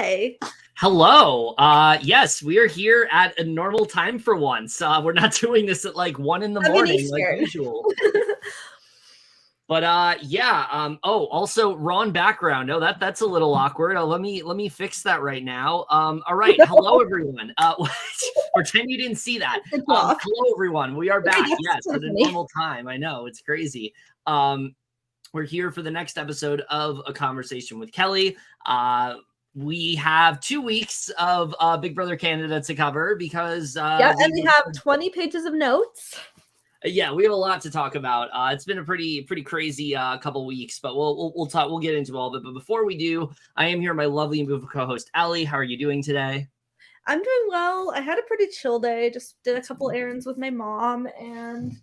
Hi. Hello. Yes, we are here at a normal time for once. We're not doing this at like 1 in the morning like usual. But oh, also wrong background. No, that's a little awkward. Let me fix that right now. All right. Hello everyone. Pretend you didn't see that. Hello everyone. We are back. Yes, at a normal time. I know, it's crazy. We're here for the next episode of A Conversation with Kely. We have 2 weeks of Big Brother Canada to cover because and we have 20 pages of notes. Yeah, we have a lot to talk about. It's been a pretty crazy couple weeks, but we'll talk. We'll get into all of it. But before we do, I am here, my lovely and beautiful co-host Allie. How are you doing today? I'm doing well. I had a pretty chill day. Just did a couple errands with my mom and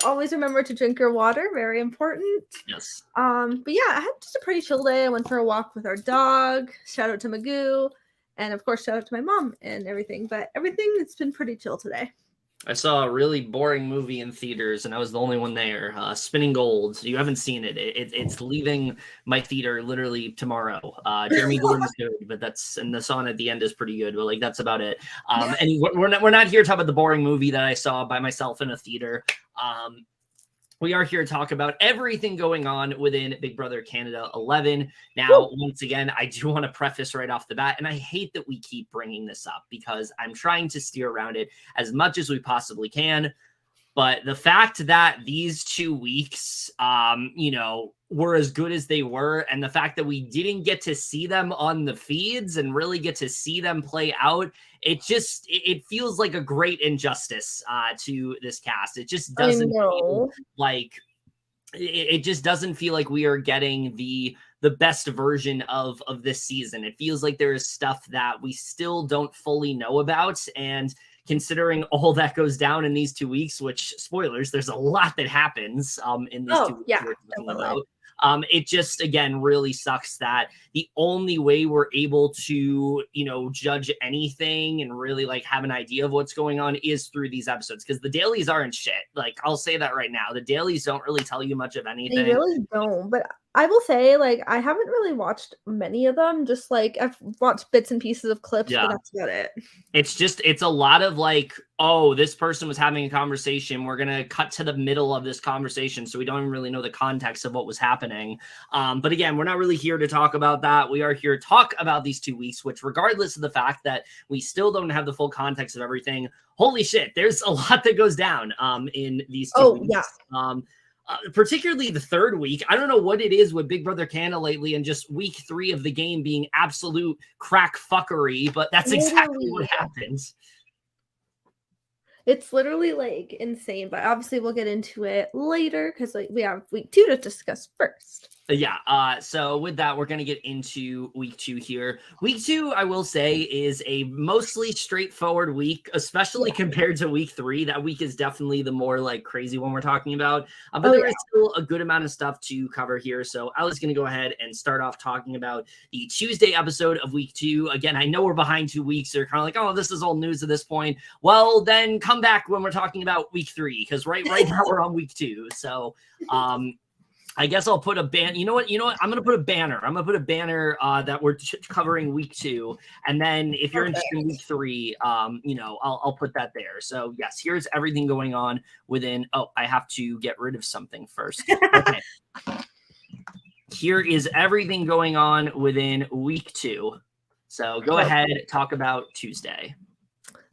always remember to drink your water, very important. Yes. But yeah, I had just a pretty chill day. I went for a walk with our dog. Shout out to Magoo, and of course shout out to my mom and everything. But it's been pretty chill today. I saw a really boring movie in theaters, and I was the only one there. Spinning Gold. You haven't seen it. It's leaving my theater literally tomorrow. Jeremy Gordon's good, but and the song at the end is pretty good. But like that's about it. And we're not here to talk about the boring movie that I saw by myself in a theater. We are here to talk about everything going on within Big Brother Canada 11. Now, once again, I do want to preface right off the bat, and I hate that we keep bringing this up because I'm trying to steer around it as much as we possibly can. But the fact that these 2 weeks, were as good as they were, and the fact that we didn't get to see them on the feeds and really get to see them play out, it feels like a great injustice to this cast. It just doesn't feel like it just doesn't feel like we are getting the best version of this season. It feels like there is stuff that we still don't fully know about, and considering all that goes down in these 2 weeks, which spoilers, there's a lot that happens in these 2 weeks. Yeah, it just, again, really sucks that the only way we're able to, judge anything and really like have an idea of what's going on is through these episodes, because the dailies aren't shit. Like, I'll say that right now. The dailies don't really tell you much of anything. They really don't, but I will say, like, I haven't really watched many of them. Just like I've watched bits and pieces of clips, but that's about it. It's a lot of like, oh, this person was having a conversation. We're going to cut to the middle of this conversation, so we don't even really know the context of what was happening. But again, we're not really here to talk about that. We are here to talk about these 2 weeks, which regardless of the fact that we still don't have the full context of everything, holy shit, there's a lot that goes down in these 2 weeks. Yeah. Particularly the third week. I don't know what it is with Big Brother Canada lately and just week 3 of the game being absolute crack fuckery, but that's exactly what happens. It's literally like insane, but obviously we'll get into it later because like we have week 2 to discuss first. Yeah, so with that, we're going to get into week 2 here. Week 2, I will say, is a mostly straightforward week, especially compared to week 3. That week is definitely the more like crazy one we're talking about. But there is still a good amount of stuff to cover here. So I was going to go ahead and start off talking about the Tuesday episode of week 2. Again, I know we're behind 2 weeks. So you're kind of like, oh, this is old news at this point. Well, then come back when we're talking about week 3, because right now we're on week 2. So, I guess I'll put a banner. You know what? I'm going to put a banner. I'm going to put a banner that we're covering week 2. And then if you're interested in week 3, I'll put that there. So yes, here's everything going on within. Oh, I have to get rid of something first. Okay. Here is everything going on within week 2. So go ahead, talk about Tuesday.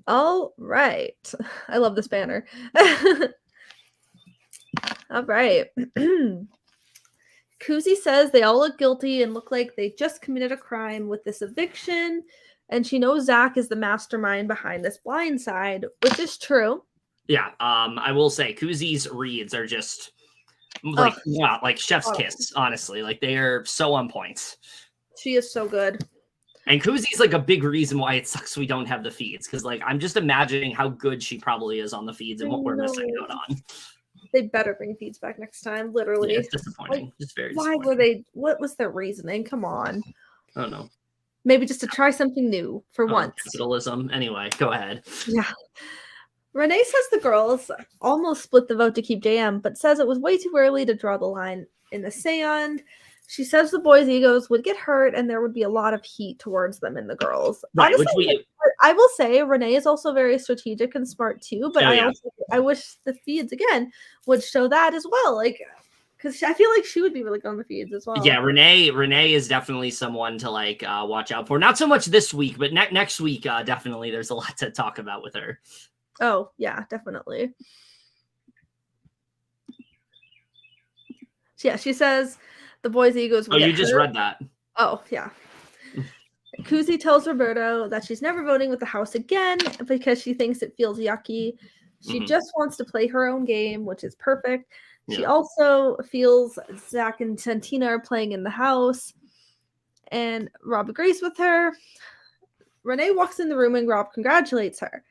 All right. I love this banner. All right. Kuzi says they all look guilty and look like they just committed a crime with this eviction, and she knows Zach is the mastermind behind this blindside, which is true. Yeah, I will say Kuzi's reads are just like like chef's kiss, honestly. Like they are so on point. She is so good. And Kuzi's like a big reason why it sucks we don't have the feeds, because like I'm just imagining how good she probably is on the feeds and what we're missing out on. They better bring feeds back next time, literally. Yeah, it's disappointing. It's very disappointing. Why what was their reasoning? Come on. I don't know. Maybe just to try something new for once. Capitalism. Anyway, go ahead. Yeah. Renee says the girls almost split the vote to keep JM, but says it was way too early to draw the line in the sand. She says the boys' egos would get hurt and there would be a lot of heat towards them and the girls. Right, Honestly, which we I will say Renee is also very strategic and smart too, but oh yeah. I wish the feeds again would show that as well. Like, because I feel like she would be really good on the feeds as well. Yeah, Renee is definitely someone to like watch out for. Not so much this week, but next week definitely there's a lot to talk about with her. Oh, yeah, definitely. Yeah, she says the boys' egos would Oh, get you just hurt. read that. Oh, yeah. Kuzi tells Roberto that she's never voting with the house again because she thinks it feels yucky. She just wants to play her own game, which is perfect. She also feels Zach and Santina are playing in the house, and Rob agrees with her. Renee walks in the room and Rob congratulates her.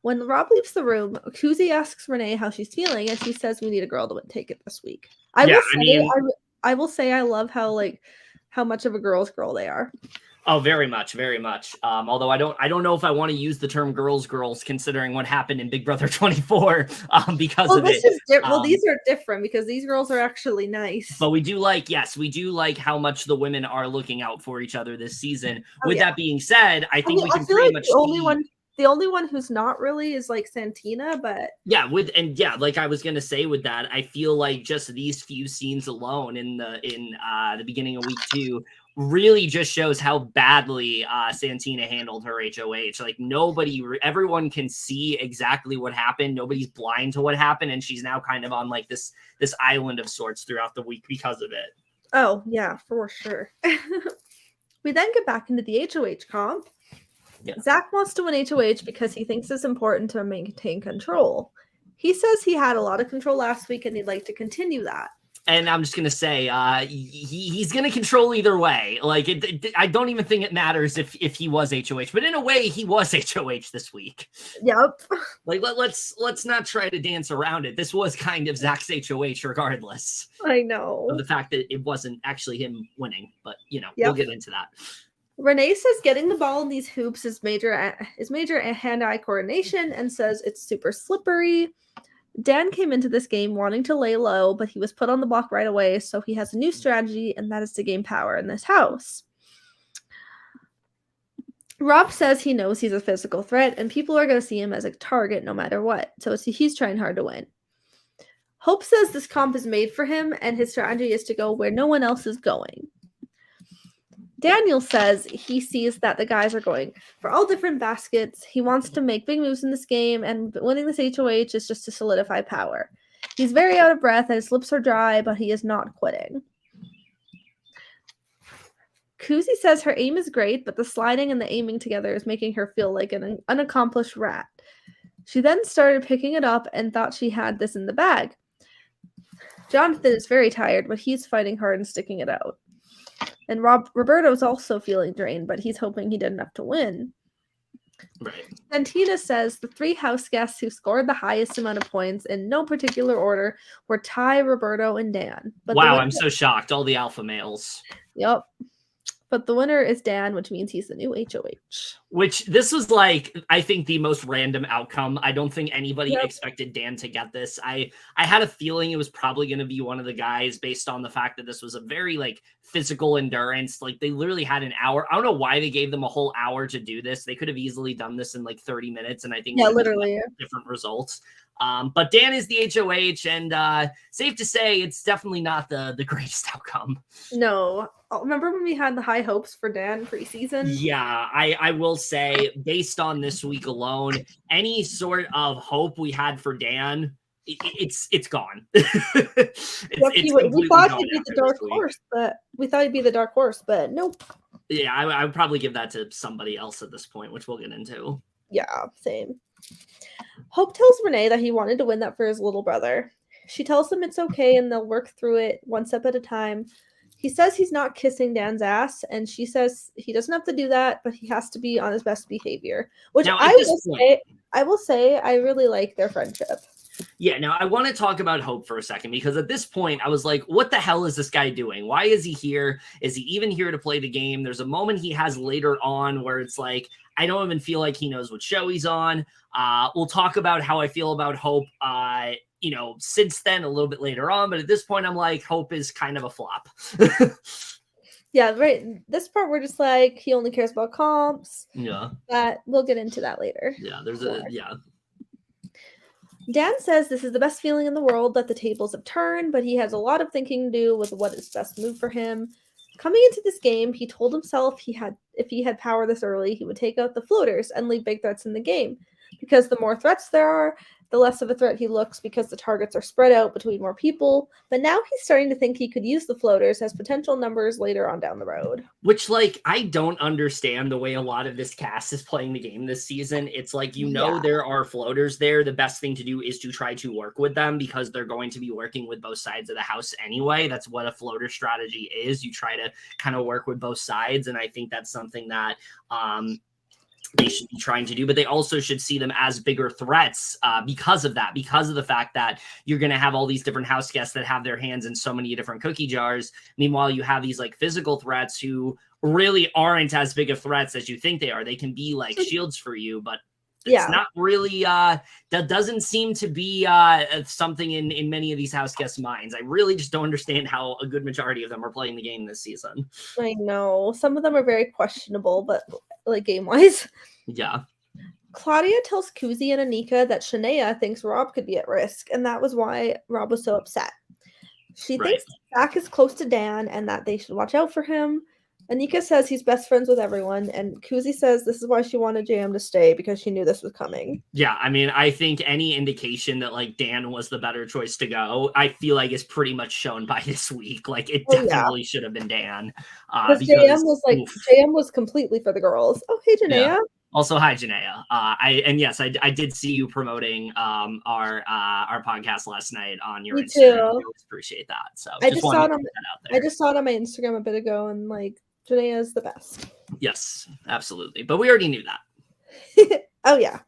When Rob leaves the room, Kuzi asks Renee how she's feeling, and she says we need a girl to take it this week. I will say I love how much of a girl's girl they are. Oh, very much, very much. Although I don't know if I want to use the term girls, considering what happened in Big Brother 24 because of it. These are different because these girls are actually nice. But we do like how much the women are looking out for each other this season. With that being said, I think we can pretty much the only one who's not really is like Santina, but like I was gonna say with that, I feel like just these few scenes alone in the beginning of week 2 really just shows how badly Santina handled her HOH. Like everyone can see exactly what happened. Nobody's blind to what happened, and she's now kind of on like this island of sorts throughout the week because of it. Oh yeah, for sure. We then get back into the HOH comp. Yeah. Zach wants to win HOH because he thinks it's important to maintain control. He says he had a lot of control last week and he'd like to continue that. And I'm just going to say he's going to control either way. Like, I don't even think it matters if he was HOH. But in a way, he was HOH this week. Yep. Like, let's not try to dance around it. This was kind of Zach's HOH regardless. I know. Of the fact that it wasn't actually him winning. But, we'll get into that. Renee says getting the ball in these hoops is major hand-eye coordination and says it's super slippery. Dan came into this game wanting to lay low, but he was put on the block right away, so he has a new strategy, and that is to gain power in this house. Rob says he knows he's a physical threat, and people are going to see him as a target no matter what, so he's trying hard to win. Hope says this comp is made for him, and his strategy is to go where no one else is going. Daniel says he sees that the guys are going for all different baskets. He wants to make big moves in this game, and winning this HOH is just to solidify power. He's very out of breath, and his lips are dry, but he is not quitting. Kuzi says her aim is great, but the sliding and the aiming together is making her feel like an unaccomplished rat. She then started picking it up and thought she had this in the bag. Jonathan is very tired, but he's fighting hard and sticking it out. And Roberto's also feeling drained, but he's hoping he did enough to win. Right. Santina says the 3 house guests who scored the highest amount of points in no particular order were Ty, Roberto, and Dan. But wow, I'm so shocked. All the alpha males. Yep. But the winner is Dan, which means he's the new HOH. Which this was like, I think, the most random outcome. I don't think anybody expected Dan to get this. I had a feeling it was probably going to be one of the guys based on the fact that this was a very like physical endurance. Like they literally had an hour. I don't know why they gave them a whole hour to do this. They could have easily done this in like 30 minutes. And I think literally different results. But Dan is the HOH, and safe to say it's definitely not the greatest outcome. No. Remember when we had the high hopes for Dan preseason? Yeah, I will say, based on this week alone, any sort of hope we had for Dan, it's gone. We thought he'd be the dark horse, but nope. Yeah, I would probably give that to somebody else at this point, which we'll get into. Yeah, same. Hope tells Renee that he wanted to win that for his little brother. She tells him it's okay and they'll work through it one step at a time. He says he's not kissing Dan's ass, and she says he doesn't have to do that, but he has to be on his best behavior. Which now, I will say I really like their friendship. Yeah, now I want to talk about Hope for a second, because at this point I was like, what the hell is this guy doing? Why is he here? Is he even here to play the game? There's a moment he has later on where it's like, I don't even feel like he knows what show he's on. We'll talk about how I feel about Hope since then, a little bit later on. But at this point, I'm like, Hope is kind of a flop. Yeah, right. This part, we're just like, he only cares about comps. Yeah. But we'll get into that later. Yeah, Dan says this is the best feeling in the world that the tables have turned, but he has a lot of thinking to do with what is best move for him. Coming into this game, he told himself if he had power this early, he would take out the floaters and leave big threats in the game. Because the more threats there are, the less of a threat he looks because the targets are spread out between more people. But now he's starting to think he could use the floaters as potential numbers later on down the road. Which, like, I don't understand the way a lot of this cast is playing the game this season. It's like, there are floaters there. The best thing to do is to try to work with them because they're going to be working with both sides of the house anyway. That's what a floater strategy is. You try to kind of work with both sides. And I think that's something that they should be trying to do, but they also should see them as bigger threats because of that, because of the fact that you're going to have all these different house guests that have their hands in so many different cookie jars. Meanwhile, you have these like physical threats who really aren't as big of threats as you think they are. They can be like shields for you, but it's not really, that doesn't seem to be something in many of these house guests' minds. I really just don't understand how a good majority of them are playing the game this season. I know. Some of them are very questionable, but like game-wise. Yeah. Claudia tells Kuzi and Anika that Shania thinks Rob could be at risk, and that was why Rob was so upset. She thinks Zach is close to Dan and that they should watch out for him. Anika says he's best friends with everyone, and Kuzi says this is why she wanted JM to stay, because she knew this was coming. Yeah, I mean, I think any indication that, like, Dan was the better choice to go, I feel like is pretty much shown by this week. Like, it definitely should have been Dan. Because JM was completely for the girls. Oh, hey, Janaea. Yeah. Also, hi, Janaea. I did see you promoting our podcast last night on your Instagram. Too. I always appreciate that. So I just saw it on my Instagram a bit ago, and like, Janaea is the best. Yes, absolutely. But we already knew that. Oh, yeah.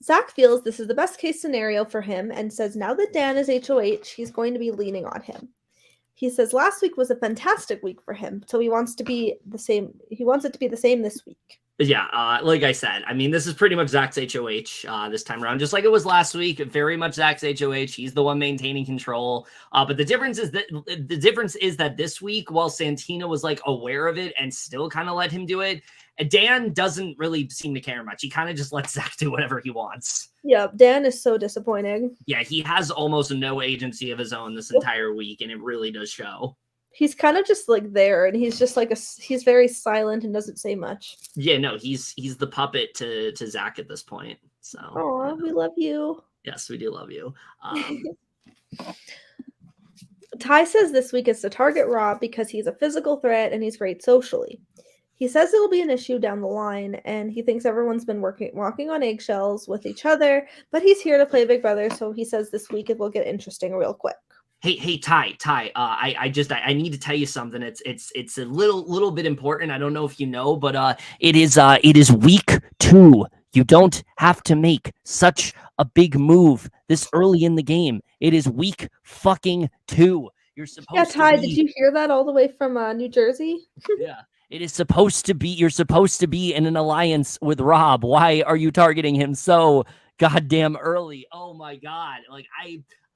Zach feels this is the best case scenario for him and says now that Dan is HOH, he's going to be leaning on him. He says last week was a fantastic week for him, so he wants to be the same. He wants it to be the same this week. Yeah, like I said, I mean, this is pretty much Zach's HOH this time around, just like it was last week. Very much Zach's HOH. He's the one maintaining control. But the difference is that this week, while Santina was like aware of it and still kind of let him do it, Dan doesn't really seem to care much. He kind of just lets Zach do whatever he wants. Yeah, Dan is so disappointing. Yeah, he has almost no agency of his own this entire week, and it really does show. He's kind of just like there, and he's just like he's very silent and doesn't say much. Yeah, no, he's the puppet to Zach at this point. So, oh, we love you. Yes, we do love you. Ty says this week is to target Rob because he's a physical threat and he's great socially. He says it will be an issue down the line, and he thinks everyone's been walking on eggshells with each other, but he's here to play Big Brother, so he says this week it will get interesting real quick. Hey, Ty. I need to tell you something. It's a little bit important. I don't know if you know, but it is week 2. You don't have to make such a big move this early in the game. It is week fucking 2. You're supposed. Yeah, Ty. Did you hear that all the way from New Jersey? Yeah. It is supposed to be. You're supposed to be in an alliance with Rob. Why are you targeting him so goddamn early? Oh my god! Like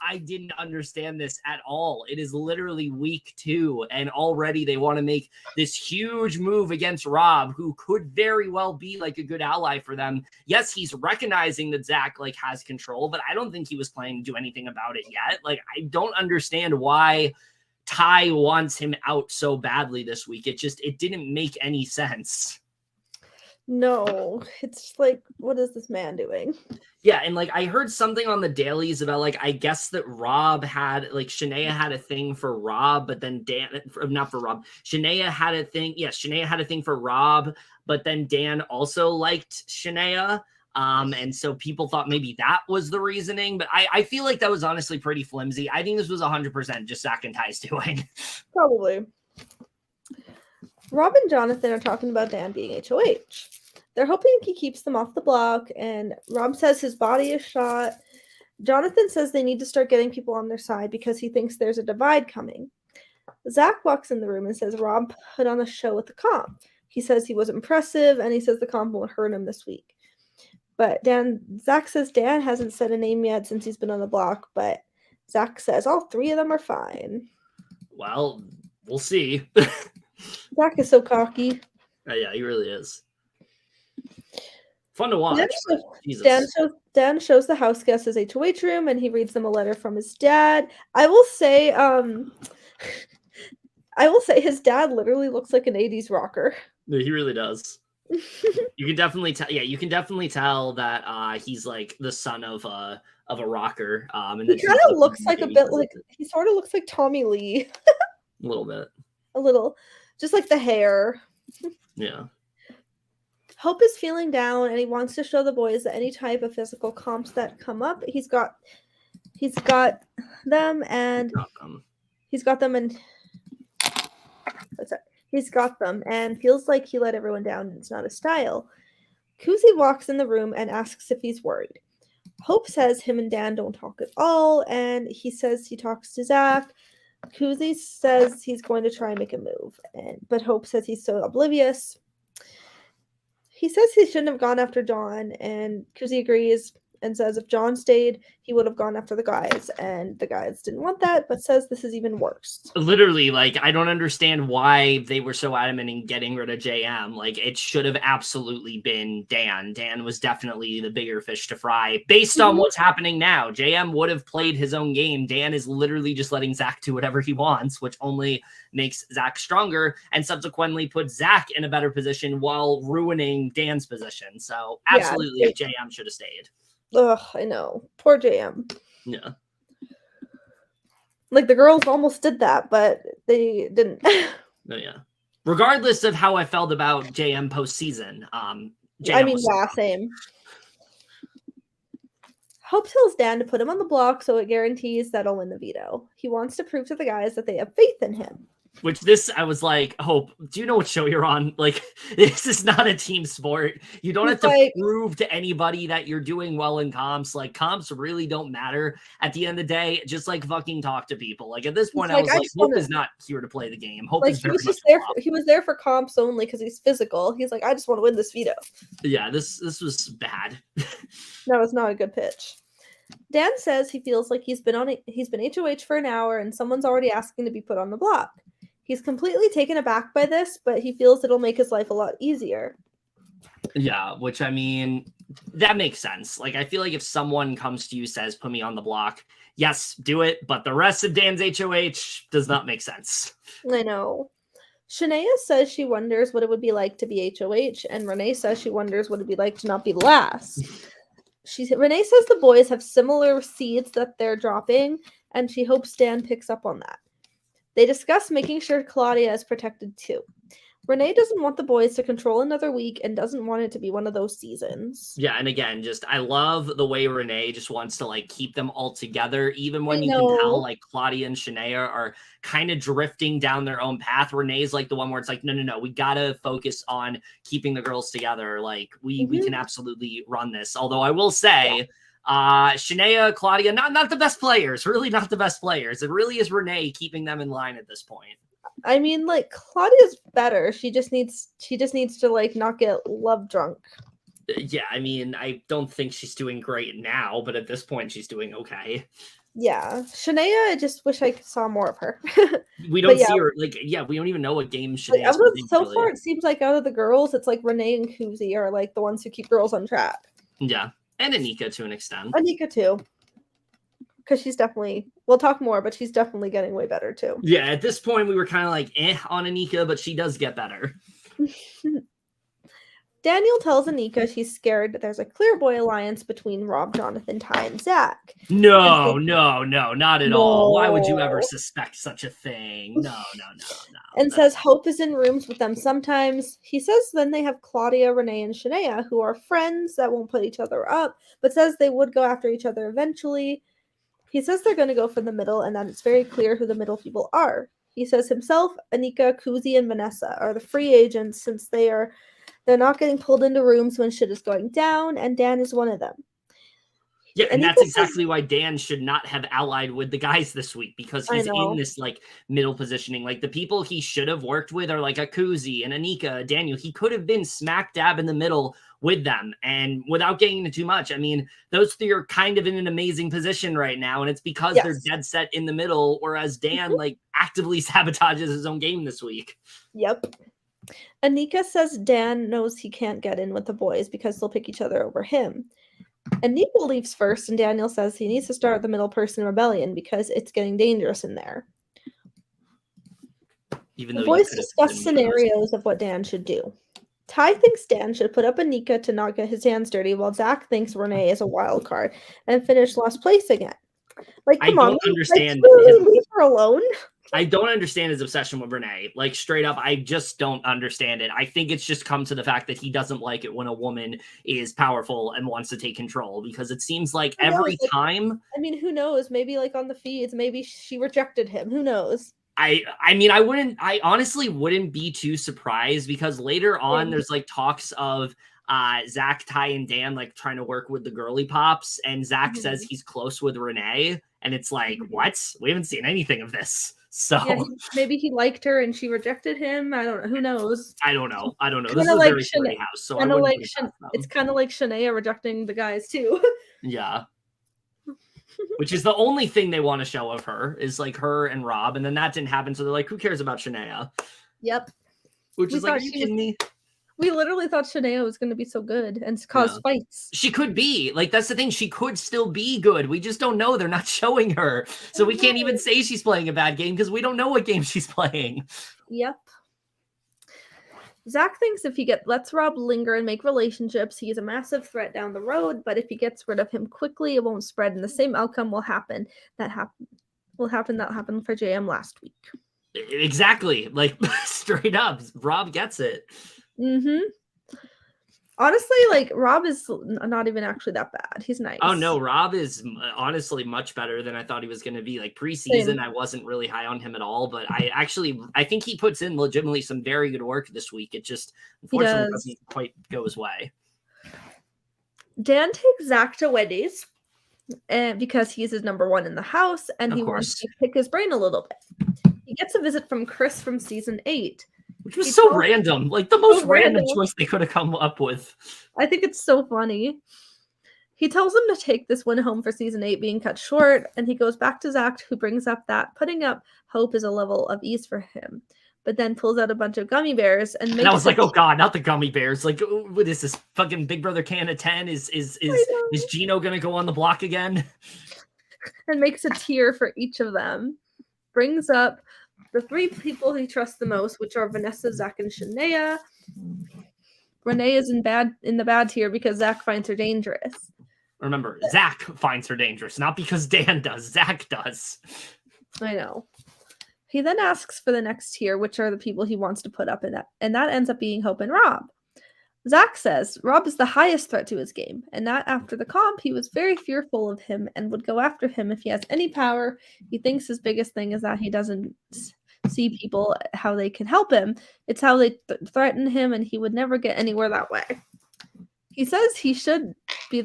I didn't understand this at all. It is literally week 2, and already they want to make this huge move against Rob, who could very well be like a good ally for them. Yes, he's recognizing that Zach like has control, but I don't think he was planning to do anything about it yet. Like, I don't understand why Ty wants him out so badly this week. It didn't make any sense. No, it's like, what is this man doing? Yeah, and like I heard something on the dailies about like I guess that Rob had like Shania had a thing for Rob, but then Dan not for Rob. Shania had a thing. Yes, Shania had a thing for Rob, but then Dan also liked Shania. And so people thought maybe that was the reasoning, but I feel like that was honestly pretty flimsy. I think this was 100% just Zach and Ty's doing. Probably. Rob and Jonathan are talking about Dan being HOH. They're hoping he keeps them off the block, and Rob says his body is shot. Jonathan says they need to start getting people on their side because he thinks there's a divide coming. Zach walks in the room and says Rob put on a show with the comp. He says he was impressive, and he says the comp won't hurt him this week. But Zach says Dan hasn't said a name yet since he's been on the block, but Zach says all three of them are fine. Well, we'll see. Zach is so cocky. Yeah, he really is. Fun to watch. Dan shows the house guests his HOH room, and he reads them a letter from his dad. I will say his dad literally looks like an 80s rocker. He really does. You can definitely tell. Yeah, you can definitely tell that he's like the son of a rocker. And he kind of looks like a bit like he sort of looks like Tommy Lee. A little bit. A little, just like the hair. Yeah. Hope is feeling down, and he wants to show the boys that any type of physical comps that come up, he's got them, and he's got them, and feels like he let everyone down, and it's not his style. Kuzi walks in the room and asks if he's worried. Hope says him and Dan don't talk at all, and he says he talks to Zach. Kuzi says he's going to try and make a move, but Hope says he's so oblivious. He says he shouldn't have gone after John, and Kuzi agrees and says if John stayed, he would have gone after the guys, and the guys didn't want that, but says this is even worse. Literally, like, I don't understand why they were so adamant in getting rid of JM. Like, it should have absolutely been Dan. Dan was definitely the bigger fish to fry based on what's happening now. JM would have played his own game. Dan is literally just letting Zach do whatever he wants, which only makes Zach stronger and subsequently puts Zach in a better position while ruining Dan's position. So absolutely, JM should have stayed. Ugh, I know. Poor JM. Yeah. Like, the girls almost did that, but they didn't. No, yeah. Regardless of how I felt about JM postseason, same. Hope tells Dan to put him on the block so it guarantees that'll win the veto. He wants to prove to the guys that they have faith in him. Which I was like, Hope, do you know what show you're on? Like, this is not a team sport. You don't have to prove to anybody that you're doing well in comps. Like, comps really don't matter at the end of the day. Just like fucking talk to people. Like, at this point, I was like, Hope is not here to play the game. Hope is very much he was there for comps only because he's physical. He's like, I just want to win this veto. Yeah, this was bad. No, it's not a good pitch. Dan says he feels like he's been HOH for an hour and someone's already asking to be put on the block. He's completely taken aback by this, but he feels it'll make his life a lot easier. Yeah, which, I mean, that makes sense. Like, I feel like if someone comes to you, says, put me on the block, yes, do it. But the rest of Dan's HOH does not make sense. I know. Shania says she wonders what it would be like to be HOH, and Renee says she wonders what it'd be like to not be last. Renee says the boys have similar seeds that they're dropping, and she hopes Dan picks up on that. They discuss making sure Claudia is protected too. Renee doesn't want the boys to control another week and doesn't want it to be one of those seasons. Yeah, and again, I love the way Renee just wants to, like, keep them all together, even when you can tell, like, Claudia and Shania are kind of drifting down their own path. Renee's, like, the one where it's like, no, we gotta focus on keeping the girls together. Like, we can absolutely run this. Although I will say, Shania, Claudia, not the best players, really not the best players. It really is Renee keeping them in line at this point. I mean, like, Claudia's better. She just needs to, like, not get love drunk. Yeah, I mean, I don't think she's doing great now, but at this point she's doing okay. Yeah. Shania, I just wish I saw more of her. We don't see her, like, we don't even know what game Shania is. So far, it seems like out of the girls, it's like Renee and Kuzi are, like, the ones who keep girls on track. Yeah. And Anika to an extent. Anika too. Because she's definitely, we'll talk more, but she's definitely getting way better too. Yeah, at this point we were kind of like on Anika, but she does get better. Daniel tells Anika she's scared that there's a clear boy alliance between Rob, Jonathan, Ty, and Zach. No, not at all. Why would you ever suspect such a thing? No. And says Hope is in rooms with them sometimes. He says then they have Claudia, Renee, and Shania, who are friends that won't put each other up, but says they would go after each other eventually. He says they're going to go for the middle, and that it's very clear who the middle people are. He says himself, Anika, Kuzi, and Vanessa are the free agents since they're not getting pulled into rooms when shit is going down, and Dan is one of them. Yeah, and that's exactly why Dan should not have allied with the guys this week, because he's in this like middle positioning. Like the people he should have worked with are like a Kuzi and Anika, Daniel. He could have been smack dab in the middle with them, and without getting into too much. I mean, those three are kind of in an amazing position right now, and it's because they're dead set in the middle, whereas Dan like actively sabotages his own game this week. Yep. Anika says Dan knows he can't get in with the boys because they'll pick each other over him. Anika leaves first, and Daniel says he needs to start the middle person rebellion because it's getting dangerous in there. Even the boys discuss scenarios of what Dan should do. Ty thinks Dan should put up Anika to not get his hands dirty, while Zach thinks Renee is a wild card and finish last place again. Like, come on, understand. Leave her alone. I don't understand his obsession with Renee. Like, straight up, I just don't understand it. I think it's just come to the fact that he doesn't like it when a woman is powerful and wants to take control, because it seems like every time. I mean, who knows? Maybe like on the feeds, maybe she rejected him. Who knows? I honestly wouldn't be too surprised, because later on there's like talks of Zach, Ty, and Dan like trying to work with the girly pops, and Zach says he's close with Renee, and it's like, what? We haven't seen anything of this. So maybe he liked her and she rejected him. I don't know. Who knows? I don't know. This is a very scary house. So it's kind of like Shania rejecting the guys too. Yeah. Which is the only thing they want to show of her, is like her and Rob, and then that didn't happen. So they're like, who cares about Shania? Yep. Which is like, are you kidding me? We literally thought Shania was going to be so good and cause fights. She could be. Like, that's the thing. She could still be good. We just don't know. They're not showing her. So we can't even say she's playing a bad game because we don't know what game she's playing. Yep. Zach thinks if he lets Rob linger and make relationships, he is a massive threat down the road. But if he gets rid of him quickly, it won't spread, and the same outcome will happen. That happened for JM last week. Exactly. Like, straight up, Rob gets it. Honestly, like, Rob is not even actually that bad. He's nice. Oh no, Rob is honestly much better than I thought he was going to be. Like, preseason, I wasn't really high on him at all, but I think he puts in legitimately some very good work this week. It just unfortunately doesn't quite go his way. Dan takes Zach to Wendy's, and because he's his number one in the house, and he wants to pick his brain a little bit. He gets a visit from Chris from season 8. Which was so random. Like, the most random choice they could have come up with. I think it's so funny. He tells him to take this win home for season 8 being cut short, and he goes back to Zach, who brings up that putting up hope is a level of ease for him, but then pulls out a bunch of gummy bears and makes. And I was like, oh god, not the gummy bears! Like, what is this fucking Big Brother can of 10? Is Gino gonna go on the block again? And makes a tier for each of them. Brings up the 3 people he trusts the most, which are Vanessa, Zach, and Shania. Renee is in the bad tier because Zach finds her dangerous. Remember, Zach finds her dangerous, not because Dan does. Zach does. I know. He then asks for the next tier, which are the people he wants to put up in that, and that ends up being Hope and Rob. Zach says Rob is the highest threat to his game, and that after the comp, he was very fearful of him and would go after him if he has any power. He thinks his biggest thing is that he doesn't see people how they can help him. It's how they threaten him, and he would never get anywhere that way. He says he should be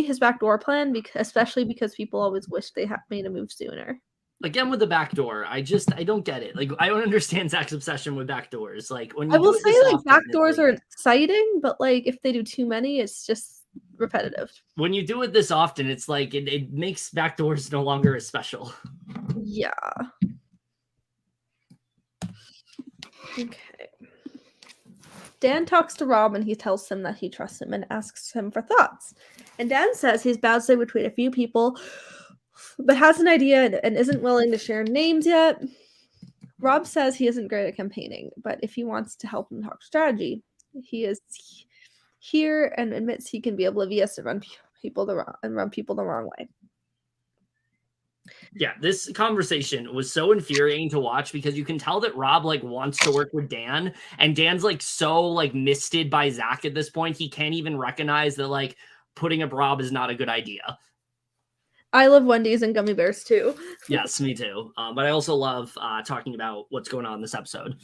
his backdoor plan, especially because people always wish they had made a move sooner. Again with the backdoor, I don't get it. Like, I don't understand Zach's obsession with backdoors. Like, when you I will say, like, backdoors are exciting, but like if they do too many, it's just repetitive. When you do it this often, it's like it makes backdoors no longer as special. Yeah. Okay. Dan talks to Rob and he tells him that he trusts him and asks him for thoughts. And Dan says he's bounced between a few people, but has an idea and isn't willing to share names yet. Rob says he isn't great at campaigning, but if he wants to help him talk strategy, he is here and admits he can be oblivious and run people the wrong way. Yeah, this conversation was so infuriating to watch because you can tell that Rob like wants to work with Dan, and Dan's like so like misted by Zach at this point. He can't even recognize that like putting up Rob is not a good idea. I love Wendy's and gummy bears too. Yes, me too. But I also love talking about what's going on in this episode.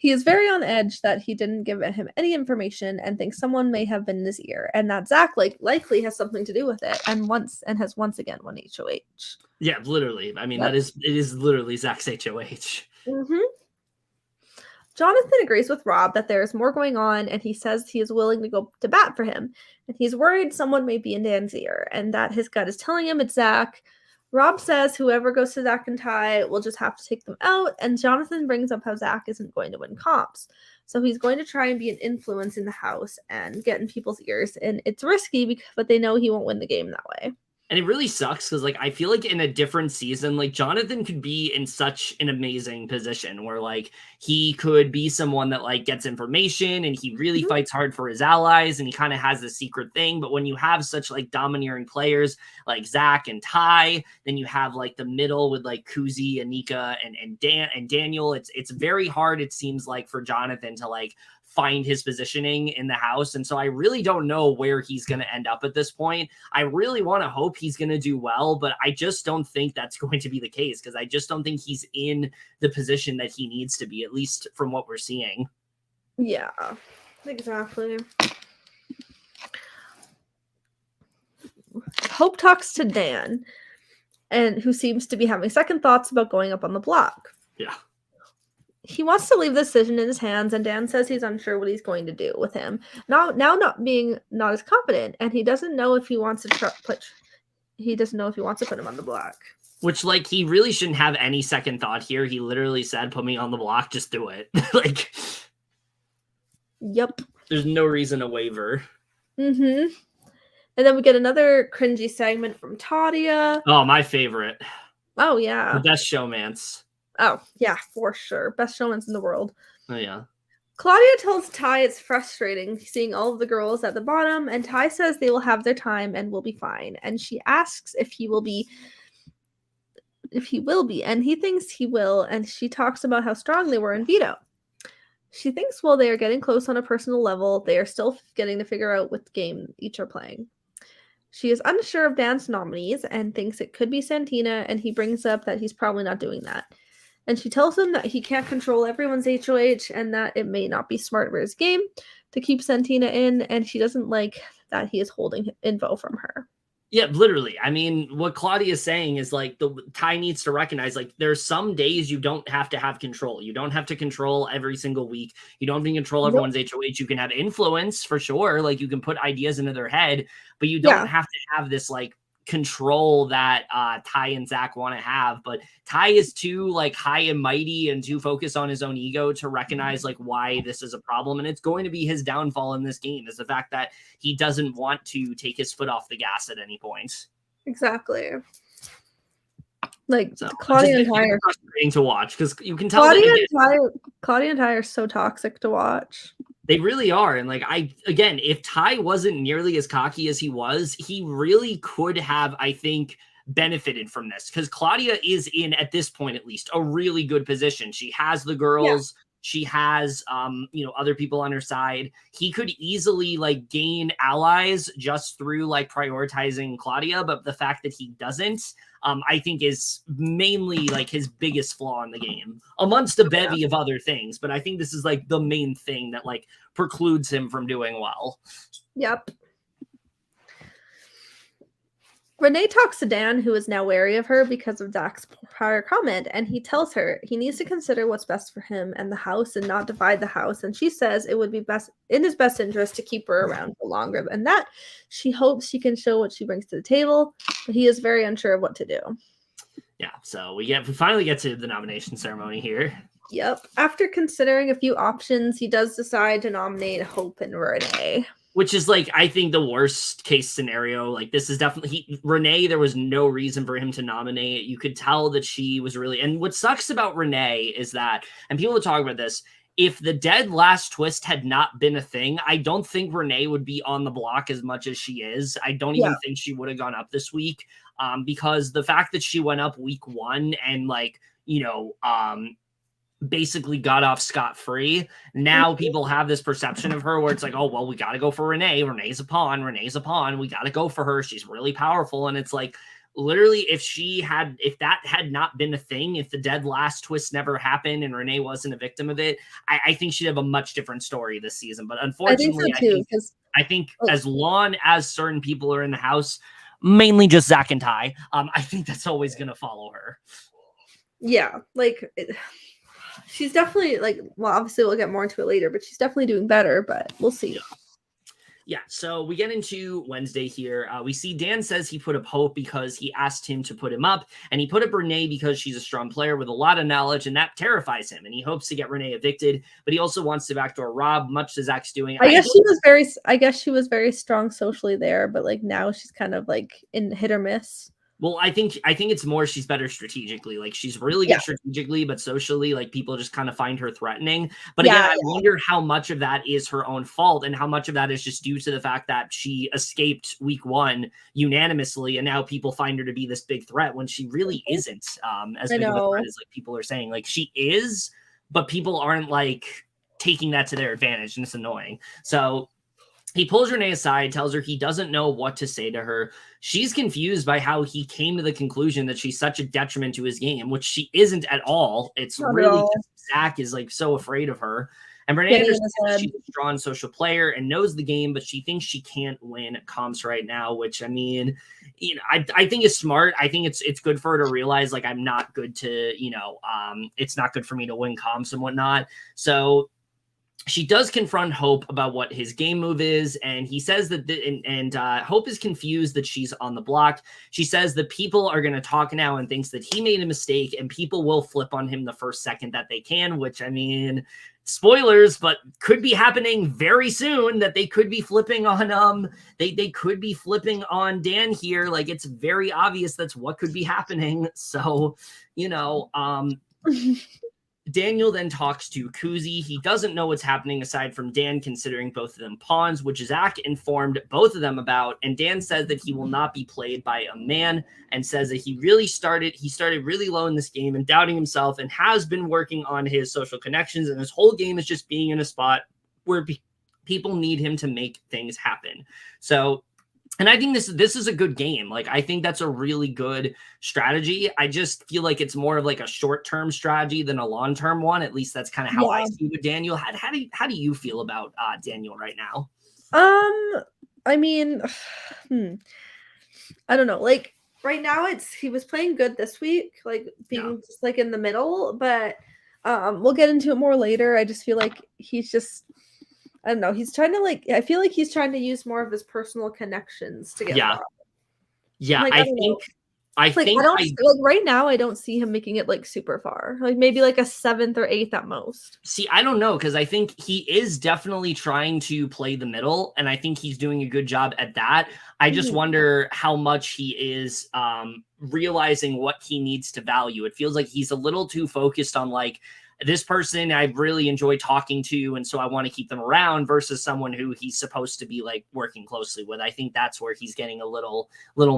He is very on edge that he didn't give him any information and thinks someone may have been in his ear, and that Zach likely has something to do with it, and has once again won HOH. Yeah, literally. I mean, it is literally Zach's HOH. Mm-hmm. Jonathan agrees with Rob that there is more going on, and he says he is willing to go to bat for him, and he's worried someone may be in Dan's ear, and that his gut is telling him it's Zach. Rob says whoever goes to Zach and Ty will just have to take them out, and Jonathan brings up how Zach isn't going to win comps. So he's going to try and be an influence in the house and get in people's ears, and it's risky, but they know he won't win the game that way. And it really sucks because, like, I feel like in a different season, like, Jonathan could be in such an amazing position where, like, he could be someone that, like, gets information and he really fights hard for his allies and he kind of has this secret thing. But when you have such, like, domineering players like Zach and Ty, then you have, like, the middle with, like, Kuzi, Anika, and Daniel. It's very hard, it seems like, for Jonathan to, like, find his positioning in the house. And so I really don't know where he's going to end up at this point. I really want to hope he's going to do well, but I just don't think that's going to be the case because I just don't think he's in the position that he needs to be, at least from what we're seeing. Yeah, exactly. Hope talks to Dan, and who seems to be having second thoughts about going up on the block. Yeah. He wants to leave the decision in his hands, and Dan says he's unsure what he's going to do with him. Now not as confident, and he doesn't know if he wants to put him on the block. Which, like, he really shouldn't have any second thought here. He literally said, "Put me on the block, just do it." Like, yep. There's no reason to waver. Mm-hmm. And then we get another cringy segment from Tadia. Oh, my favorite. Oh yeah. The best showmance. Oh, yeah, for sure. Best showmans in the world. Oh, yeah. Claudia tells Ty it's frustrating seeing all of the girls at the bottom, and Ty says they will have their time and will be fine. And she asks if he will be, and he thinks he will, and she talks about how strong they were in veto. She thinks while they are getting close on a personal level, they are still getting to figure out what game each are playing. She is unsure of Dan's nominees and thinks it could be Santina, and he brings up that he's probably not doing that. And she tells him that he can't control everyone's HOH and that it may not be smart for his game to keep Santina in, and she doesn't like that he is holding info from her. Yeah, literally. I mean, what Claudia is saying is, like, the Ty needs to recognize, like, there's some days you don't have to have control. You don't have to control every single week. You don't have to control everyone's HOH. You can have influence for sure. Like, you can put ideas into their head, but you don't have to have this, like, control that Ty and Zach want to have. But Ty is too, like, high and mighty and too focused on his own ego to recognize, like, why this is a problem. And it's going to be his downfall in this game, is the fact that he doesn't want to take his foot off the gas at any point. Exactly. Like, so, Claudia and Ty are frustrating to watch because you can tell Claudia and Ty are so toxic to watch. They really are. And, like, if Ty wasn't nearly as cocky as he was, he really could have, I think, benefited from this, because Claudia is in, at this point at least, a really good position. She has the girls. Yeah. She has, other people on her side. He could easily, like, gain allies just through, like, prioritizing Claudia. But the fact that he doesn't, I think is mainly, like, his biggest flaw in the game, amongst a bevy of other things. But I think this is, like, the main thing that, like, precludes him from doing well. Yep. Renee talks to Dan, who is now wary of her because of Zach's prior comment, and he tells her he needs to consider what's best for him and the house and not divide the house. And she says it would be in his best interest to keep her around for longer than that. She hopes she can show what she brings to the table, but he is very unsure of what to do. Yeah, so we finally get to the nomination ceremony here. Yep. After considering a few options, he does decide to nominate Hope and Renee. Which is, like, I think the worst case scenario. Like, this is definitely Renee. There was no reason for him to nominate. You could tell that she was really, and what sucks about Renee is that, and people will talk about this, if the dead last twist had not been a thing, I don't think Renee would be on the block as much as she is. I don't even think she would have gone up this week, because the fact that she went up week 1 and, like, basically got off scot-free. Now people have this perception of her where it's like, oh, well, we got to go for Renee. Renee's a pawn. We got to go for her. She's really powerful. And it's like, literally, if that had not been a thing, if the dead last twist never happened and Renee wasn't a victim of it, I think she'd have a much different story this season. But unfortunately, I think so too, I think as long as certain people are in the house, mainly just Zach and Ty, I think that's always going to follow her. Yeah, like she's definitely like, well, obviously we'll get more into it later, but she's definitely doing better, but we'll see. Yeah, so we get into Wednesday here. We see Dan says he put up Hope because he asked him to put him up, and he put up Renee because she's a strong player with a lot of knowledge, and that terrifies him, and he hopes to get Renee evicted, but he also wants to backdoor Rob, much as Zach's doing. I guess she was very strong socially there, but like now she's kind of like in hit or miss. Well, I think it's more she's better strategically. Like she's really good strategically, but socially, like people just kind of find her threatening. But again, I wonder how much of that is her own fault and how much of that is just due to the fact that she escaped week 1 unanimously, and now people find her to be this big threat when she really isn't. As big of a threat as like people are saying, like she is, but people aren't like taking that to their advantage, and it's annoying. So he pulls Renee aside, tells her he doesn't know what to say to her. She's confused by how he came to the conclusion that she's such a detriment to his game, which she isn't at all. It's really just Zach is like so afraid of her. And Renee understands she's a strong social player and knows the game, but she thinks she can't win comps right now, which I mean, you know, I think is smart. I think it's good for her to realize like I'm not good to, you know, it's not good for me to win comps and whatnot. So she does confront Hope about what his game move is, and he says that Hope is confused that she's on the block. She says that people are going to talk now and thinks that he made a mistake, and people will flip on him the first second that they can, which, I mean, spoilers, but could be happening very soon, that they could be flipping on they could be flipping on Dan here. Like, it's very obvious that's what could be happening. So, you know, Daniel then talks to Kuzi. He doesn't know what's happening aside from Dan considering both of them pawns, which Zach informed both of them about. And Dan says that he will not be played by a man, and says that he started really low in this game and doubting himself, and has been working on his social connections. And his whole game is just being in a spot where people need him to make things happen. So, and I think this is a good game. Like, I think that's a really good strategy. I just feel like it's more of like a short-term strategy than a long-term one. At least that's kind of how I see with Daniel. How do you feel about Daniel right now? I mean, I don't know. Like right now, he was playing good this week, like being just like in the middle. But we'll get into it more later. I just feel like he's just, I don't know. He's trying to like. I feel like he's trying to use more of his personal connections to get. Yeah. Like, I think right now I don't see him making it like super far. Like maybe like a 7th or 8th at most. See, I don't know, because I think he is definitely trying to play the middle, and I think he's doing a good job at that. I just wonder how much he is realizing what he needs to value. It feels like he's a little too focused on like, this person I really enjoy talking to, and so I want to keep them around, versus someone who he's supposed to be like working closely with. I think that's where he's getting a little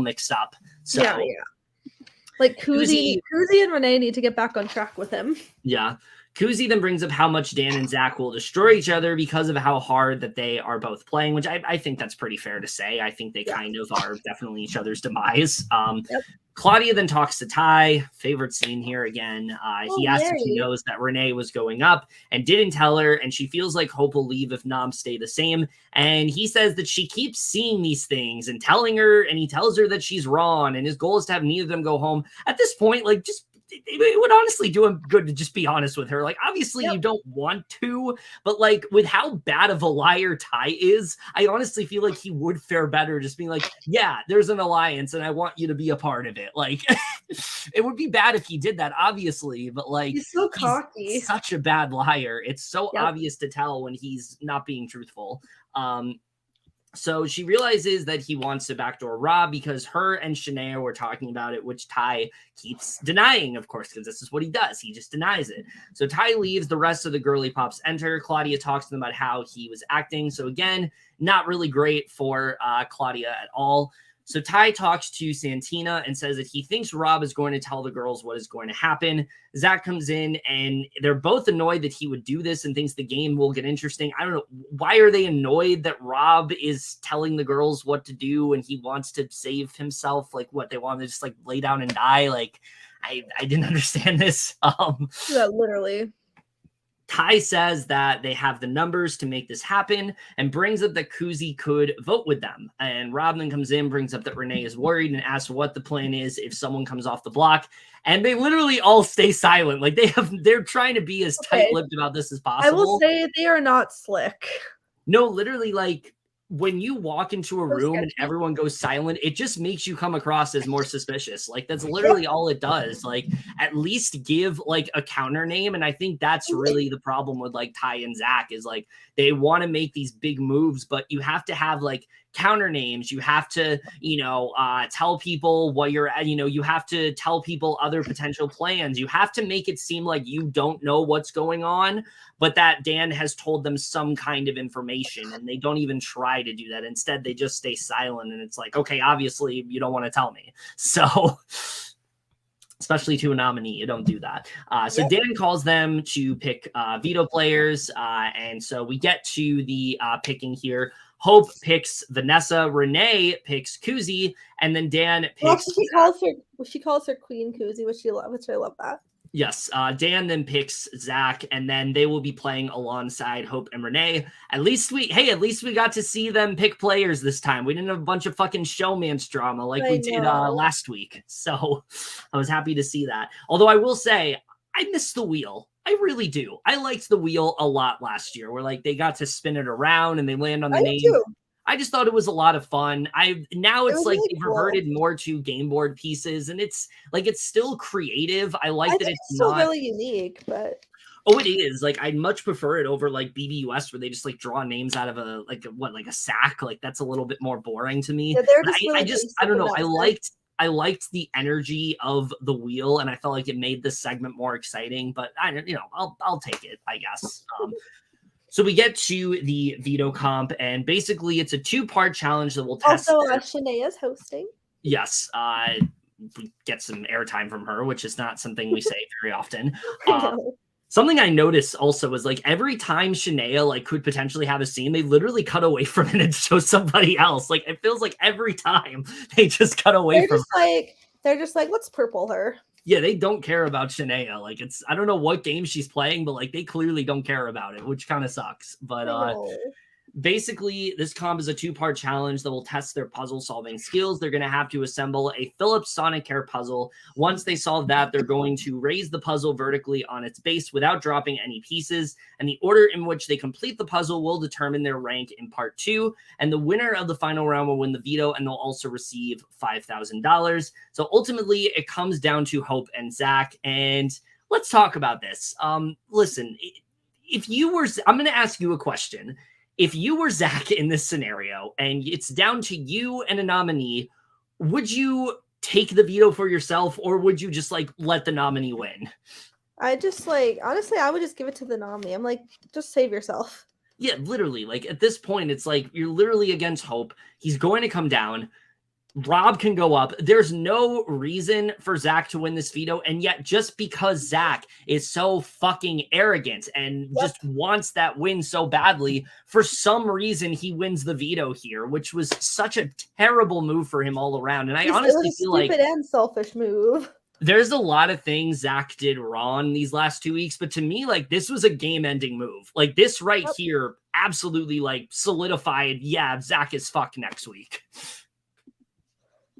mixed up. So yeah. Like Kuzi and Renee need to get back on track with him. Yeah. Kuzi then brings up how much Dan and Zach will destroy each other because of how hard that they are both playing, which I think that's pretty fair to say. I think they kind of are definitely each other's demise. Claudia then talks to Ty. Favorite scene here again. He asks if she knows that Renee was going up and didn't tell her, and she feels like Hope will leave if noms stay the same. And he says that she keeps seeing these things and telling her, and he tells her that she's wrong, and his goal is to have neither of them go home. At this point, like, just it would honestly do him good to just be honest with her. Like, obviously you don't want to, but like with how bad of a liar Ty is, I honestly feel like he would fare better just being like, yeah, there's an alliance and I want you to be a part of it. Like, it would be bad if he did that, obviously, but like, he's so cocky. He's such a bad liar. It's so obvious to tell when he's not being truthful. So she realizes that he wants to backdoor Rob because her and Shania were talking about it, which Ty keeps denying, of course, because this is what he does. He just denies it. So Ty leaves. The rest of the girly pops enter. Claudia talks to them about how he was acting. So again, not really great for Claudia at all. So Ty talks to Santina and says that he thinks Rob is going to tell the girls what is going to happen. Zach comes in and they're both annoyed that he would do this and thinks the game will get interesting. I don't know. Why are they annoyed that Rob is telling the girls what to do and he wants to save himself? Like what, they want to just like lay down and die? Like I didn't understand this. Yeah, literally. Ty says that they have the numbers to make this happen and brings up that Kuzi could vote with them. And Rob then comes in, brings up that Renee is worried and asks what the plan is if someone comes off the block. And they literally all stay silent. Like they're trying to be as tight-lipped about this as possible. I will say they are not slick. No, literally, like when you walk into a room and everyone goes silent, it just makes you come across as more suspicious. Like that's literally all it does. Like at least give like a counter name. And I think that's really the problem with like Ty and Zach is like they want to make these big moves, but you have to have like counter names. You have to, tell people what you're, you have to tell people other potential plans. You have to make it seem like you don't know what's going on, but that Dan has told them some kind of information and they don't even try to do that. Instead, they just stay silent. And it's like, okay, obviously you don't want to tell me. So especially to a nominee, you don't do that. So Dan calls them to pick veto players. And so we get to the picking here. Hope picks Vanessa, Renee picks Kuzi, and then Dan picks. She calls her Queen Kuzi, which I love that. Yes, Dan then picks Zach, and then they will be playing alongside Hope and Renee. At least we got to see them pick players this time. We didn't have a bunch of fucking showman's drama like we did last week. So I was happy to see that. Although I will say, I miss the wheel. I really do. I liked the wheel a lot last year where like they got to spin it around and they land on the name. Too. I just thought it was a lot of fun. Now it's like they've reverted more to game board pieces and it's still creative. I like that it's still really unique, but oh, it is. Like I'd much prefer it over like BBUS where they just like draw names out of a sack. Like that's a little bit more boring to me. Yeah, I don't know. I liked the energy of the wheel, and I felt like it made this segment more exciting. But I'll take it, I guess. So we get to the veto comp, and basically it's a 2-part challenge that will test. Also, Shanae is hosting. Yes, we get some airtime from her, which is not something we say very often. Something I noticed also was like every time Shania like could potentially have a scene, they literally cut away from it and show somebody else. Like it feels like every time they just cut away from her. They're just like, let's purple her. Yeah, they don't care about Shania. Like I don't know what game she's playing, but like they clearly don't care about it, which kind of sucks. But basically, this comp is a 2-part challenge that will test their puzzle solving skills. They're going to have to assemble a Philips Sonicare puzzle. Once they solve that, they're going to raise the puzzle vertically on its base without dropping any pieces. And the order in which they complete the puzzle will determine their rank in part 2. And the winner of the final round will win the veto, and they'll also receive $5,000. So ultimately, it comes down to Hope and Zach. And let's talk about this. Listen, I'm going to ask you a question. If you were Zach in this scenario and it's down to you and a nominee, would you take the veto for yourself or would you just like let the nominee win? I just honestly, I would just give it to the nominee. I'm like, just save yourself. Yeah, literally. Like at this point, it's like you're literally against Hope. He's going to come down. Rob can go up. There's no reason for Zach to win this veto. And yet just because Zach is so fucking arrogant and just wants that win so badly, for some reason he wins the veto here, which was such a terrible move for him all around. And I honestly feel like stupid and selfish move. There's a lot of things Zach did wrong these last 2 weeks, but to me, like this was a game-ending move. Like this right here absolutely like solidified, yeah, Zach is fucked next week.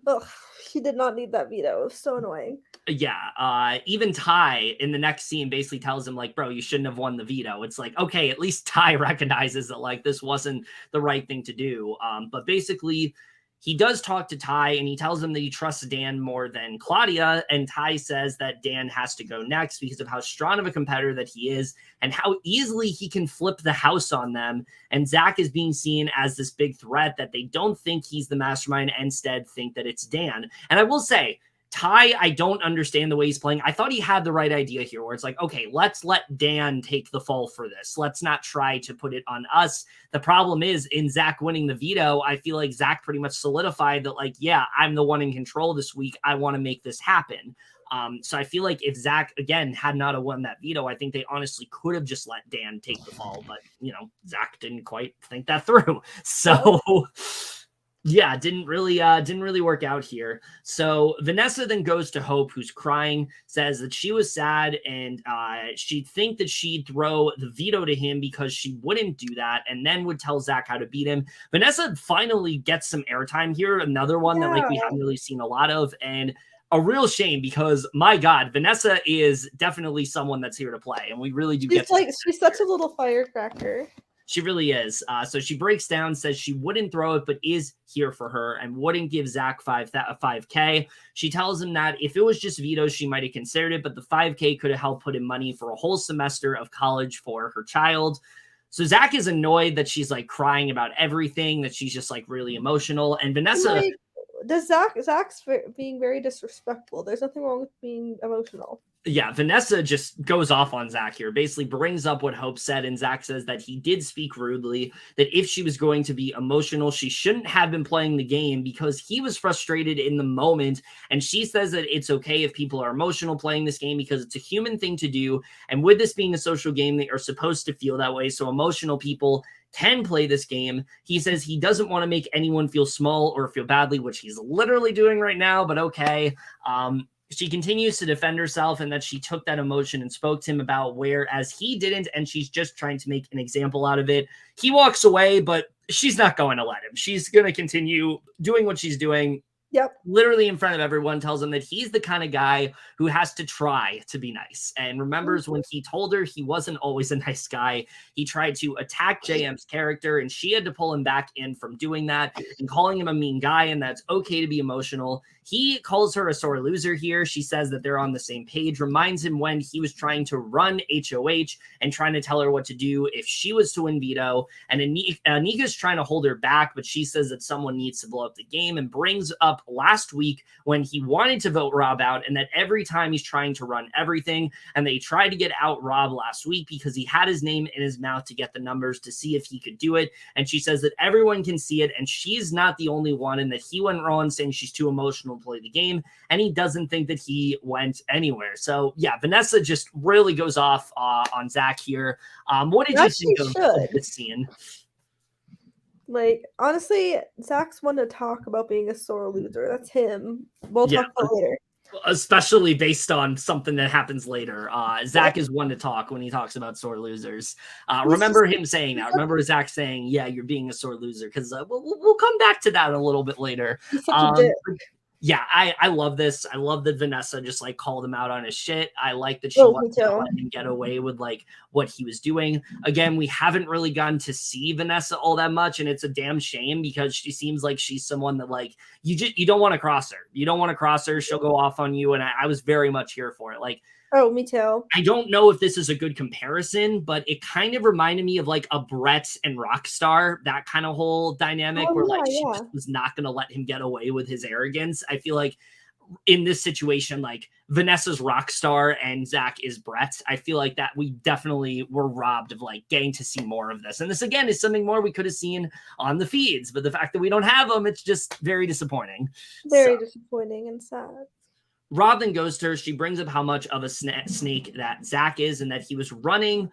Ugh, he did not need that veto. It was so annoying. Yeah, even Ty in the next scene basically tells him like, bro, you shouldn't have won the veto. It's like, okay, at least Ty recognizes that like this wasn't the right thing to do. But basically he does talk to Ty and he tells him that he trusts Dan more than Claudia. And Ty says that Dan has to go next because of how strong of a competitor that he is and how easily he can flip the house on them. And Zach is being seen as this big threat that they don't think he's the mastermind and instead think that it's Dan. And I will say, Ty, I don't understand the way he's playing. I thought he had the right idea here where it's like, okay, let's let Dan take the fall for this. Let's not try to put it on us. The problem is in Zach winning the veto, I feel like Zach pretty much solidified that like, yeah, I'm the one in control this week. I want to make this happen. So I feel like if Zach, again, had not have won that veto, I think they honestly could have just let Dan take the fall. But, Zach didn't quite think that through. So... yeah, didn't really work out here. So Vanessa then goes to Hope, who's crying, says that she was sad and she'd think that she'd throw the veto to him because she wouldn't do that and then would tell Zach how to beat him. Vanessa finally gets some airtime here, another one that like we haven't really seen a lot of, and a real shame because my God, Vanessa is definitely someone that's here to play, and we really do get she's such a little firecracker. She really is. So she breaks down, says she wouldn't throw it, but is here for her and wouldn't give Zach 5K. She tells him that if it was just vetoes, she might have considered it, but the 5K could have helped put in money for a whole semester of college for her child. So Zach is annoyed that she's like crying about everything, that she's just like really emotional. And Vanessa... Zach's being very disrespectful. There's nothing wrong with being emotional. Yeah, Vanessa just goes off on Zach here, basically brings up what Hope said, and Zach says that he did speak rudely, that if she was going to be emotional, she shouldn't have been playing the game because he was frustrated in the moment, and she says that it's okay if people are emotional playing this game because it's a human thing to do, and with this being a social game, they are supposed to feel that way, so emotional people can play this game. He says he doesn't want to make anyone feel small or feel badly, which he's literally doing right now, but okay. She continues to defend herself and that she took that emotion and spoke to him about whereas he didn't, and she's just trying to make an example out of it. He walks away, but she's not going to let him. She's going to continue doing what she's doing. Yep. Literally in front of everyone, tells him that he's the kind of guy who has to try to be nice. And remembers when he told her he wasn't always a nice guy, he tried to attack JM's character and she had to pull him back in from doing that and calling him a mean guy, and that's okay to be emotional. He calls her a sore loser here. She says that they're on the same page, reminds him when he was trying to run HOH and trying to tell her what to do if she was to win veto. And Anika's trying to hold her back, but she says that someone needs to blow up the game and brings up last week when he wanted to vote Rob out and that every time he's trying to run everything, and they tried to get out Rob last week because he had his name in his mouth to get the numbers to see if he could do it. And she says that everyone can see it and she's not the only one, and that he went wrong saying she's too emotional to play the game, and he doesn't think that he went anywhere. So yeah, Vanessa just really goes off on Zach here. What did you think of this scene? Like, honestly, Zach's one to talk about being a sore loser. That's him. We'll talk about it later. Especially based on something that happens later. Zach is one to talk when he talks about sore losers. Remember him saying that. Remember Zach saying, yeah, you're being a sore loser, because we'll come back to that a little bit later. He's such a dick. Yeah, I love this. I love that Vanessa just like called him out on his shit. I like that she wanted to let him get away with like what he was doing. Again, we haven't really gotten to see Vanessa all that much, and it's a damn shame because she seems like she's someone that like you don't want to cross her. You don't want to cross her. She'll go off on you, and I was very much here for it. Like, oh, me too. I don't know if this is a good comparison, but it kind of reminded me of like a Brett and Rockstar, that kind of whole dynamic where she just was not going to let him get away with his arrogance. I feel like in this situation, like Vanessa's Rockstar and Zach is Brett. I feel like that we definitely were robbed of like getting to see more of this. And this again is something more we could have seen on the feeds, but the fact that we don't have them, it's just very disappointing. Very disappointing and sad. Rob then goes to her. She brings up how much of a snake that Zach is and that he was running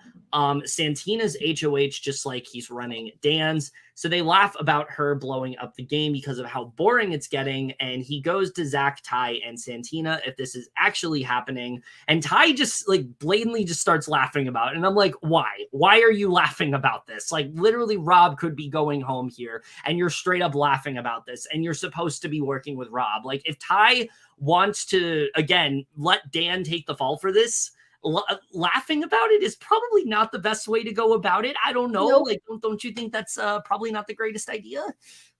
Santina's HOH just like he's running Dan's. So they laugh about her blowing up the game because of how boring it's getting. And he goes to Zach, Ty, and Santina if this is actually happening. And Ty just like blatantly just starts laughing about it. And I'm like, why? Why are you laughing about this? Like literally Rob could be going home here and you're straight up laughing about this. And you're supposed to be working with Rob. Like if Ty wants to, again, let Dan take the fall for this, laughing about it is probably not the best way to go about it. I don't know. Nope. Like, don't you think that's probably not the greatest idea?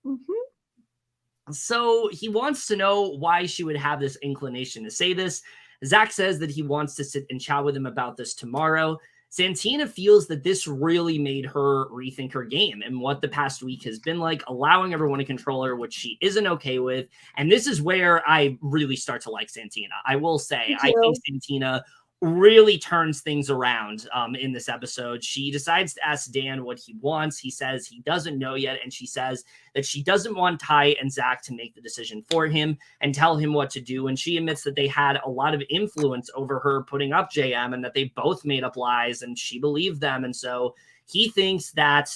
Mm-hmm. So he wants to know why she would have this inclination to say this. Zach says that he wants to sit and chat with him about this tomorrow. Santina feels that this really made her rethink her game and what the past week has been like, allowing everyone to control her, which she isn't okay with. And this is where I really start to like Santina. I will say, I think Santina really turns things around in this episode. She decides to ask Dan what he wants. He says he doesn't know yet. And she says that she doesn't want Ty and Zach to make the decision for him and tell him what to do. And she admits that they had a lot of influence over her putting up JM and that they both made up lies and she believed them. And so he thinks that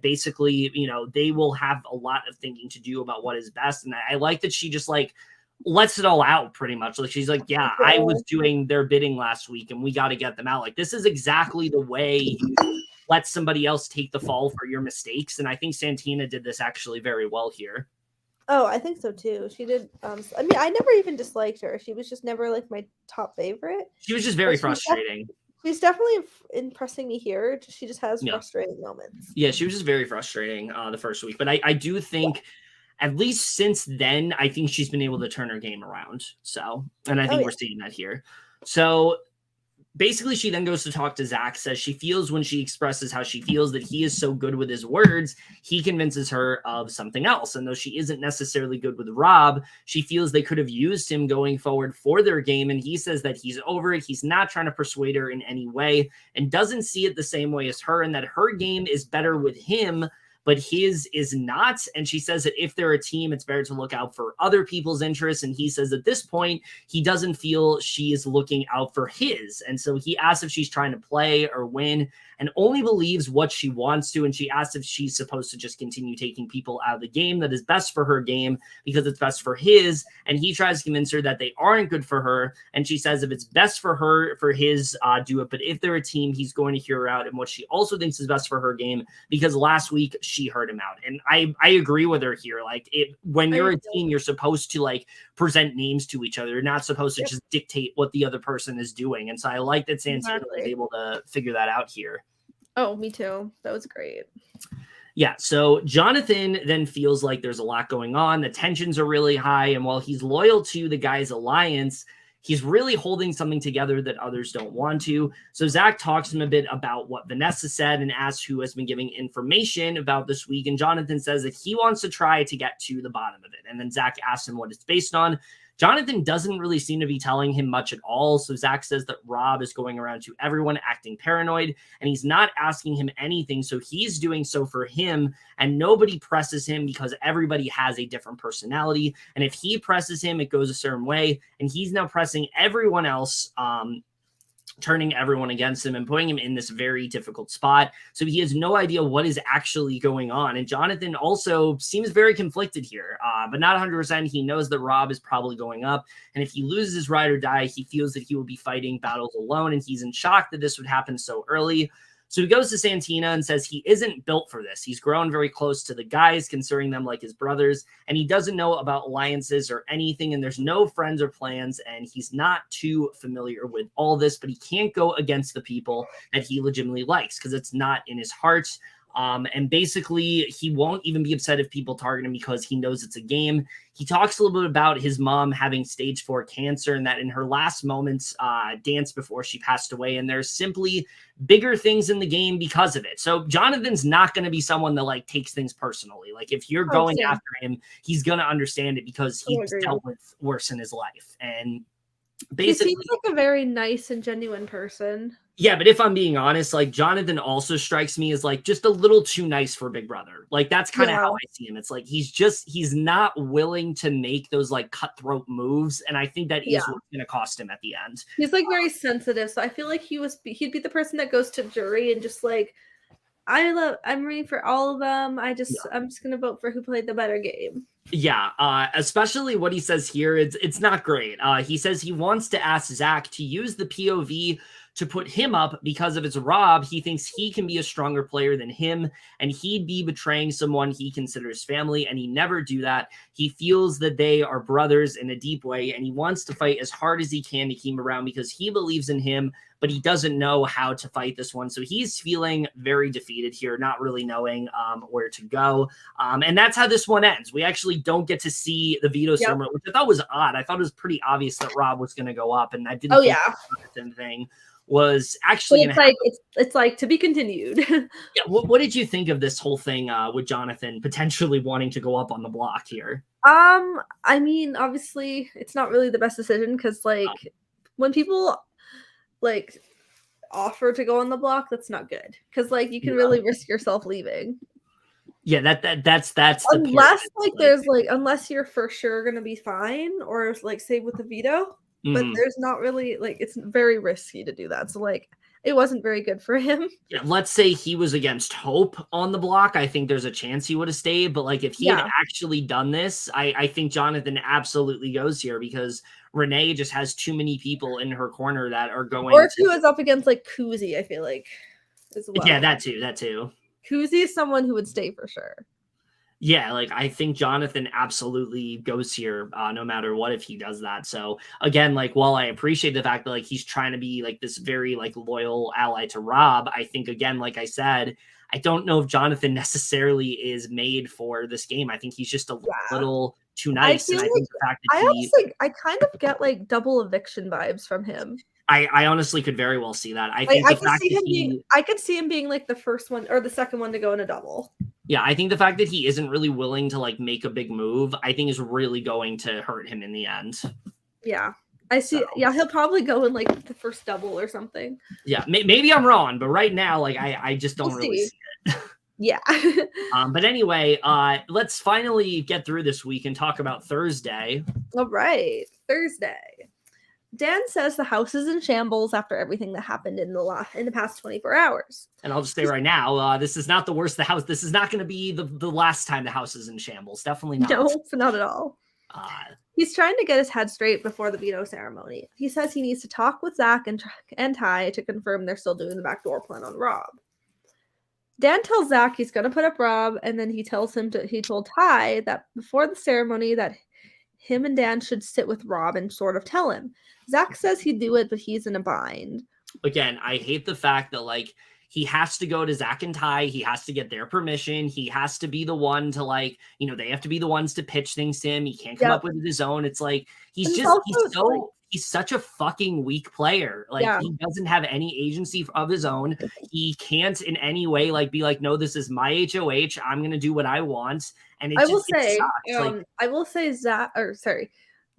basically, you know, they will have a lot of thinking to do about what is best. And I like that she just like lets it all out pretty much. Like she's like, yeah, I was doing their bidding last week and we got to get them out. Like this is exactly the way you let somebody else take the fall for your mistakes. And I think Santina did this actually very well here. Oh, I think so too. She did. I mean, I never even disliked her. She was just never like my top favorite. She was just very frustrating. She's definitely impressing me here. She just has frustrating moments. Yeah, she was just very frustrating the first week. But I do think at least since then, I think she's been able to turn her game around. So, and I think we're seeing that here. So basically, she then goes to talk to Zach, says she feels when she expresses how she feels that he is so good with his words, he convinces her of something else. And though she isn't necessarily good with Rob, she feels they could have used him going forward for their game. And he says that he's over it. He's not trying to persuade her in any way and doesn't see it the same way as her and that her game is better with him, but his is not. And she says that if they're a team, it's better to look out for other people's interests. And he says at this point, he doesn't feel she is looking out for his. And so he asks if she's trying to play or win and only believes what she wants to. And she asks if she's supposed to just continue taking people out of the game that is best for her game because it's best for his. And he tries to convince her that they aren't good for her. And she says if it's best for her, for his, do it. But if they're a team, he's going to hear her out. And what she also thinks is best for her game, because last week she heard him out. And I agree with her here. Like when you're a team, you're supposed to like present names to each other. You're not supposed to just dictate what the other person is doing. And so I like that Santina was able to figure that out here. Oh, me too. That was great. Yeah, so Jonathan then feels like there's a lot going on. The tensions are really high. And while he's loyal to the guy's alliance, he's really holding something together that others don't want to. So Zach talks to him a bit about what Vanessa said and asks who has been giving information about this week. And Jonathan says that he wants to try to get to the bottom of it. And then Zach asks him what it's based on. Jonathan doesn't really seem to be telling him much at all. So Zach says that Rob is going around to everyone acting paranoid and he's not asking him anything. So he's doing so for him and nobody presses him because everybody has a different personality. And if he presses him, it goes a certain way. And he's now pressing everyone else, turning everyone against him and putting him in this very difficult spot. So he has no idea what is actually going on. And Jonathan also seems very conflicted here, but not 100%. He knows that Rob is probably going up. And if he loses his ride or die, he feels that he will be fighting battles alone. And he's in shock that this would happen so early. So he goes to Santina and says he isn't built for this. He's grown very close to the guys, considering them like his brothers, and he doesn't know about alliances or anything, and there's no friends or plans, and he's not too familiar with all this, but he can't go against the people that he legitimately likes because it's not in his heart. And basically, he won't even be upset if people target him because he knows it's a game. He talks a little bit about his mom having stage 4 cancer and that in her last moments dance before she passed away. And there's simply bigger things in the game because of it. So Jonathan's not going to be someone that like takes things personally. Like if you're going after him, he's going to understand it because he's dealt with worse in his life. And basically, he seems like a very nice and genuine person. Yeah, but if I'm being honest, like Jonathan also strikes me as like just a little too nice for Big Brother. Like that's kind of how I see him. It's like he's not willing to make those like cutthroat moves, and I think that is what's going to cost him at the end. He's like very sensitive, so I feel like he'd be the person that goes to jury and just like I'm rooting for all of them. I'm just going to vote for who played the better game. Yeah, especially what he says here, it's not great. He says he wants to ask Zach to use the POV to put him up because if it's Rob, he thinks he can be a stronger player than him and he'd be betraying someone he considers family and he never do that. He feels that they are brothers in a deep way and he wants to fight as hard as he can to keep him around because he believes in him, but he doesn't know how to fight this one. So he's feeling very defeated here, not really knowing where to go. And that's how this one ends. We actually actually don't get to see the veto ceremony, which I thought was odd. I thought it was pretty obvious that Rob was going to go up, and I didn't think the Jonathan thing was actually going to happen. It's like to be continued. Yeah, what did you think of this whole thing with Jonathan potentially wanting to go up on the block here? I mean, obviously, it's not really the best decision because, like, when people like offer to go on the block, that's not good because, like, you can really risk yourself leaving. Yeah, that's unless there's unless you're for sure gonna be fine, or like say with the veto, but there's not really it's very risky to do that. So like it wasn't very good for him. Yeah, let's say he was against Hope on the block. I think there's a chance he would have stayed. But like if he had actually done this, I think Jonathan absolutely goes here because Renee just has too many people in her corner that are going. Or if he was up against like Kuzi, I feel like as well. Yeah, that too. Kuzi is someone who would stay for sure. Yeah, like I think Jonathan absolutely goes here no matter what if he does that. So again, like while I appreciate the fact that like he's trying to be like this very like loyal ally to Rob, I think again, like I said, I don't know if Jonathan necessarily is made for this game. I think he's just a little too nice. And I think the fact that I kind of get like double eviction vibes from him. I honestly could very well see that. I think the fact that I could see him being like the first one or the second one to go in a double. Yeah, I think the fact that he isn't really willing to like make a big move, I think is really going to hurt him in the end. Yeah, I see. So. Yeah, he'll probably go in like the first double or something. Yeah, maybe I'm wrong, but right now, like I just don't really see it. Yeah. But anyway, let's finally get through this week and talk about Thursday. All right, Thursday. Dan says the house is in shambles after everything that happened in the past 24 hours. And I'll just say right now, this is not the worst the house. This is not going to be the last time the house is in shambles. Definitely not. No, not at all. He's trying to get his head straight before the veto ceremony. He says he needs to talk with Zach and Ty to confirm they're still doing the backdoor plan on Rob. Dan tells Zach he's going to put up Rob, and then he tells him he told Ty that before the ceremony that him and Dan should sit with Rob and sort of tell him. Zach says he'd do it, but he's in a bind. Again, I hate the fact that, like, he has to go to Zach and Ty. He has to get their permission. He has to be the one to, like, you know, they have to be the ones to pitch things to him. He can't come up with his own. It's like, he's such a fucking weak player. Like, he doesn't have any agency of his own. He can't in any way, like, be like, no, this is my HOH. I'm going to do what I want. And I will say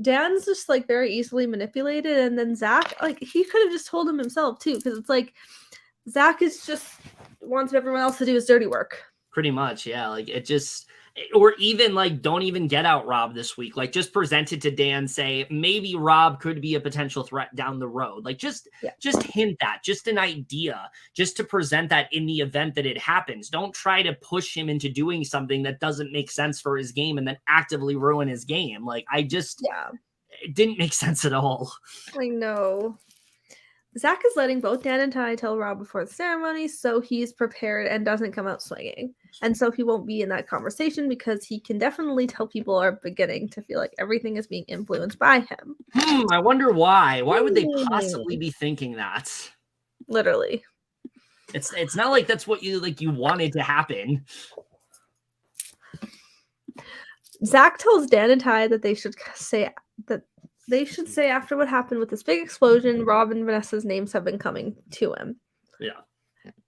Dan's just like very easily manipulated, and then Zach, like he could have just told him himself too, because it's like Zach is just wants everyone else to do his dirty work. Pretty much, yeah. Like it just, or even like don't even get out Rob this week. Like just present it to Dan, say maybe Rob could be a potential threat down the road. Like just hint that, just an idea, just to present that in the event that it happens. Don't try to push him into doing something that doesn't make sense for his game and then actively ruin his game. Like it didn't make sense at all. I know. Zach is letting both Dan and Ty tell Rob before the ceremony, so he's prepared and doesn't come out swinging. And so he won't be in that conversation because he can definitely tell people are beginning to feel like everything is being influenced by him. I wonder why. Why would they possibly be thinking that? Literally. It's not like that's what you wanted to happen. Zach tells Dan and Ty that they should say after what happened with this big explosion, Rob and Vanessa's names have been coming to him. Yeah.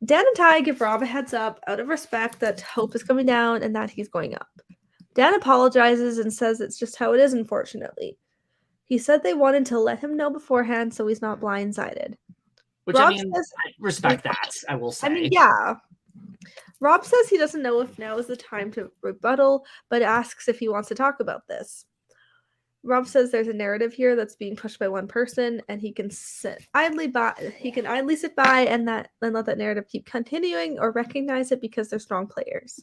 Dan and Ty give Rob a heads up out of respect that Hope is coming down and that he's going up. Dan apologizes and says it's just how it is, unfortunately. He said they wanted to let him know beforehand so he's not blindsided. Which, Rob I respect that, I will say. Yeah. Rob says he doesn't know if now is the time to rebuttal, but asks if he wants to talk about this. Rob says there's a narrative here that's being pushed by one person, and he can idly sit by and let that narrative keep continuing or recognize it because they're strong players.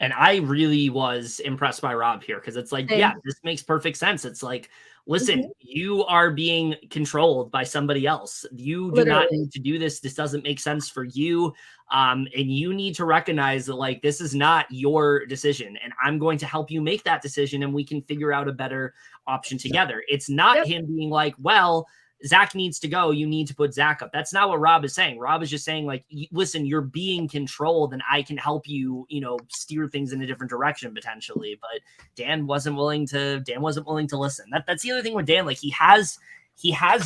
And I really was impressed by Rob here because it's like, this makes perfect sense. It's like, listen, you are being controlled by somebody else. You do not need to do this. This doesn't make sense for you. And you need to recognize that, like, this is not your decision. And I'm going to help you make that decision and we can figure out a better option together. It's not him being like, well, Zach needs to go. You need to put Zach up. That's not what Rob is saying. Rob is just saying, like, listen, you're being controlled and I can help you, steer things in a different direction potentially. But Dan wasn't willing to listen. That's the other thing with Dan. Like, he has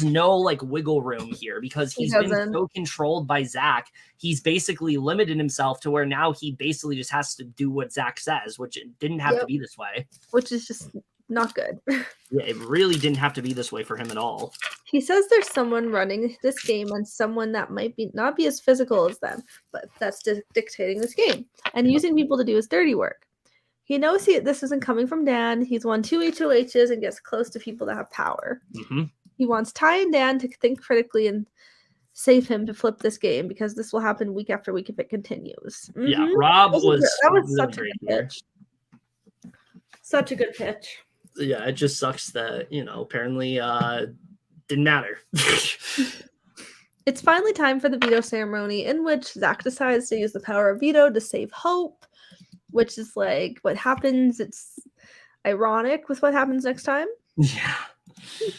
no like wiggle room here because he's been so controlled by Zach. He's basically limited himself to where now he basically just has to do what Zach says, which it didn't have to be this way. Which is just not good. Yeah, it really didn't have to be this way for him at all. He says there's someone running this game and someone that might not be as physical as them, but that's dictating this game and using people to do his dirty work. He knows this isn't coming from Dan. He's won 2 HOHs and gets close to people that have power. Mm-hmm. He wants Ty and Dan to think critically and save him to flip this game because this will happen week after week if it continues. Mm-hmm. Yeah, Rob that was really such a good pitch. Such a good pitch. Yeah, it just sucks that, apparently didn't matter. It's finally time for the veto ceremony in which Zach decides to use the power of veto to save Hope, which is like what happens. It's ironic with what happens next time. Yeah.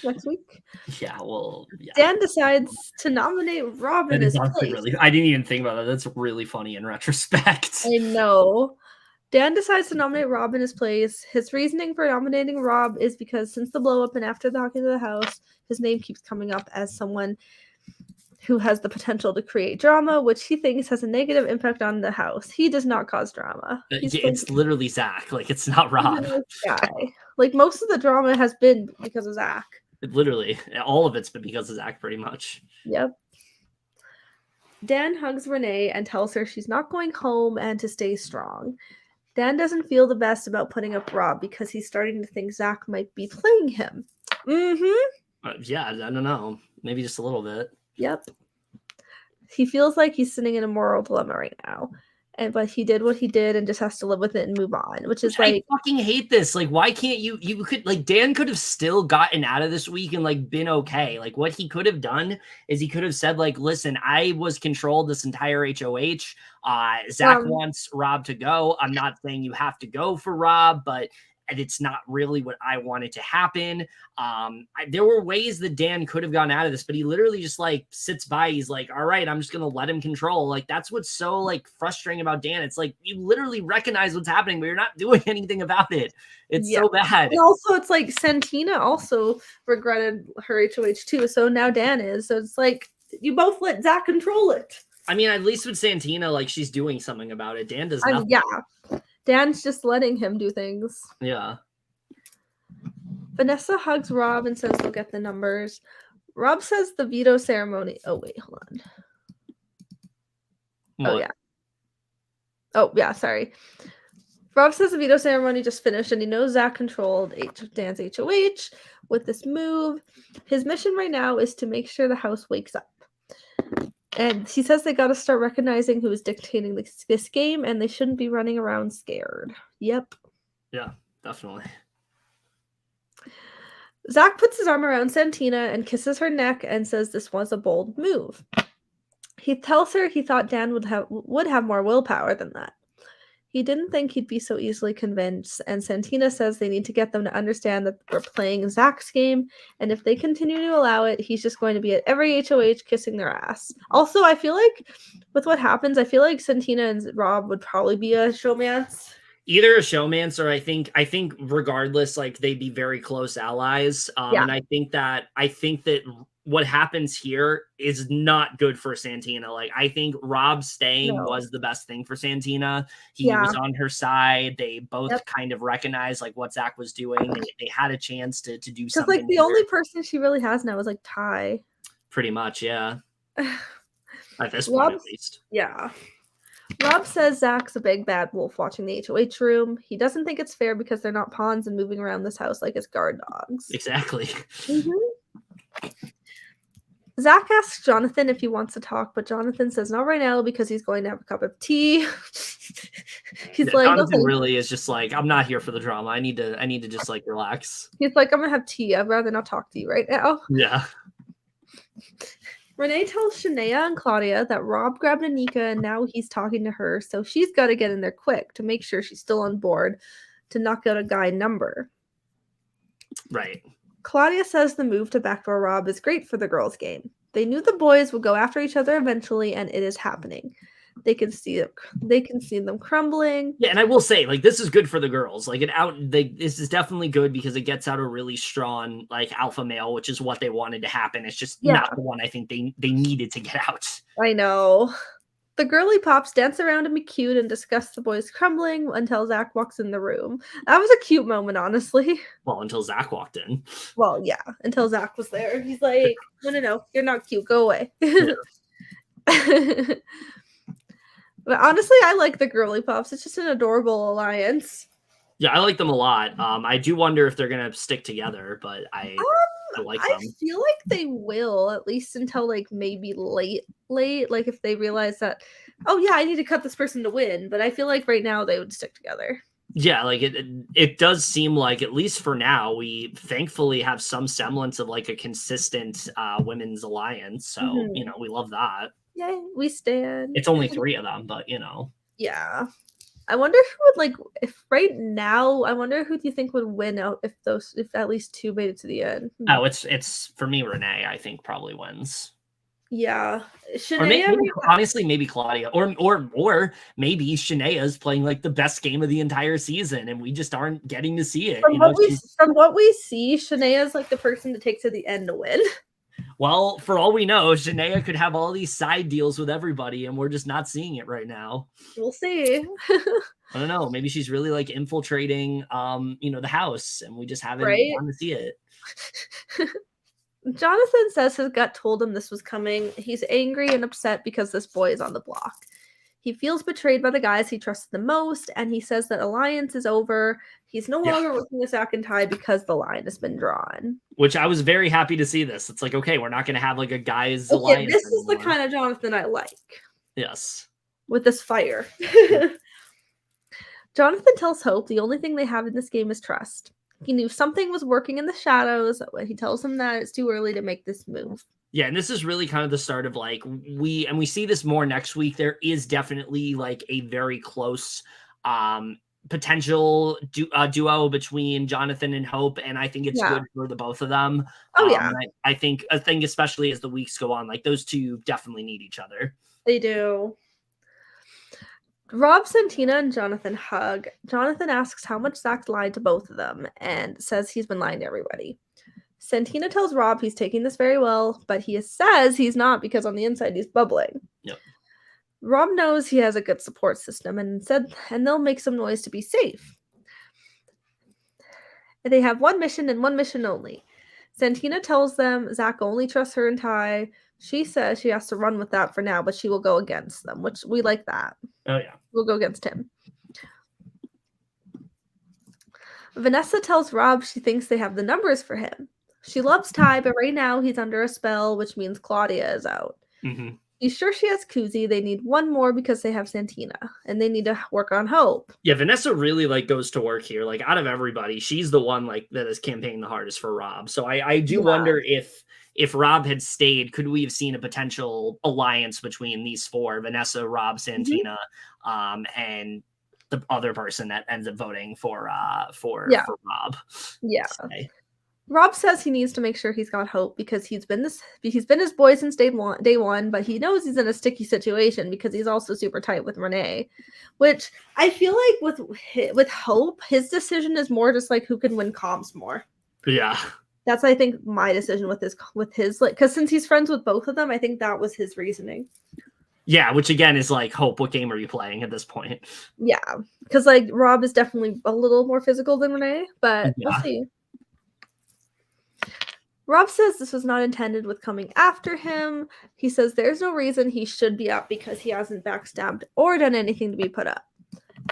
Next week. Yeah, well, yeah. Dan decides to nominate Rob in his place. I didn't even think about that. That's really funny in retrospect. I know. Dan decides to nominate Rob in his place. His reasoning for nominating Rob is because since the blow up and after the Talking to the House, his name keeps coming up as someone who has the potential to create drama, which he thinks has a negative impact on the house. He does not cause drama. It's literally Zach. Like, it's not Rob. Guy. Like, most of the drama has been because of Zach. Literally. All of it's been because of Zach, pretty much. Yep. Dan hugs Renee and tells her she's not going home and to stay strong. Dan doesn't feel the best about putting up Rob because he's starting to think Zach might be playing him. Mm-hmm. Yeah, I don't know. Maybe just a little bit. Yep. He feels like he's sitting in a moral dilemma right now. But he did what he did and just has to live with it and move on, which is like, I fucking hate this. Like, why can't you could, like, Dan could have still gotten out of this week and like been okay. Like, what he could have done is he could have said, like, listen, I was controlled this entire HOH. Zach wants Rob to go. I'm not saying you have to go for Rob, but it's not really what I wanted to happen. There were ways that Dan could have gone out of this, but he literally just like sits by. He's like, all right, I'm just going to let him control. Like, that's what's so like frustrating about Dan. It's like, you literally recognize what's happening, but you're not doing anything about it. It's so bad. And also it's like Santina also regretted her HOH too. So now Dan is. So it's like, you both let Zach control it. I mean, at least with Santina, like, she's doing something about it. Dan does nothing. Yeah. Dan's just letting him do things. Yeah. Vanessa hugs Rob and says they'll get the numbers. Rob says the veto ceremony. Oh, wait, hold on. What? Oh, yeah. Oh, yeah, sorry. Rob says the veto ceremony just finished and he knows Zach controlled Dan's HOH with this move. His mission right now is to make sure the house wakes up. And he says they got to start recognizing who is dictating this game, and they shouldn't be running around scared. Yep. Yeah, definitely. Zach puts his arm around Santina and kisses her neck and says this was a bold move. He tells her he thought Dan would have more willpower than that. He didn't think he'd be so easily convinced, and Santina says they need to get them to understand that we're playing Zach's game, and if they continue to allow it, he's just going to be at every HOH kissing their ass. Also, I feel like with what happens, I feel like Santina and Rob would probably be a showmance. Either a showmance or I think regardless, like, they'd be very close allies. And I think that what happens here is not good for Santina. Like, I think Rob staying was the best thing for Santina. He was on her side. They both kind of recognized like what Zach was doing. They had a chance to do something. Because like the only person she really has now is like Ty. Pretty much, yeah. At this point, at least. Yeah. Rob says Zach's a big bad wolf watching the HOH room. He doesn't think it's fair because they're not pawns and moving around this house like it's guard dogs. Exactly. Mm-hmm. Zach asks Jonathan if he wants to talk, but Jonathan says not right now because he's going to have a cup of tea. Jonathan really is just like, I'm not here for the drama. I need to just like relax. He's like, I'm gonna have tea. I'd rather not talk to you right now. Yeah. Renee tells Shania and Claudia that Rob grabbed Anika and now he's talking to her, so she's got to get in there quick to make sure she's still on board to knock out a guy number. Right. Claudia says the move to backdoor Rob is great for the girls' game. They knew the boys would go after each other eventually, and it is happening. They can see it. They can see them crumbling. Yeah, and I will say, like, this is good for the girls. Like, this is definitely good because it gets out a really strong, like, alpha male, which is what they wanted to happen. It's just not the one I think they needed to get out. I know. The girly pops dance around and be cute and discuss the boys crumbling until Zach walks in the room. That was a cute moment, honestly. Well, until Zach walked in. Well, yeah, until Zach was there. He's like, no, you're not cute. Go away. Yeah. But honestly, I like the girly pops. It's just an adorable alliance. Yeah, I like them a lot. I do wonder if they're gonna stick together, but I like them. I feel like they will, at least until like maybe late. Like if they realize that, oh yeah, I need to cut this person to win. But I feel like right now they would stick together. Yeah, like it does seem like, at least for now, we thankfully have some semblance of like a consistent women's alliance. So you know, we love that. Yay, we stand. It's only 3 of them, but you know. Yeah. I wonder who would like, if right now, I wonder who do you think would win out if at least 2 made it to the end? Oh, it's for me, Renee, I think probably wins. Yeah. Or maybe, honestly, maybe Claudia. Or maybe Shanea's playing like the best game of the entire season and we just aren't getting to see it. From what we see, Shanea's like the person to take to the end to win. Well, for all we know, Shania could have all these side deals with everybody, and we're just not seeing it right now. We'll see. I don't know. Maybe she's really like infiltrating, the house, and we just haven't gotten to see it. Jonathan says his gut told him this was coming. He's angry and upset because this boy is on the block. He feels betrayed by the guys he trusted the most, and he says that alliance is over. He's no longer working with Zach and Ty because the line has been drawn. Which I was very happy to see this. It's like, okay, we're not going to have like a guy's alliance this anymore. Is the kind of Jonathan I like. Yes. With this fire. Jonathan tells Hope the only thing they have in this game is trust. He knew something was working in the shadows. He tells him that it's too early to make this move. Yeah, and this is really kind of the start of like we see this more next week. There is definitely like a very close potential duo between Jonathan and Hope, and I think it's good for the both of them. Oh yeah, I think especially as the weeks go on, like those two definitely need each other. They do. Rob, Santina, and Jonathan hug. Jonathan asks how much Zach lied to both of them and says he's been lying to everybody. Santina tells Rob he's taking this very well, but he says he's not because on the inside he's bubbling. Yep. Rob knows he has a good support system and they'll make some noise to be safe. They have one mission and one mission only. Santina tells them Zach only trusts her and Ty. She says she has to run with that for now, but she will go against them, which we like that. Oh, yeah. We'll go against him. Vanessa tells Rob she thinks they have the numbers for him. She loves Ty, but right now he's under a spell, which means Claudia is out. Mm-hmm. He's sure she has Kuzi. They need one more because they have Santina, and they need to work on Hope. Yeah, Vanessa really like goes to work here. Like out of everybody, she's the one like that is campaigning the hardest for Rob. So I do wonder if Rob had stayed, could we have seen a potential alliance between these 4, Vanessa, Rob, Santina, and the other person that ends up voting for Rob. Yeah. Rob says he needs to make sure he's got Hope because he's been his boy since day one, but he knows he's in a sticky situation because he's also super tight with Renee, which I feel like with Hope, his decision is more just like who can win comms more. Yeah. That's, I think, my decision with his like, because since he's friends with both of them, I think that was his reasoning. Yeah, which again is like, Hope, what game are you playing at this point? Yeah, because like Rob is definitely a little more physical than Renee, but we'll see. Rob says this was not intended with coming after him. He says there's no reason he should be up because he hasn't backstabbed or done anything to be put up.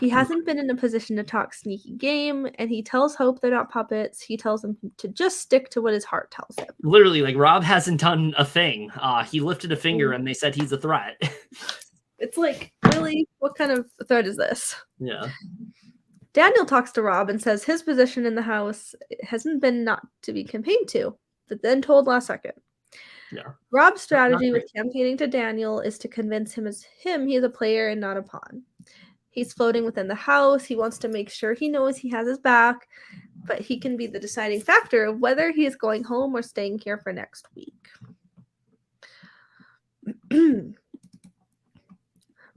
He hasn't been in a position to talk sneaky game, and he tells Hope they're not puppets. He tells them to just stick to what his heart tells him. Literally, like, Rob hasn't done a thing. He lifted a finger and they said he's a threat. It's like, really? What kind of threat is this? Yeah. Daniel talks to Rob and says his position in the house hasn't been not to be campaigned to, but then told last second. Yeah. Rob's strategy with campaigning to Daniel is to convince him he is a player and not a pawn. He's floating within the house. He wants to make sure he knows he has his back. but he can be the deciding factor of whether he is going home or staying here for next week.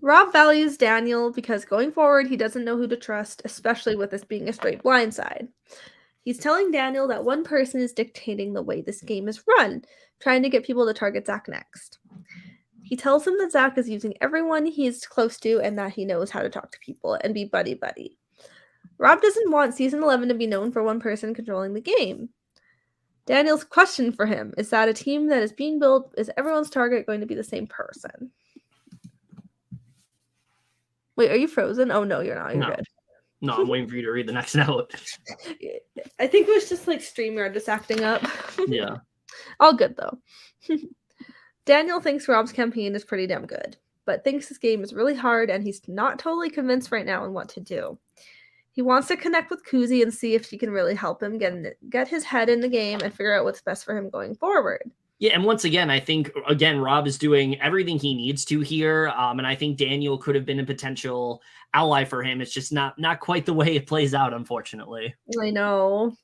Rob values Daniel because going forward, he doesn't know who to trust, especially with this being a straight blindside. He's telling Daniel that one person is dictating the way this game is run, trying to get people to target Zach next. He tells him that Zach is using everyone he's close to and that he knows how to talk to people and be buddy-buddy. Rob doesn't want Season 11 to be known for one person controlling the game. Daniel's question for him is that a team that is being built, is everyone's target going to be the same person? Wait, are you frozen? Oh, no, you're not. You're good. No, I'm waiting for you to read the next note. I think it was just like StreamYard just acting up. Yeah. All good, though. Daniel thinks Rob's campaign is pretty damn good, but thinks this game is really hard and he's not totally convinced right now on what to do. He wants to connect with Kuzi and see if she can really help him get his head in the game and figure out what's best for him going forward. Yeah, and once again, I think, Rob is doing everything he needs to here, and I think Daniel could have been a potential ally for him. It's just not quite the way it plays out, unfortunately. I know.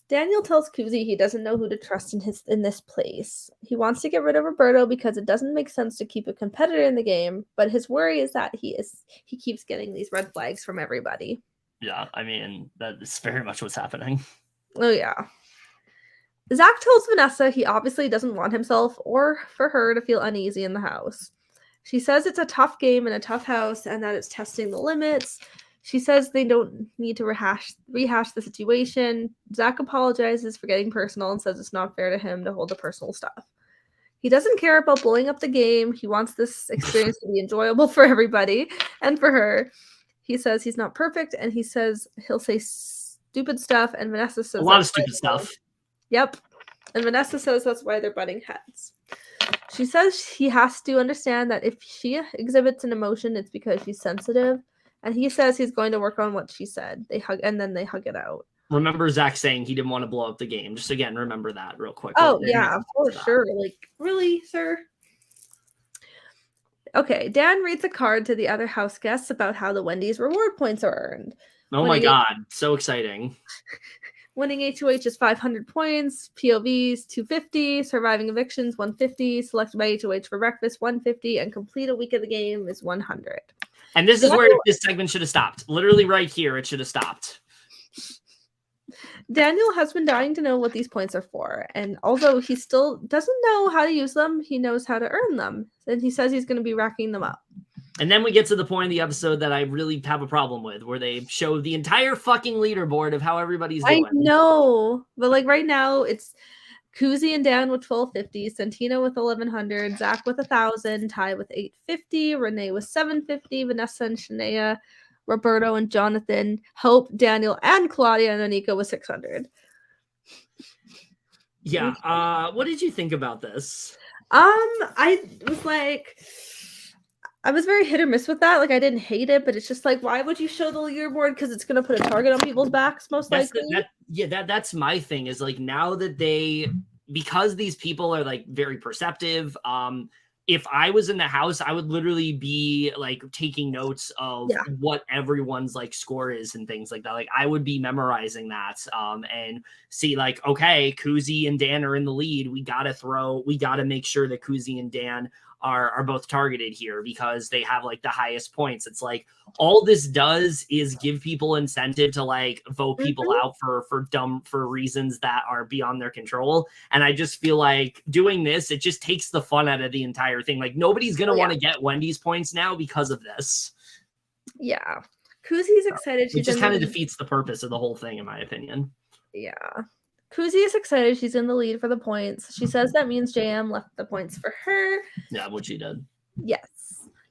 Daniel tells Kuzi he doesn't know who to trust in this place. He wants to get rid of Roberto because it doesn't make sense to keep a competitor in the game, but his worry is that he keeps getting these red flags from everybody. Yeah, I mean, that is very much what's happening. Oh, yeah. Zach tells Vanessa he obviously doesn't want himself or for her to feel uneasy in the house. She says it's a tough game in a tough house and that it's testing the limits. She says they don't need to rehash the situation. Zach apologizes for getting personal and says it's not fair to him to hold the personal stuff. He doesn't care about blowing up the game. He wants this experience to be enjoyable for everybody and for her. He says he's not perfect and he says he'll say stupid stuff, and Vanessa says a lot of stupid stuff. Yep. And Vanessa says that's why they're butting heads. She says he has to understand that if she exhibits an emotion, it's because she's sensitive. And he says he's going to work on what she said. They hug it out. Remember Zach saying he didn't want to blow up the game. Just again, remember that real quick. Oh, yeah, for sure. Like, really, sir? Okay, Dan reads a card to the other house guests about how the Wendy's reward points are earned. Oh my God, so exciting. Winning HOH is 500 points, POVs 250, surviving evictions 150, selected by HOH for breakfast 150, and complete a week of the game is 100. And this is where this segment should have stopped. Literally right here, it should have stopped. Daniel has been dying to know what these points are for, and although he still doesn't know how to use them, he knows how to earn them, and he says he's going to be racking them up. And then we get to the point in the episode that I really have a problem with, where they show the entire fucking leaderboard of how everybody's doing. I know, but like right now, it's Kuzi and Dan with 1250, Santino with 1100, Zach with 1000, Ty with 850, Renee with 750, Vanessa and Shania, Roberto and Jonathan, Hope, Daniel, and Claudia and Anika with 600. Yeah. What did you think about this? I was very hit or miss with that. Like, I didn't hate it, but it's just like, why would you show the leaderboard? Because it's going to put a target on people's backs, most likely. That's my thing is like now that because these people are like very perceptive, if I was in the house, I would literally be like taking notes of what everyone's like score is and things like that. Like I would be memorizing that and see like, okay, Kuzi and Dan are in the lead. We got to make sure that Kuzi and Dan are both targeted here because they have like the highest points. It's like all this does is give people incentive to like vote people out for reasons that are beyond their control. And I just feel like doing this, it just takes the fun out of the entire thing. Like nobody's going to want to get Wendy's points now because of this. Yeah. Kuzi's excited. It just kind of defeats the purpose of the whole thing, in my opinion. Yeah. Kuzi is excited. She's in the lead for the points. She says that means JM left the points for her. Yeah, what she did. Yes.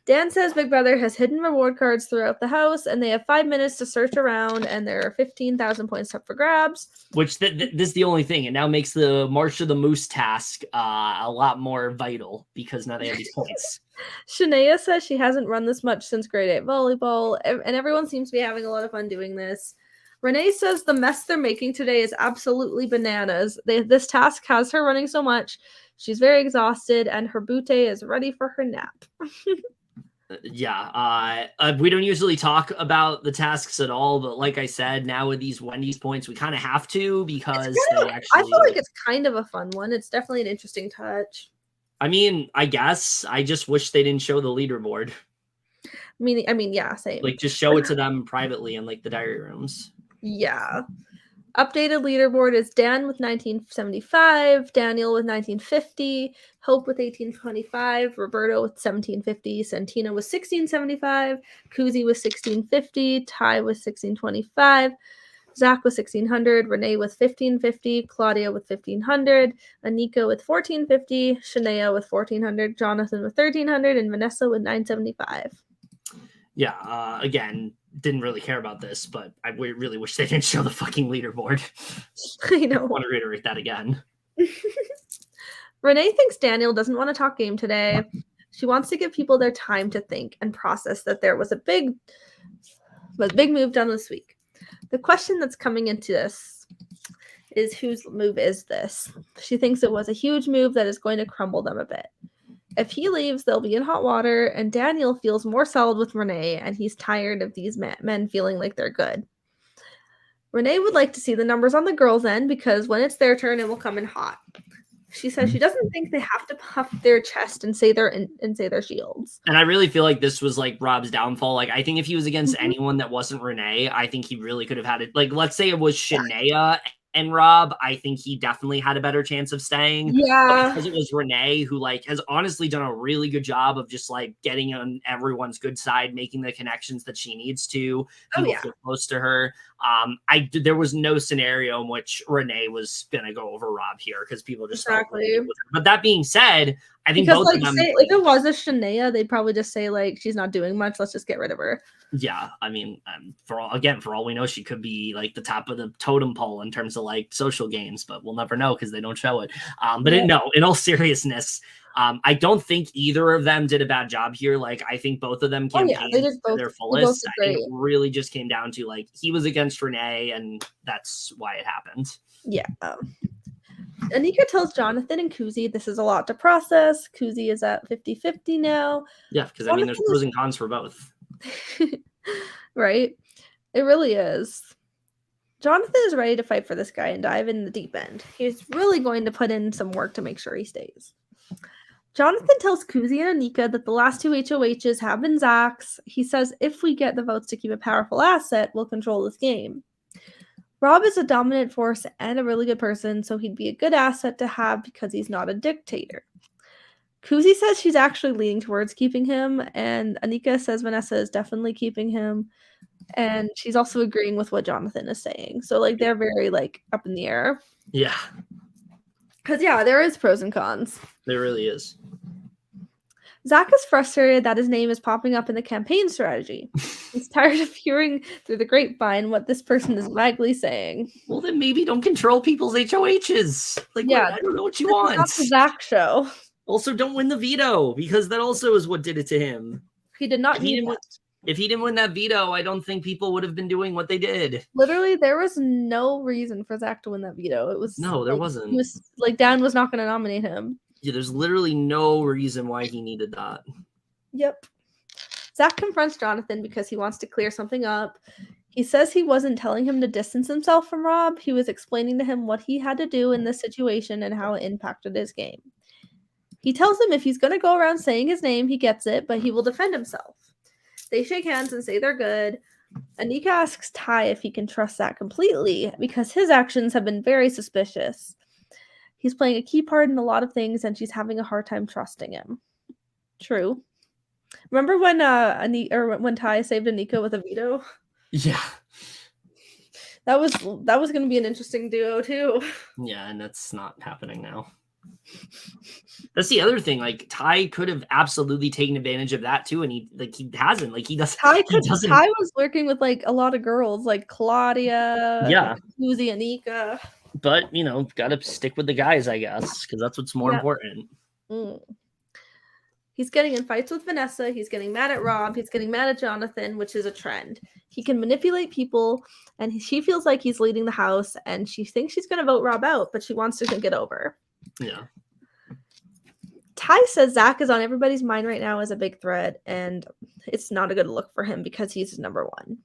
Dan says Big Brother has hidden reward cards throughout the house, and they have 5 minutes to search around, and there are 15,000 points up for grabs. Which this is the only thing. It now makes the March of the Moose task a lot more vital because now they have these points. Shania says she hasn't run this much since grade 8 volleyball, and everyone seems to be having a lot of fun doing this. Renee says the mess they're making today is absolutely bananas. This task has her running so much. She's very exhausted, and her butte is ready for her nap. Yeah, we don't usually talk about the tasks at all, but like I said, now with these Wendy's points, we kind of have to because they actually. I feel like it's kind of a fun one. It's definitely an interesting touch. I mean, I guess I just wish they didn't show the leaderboard. I mean, yeah, same. Like, just show it to them privately in like the diary rooms. Yeah. Updated leaderboard is Dan with 1975, Daniel with 1950, Hope with 1825, Roberto with 1750, Santina with 1675, Kuzi with 1650, Ty with 1625, Zach with 1600, Renee with 1550, Claudia with 1500, Anika with 1450, Shania with 1400, Jonathan with 1300, and Vanessa with 975. Yeah, again, didn't really care about this, but I really wish they didn't show the fucking leaderboard. I know. I want to reiterate that again. Renee thinks Daniel doesn't want to talk game today. She wants to give people their time to think and process that there was a big move done this week. The question that's coming into this is whose move is this? She thinks it was a huge move that is going to crumble them a bit. If he leaves, they'll be in hot water, and Daniel feels more solid with Renee, and he's tired of these men feeling like they're good. Renee would like to see the numbers on the girls' end because when it's their turn, it will come in hot. She says she doesn't think they have to puff their chest and say their shields. And I really feel like this was like Rob's downfall. Like, I think if he was against anyone that wasn't Renee, I think he really could have had it. Like, let's say it was Shania and Rob, I think he definitely had a better chance of staying. Yeah. But because it was Renee who like has honestly done a really good job of just like getting on everyone's good side, making the connections that she needs to. People feel close to her. There was no scenario in which Renee was gonna go over Rob here because people just exactly. But that being said, I think both of them. If it was a Shania, they'd probably just say like she's not doing much. Let's just get rid of her. Yeah, I mean, for all we know, she could be like the top of the totem pole in terms of like social games, but we'll never know because they don't show it. In all seriousness, I don't think either of them did a bad job here. Like, I think both of them campaigned to their fullest. I think it really just came down to like he was against Renee, and that's why it happened. Yeah. Anika tells Jonathan and Kuzi this is a lot to process. Kuzi is at 50-50 now. Yeah, because I mean, there's pros and cons for both. Right? It really is. Jonathan is ready to fight for this guy and dive in the deep end. He's really going to put in some work to make sure he stays. Jonathan tells Kuzi and Anika that the last two HOHs have been Zach's. He says if we get the votes to keep a powerful asset, we'll control this game. Rob is a dominant force and a really good person, so he'd be a good asset to have because he's not a dictator. Kuzi says she's actually leaning towards keeping him, and Anika says Vanessa is definitely keeping him, and she's also agreeing with what Jonathan is saying. So, like, they're very, like, up in the air. Yeah. Because, yeah, there is pros and cons. There really is. Zach is frustrated that his name is popping up in the campaign strategy. He's tired of hearing through the grapevine what this person is vaguely saying. Well, then maybe don't control people's HOHs. Like, I don't know what you want. It's not the Zach show. Also, don't win the veto, because that also is what did it to him. He did not need that. If he didn't win that veto, I don't think people would have been doing what they did. Literally, there was no reason for Zach to win that veto. It was there wasn't. It was like Dan was not going to nominate him. Yeah, there's literally no reason why he needed that. Yep. Zach confronts Jonathan because he wants to clear something up. He says he wasn't telling him to distance himself from Rob. He was explaining to him what he had to do in this situation and how it impacted his game. He tells him if he's going to go around saying his name, he gets it, but he will defend himself. They shake hands and say they're good. Anika asks Ty if he can trust Zach completely because his actions have been very suspicious. He's playing a key part in a lot of things, and she's having a hard time trusting him. True. Remember when when Ty saved Anika with a veto? Yeah. That was going to be an interesting duo too. Yeah, and that's not happening now. That's the other thing. Like Ty could have absolutely taken advantage of that too, and he hasn't. Like he doesn't. Ty was working with like a lot of girls, like Claudia, Susie, Anika. But gotta stick with the guys, I guess, because that's what's more important. He's getting in fights with Vanessa. He's getting mad at Rob. He's getting mad at Jonathan, which is a trend. He can manipulate people, and she feels like he's leading the house, and she thinks she's going to vote Rob out, but she wants to think it over. Yeah. Ty says Zach is on everybody's mind right now as a big threat, and it's not a good look for him because he's number one.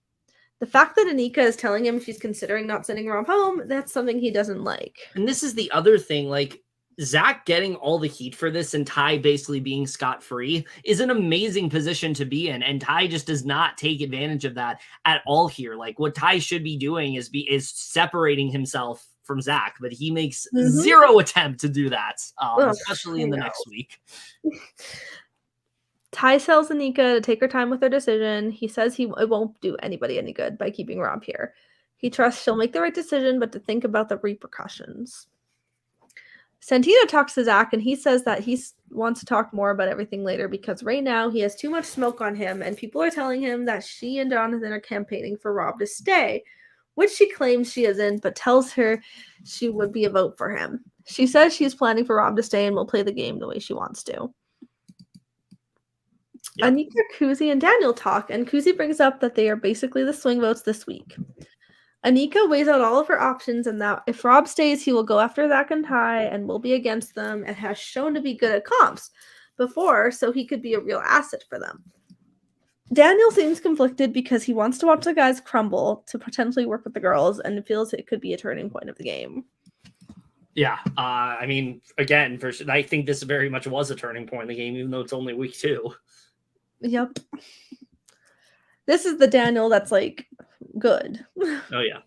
The fact that Anika is telling him she's considering not sending Rob home, that's something he doesn't like. And this is the other thing, like, Zach getting all the heat for this and Ty basically being scot-free is an amazing position to be in. And Ty just does not take advantage of that at all here. Like, what Ty should be doing is separating himself from Zach, but he makes zero attempt to do that, especially in the next week. Ty tells Anika to take her time with her decision. He says it won't do anybody any good by keeping Rob here. He trusts she'll make the right decision, but to think about the repercussions. Santino talks to Zach, and he says that he wants to talk more about everything later because right now he has too much smoke on him, and people are telling him that she and Jonathan are campaigning for Rob to stay, which she claims she isn't, but tells her she would be a vote for him. She says she's planning for Rob to stay and will play the game the way she wants to. Yep. Anika, Kuzi, and Daniel talk, and Kuzi brings up that they are basically the swing votes this week. Anika weighs out all of her options, and that if Rob stays, he will go after Zach and Ty and will be against them, and has shown to be good at comps before, so he could be a real asset for them. Daniel seems conflicted because he wants to watch the guys crumble to potentially work with the girls, and feels it could be a turning point of the game. Yeah, I mean, again, I think this very much was a turning point in the game, even though it's only week 2. Yep. This is the Daniel that's like good. Oh, yeah.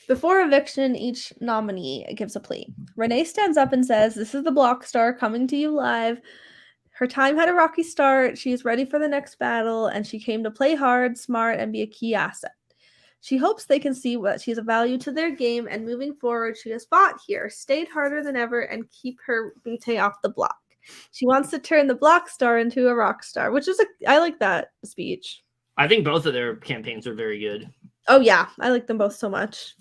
Before eviction, each nominee gives a plea. Renee stands up and says, "This is the Block Star coming to you live. Her time had a rocky start. She is ready for the next battle, and she came to play hard, smart, and be a key asset. She hopes they can see what she's a value to their game, and moving forward, she has fought here, stayed harder than ever, and keep her Butte off the block. She wants to turn the Block Star into a rock star," which is I like that speech. I think both of their campaigns are very good. Oh, yeah. I like them both so much.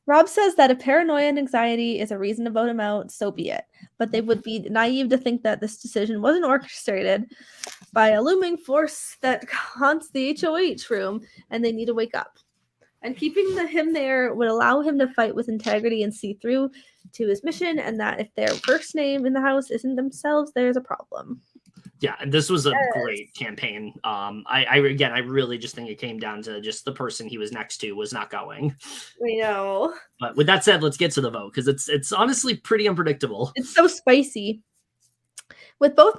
Rob says that if paranoia and anxiety is a reason to vote him out, so be it. But they would be naive to think that this decision wasn't orchestrated by a looming force that haunts the HOH room, and they need to wake up. And keeping him there would allow him to fight with integrity and see through to his mission, and that if their first name in the house isn't themselves, there's a problem. Yeah, this was a great campaign. I really just think it came down to just the person he was next to was not going. I know. But with that said, let's get to the vote because it's honestly pretty unpredictable. It's so spicy. With both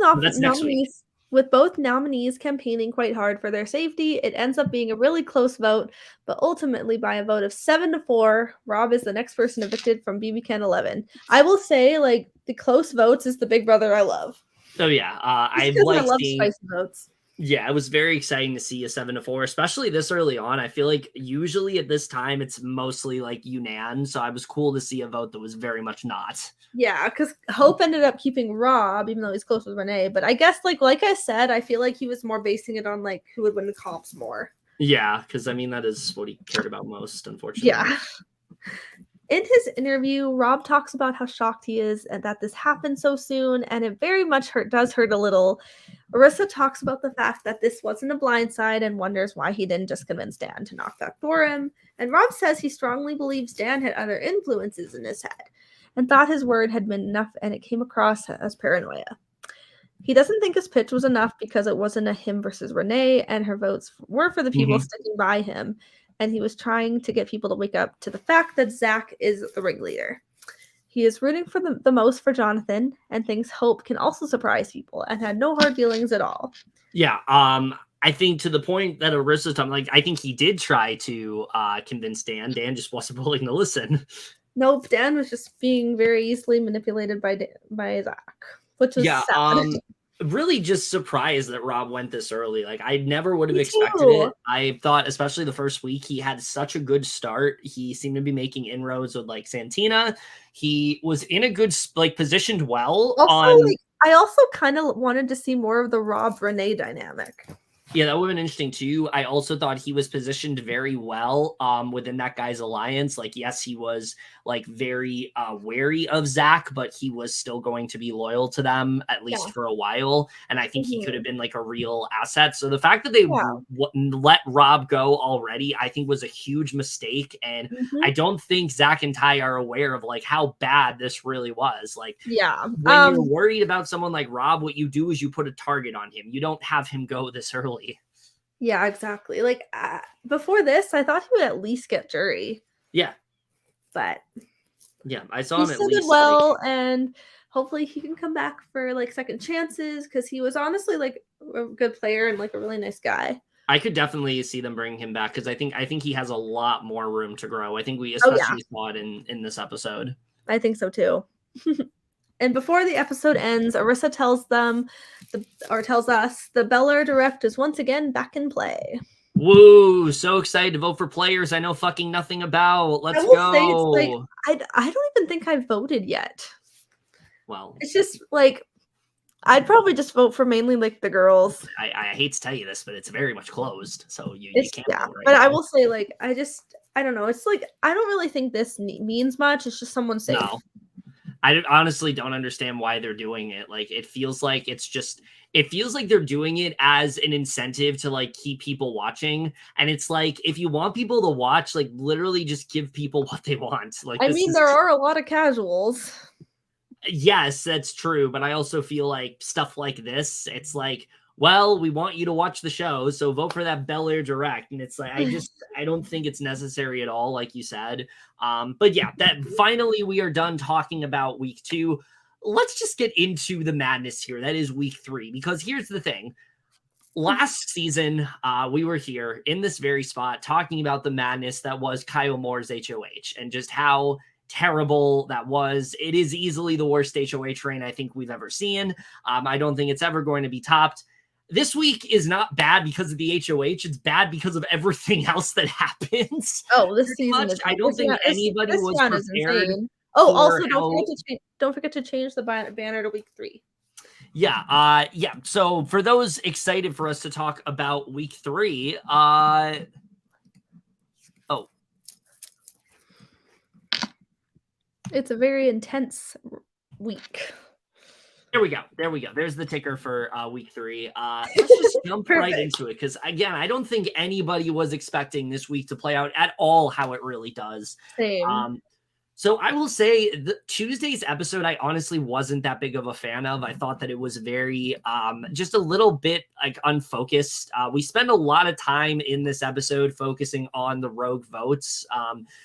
nominees campaigning quite hard for their safety, it ends up being a really close vote, but ultimately by a vote of 7-4, Rob is the next person evicted from BB Can 11. I will say, like, the close votes is the big brother I love. Oh yeah, I love spicy votes. Yeah, it was very exciting to see a 7-4, especially this early on. I feel like usually at this time it's mostly like unan, so I was cool to see a vote that was very much not. Yeah, because Hope ended up keeping Rob, even though he's close with Renee. But I guess, like I said, I feel like he was more basing it on like who would win the comps more. Yeah, because I mean that is what he cared about most, unfortunately. Yeah. In his interview, Rob talks about how shocked he is and that this happened so soon, and it very much does hurt a little. Arissa talks about the fact that this wasn't a blindside and wonders why he didn't just convince Dan to knock that for him. And Rob says he strongly believes Dan had other influences in his head and thought his word had been enough, and it came across as paranoia. He doesn't think his pitch was enough because it wasn't a him versus Renee, and her votes were for the people sticking by him. And he was trying to get people to wake up to the fact that Zach is the ringleader. He is rooting for the most for Jonathan and thinks Hope can also surprise people and had no hard feelings at all. Yeah, I think to the point that Arissa's talking, like, I think he did try to convince Dan. Dan just wasn't willing to listen. Nope, Dan was just being very easily manipulated by Zach, which was sad. Really just surprised that Rob went this early. Like, I never would have expected it. I thought, especially the first week, he had such a good start. He seemed to be making inroads with like Santina. He was in a good positioned well. Also, I also kind of wanted to see more of the Rob Renee dynamic. Yeah, that would have been interesting too. I also thought he was positioned very well within that guy's alliance. Like, yes, he was like very wary of Zach, but he was still going to be loyal to them at least for a while. And I think he could have been like a real asset. So the fact that they let Rob go already, I think was a huge mistake. And I don't think Zach and Ty are aware of like how bad this really was. Like, when you're worried about someone like Rob, what you do is you put a target on him. You don't have him go this early. Yeah, exactly. Like before this, I thought he would at least get jury. Yeah. But yeah, I saw him at least did well, and hopefully he can come back for like second chances because he was honestly like a good player and like a really nice guy. I could definitely see them bringing him back because I think he has a lot more room to grow. I think we especially saw it in this episode. I think so too. And before the episode ends, Arissa tells us the Bel Air Direct is once again back in play. Woo! So excited to vote for players I know fucking nothing about. Let's go. Say it's like, I don't even think I've voted yet. Well, it's just like I'd probably just vote for mainly like the girls. I hate to tell you this, but it's very much closed, so you can't vote right but now. I will say like I don't know. It's like I don't really think this means much. It's just someone saying. No. I honestly don't understand why they're doing it. Like, it feels like they're doing it as an incentive to like keep people watching. And it's like, if you want people to watch, like literally just give people what they want. Like, I mean, there are a lot of casuals. Yes, that's true. But I also feel like stuff like this, it's like, well, we want you to watch the show, so vote for that Bel Air Direct. And it's like, I don't think it's necessary at all, like you said. But yeah, that finally we are done talking about week 2. Let's just get into the madness here. That is week 3, because here's the thing. Last season, we were here in this very spot talking about the madness that was Kyle Moore's HOH and just how terrible that was. It is easily the worst HOH reign I think we've ever seen. I don't think it's ever going to be topped. This week is not bad because of the HOH. It's bad because of everything else that happens. Oh, this season I don't think anybody was prepared. Oh, also don't forget to change the banner to week 3. Yeah. So for those excited for us to talk about week 3, it's a very intense week. There we go. There's the ticker for week 3. Let's just jump right into it because, again, I don't think anybody was expecting this week to play out at all how it really does. Same. So I will say the Tuesday's episode, I honestly wasn't that big of a fan of. I thought that it was very, just a little bit like unfocused. We spend a lot of time in this episode focusing on the rogue votes.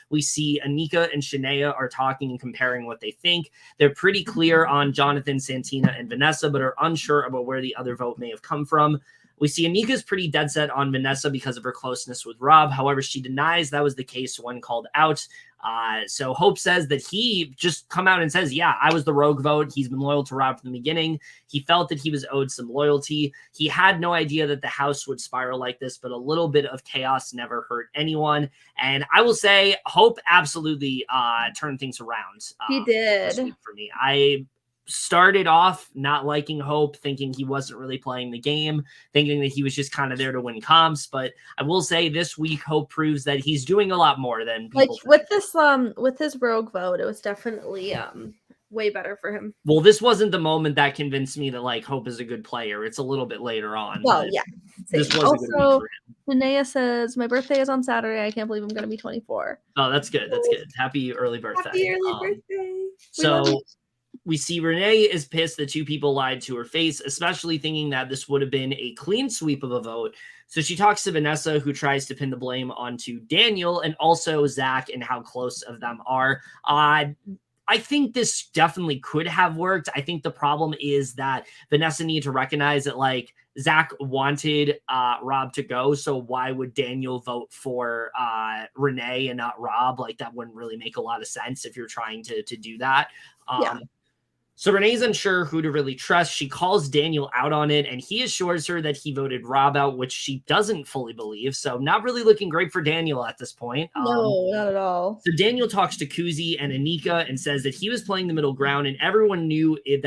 We see Anika and Shania are talking and comparing what they think. They're pretty clear on Jonathan, Santina, and Vanessa, but are unsure about where the other vote may have come from. We see Anika's pretty dead set on Vanessa because of her closeness with Rob. However, she denies that was the case when called out. So Hope says that he just come out and says, yeah, I was the rogue vote. He's been loyal to Rob from the beginning. He felt that he was owed some loyalty. He had no idea that the house would spiral like this, but a little bit of chaos never hurt anyone. And I will say Hope absolutely turned things around. He did. For me. I started off not liking Hope, thinking he wasn't really playing the game, thinking that he was just kind of there to win comps. But I will say this week, Hope proves that he's doing a lot more than people with this with his rogue vote. It was definitely way better for him. Well, this wasn't the moment that convinced me that like Hope is a good player. It's a little bit later on. Well, yeah. This was also, a good week for him. Linnea says, my birthday is on Saturday. I can't believe I'm going to be 24. Oh, that's good. That's good. Happy early birthday. Happy early birthday. So we see Renee is pissed that 2 people lied to her face, especially thinking that this would have been a clean sweep of a vote. So she talks to Vanessa, who tries to pin the blame onto Daniel and also Zach and how close of them are. I think this definitely could have worked. I think the problem is that Vanessa needed to recognize that like Zach wanted Rob to go. So why would Daniel vote for Renee and not Rob? Like that wouldn't really make a lot of sense if you're trying to do that. So Renee's unsure who to really trust. She calls Daniel out on it, and he assures her that he voted Rob out, which she doesn't fully believe. So not really looking great for Daniel at this point. No, not at all. So Daniel talks to Kuzi and Anika and says that he was playing the middle ground, and everyone knew it.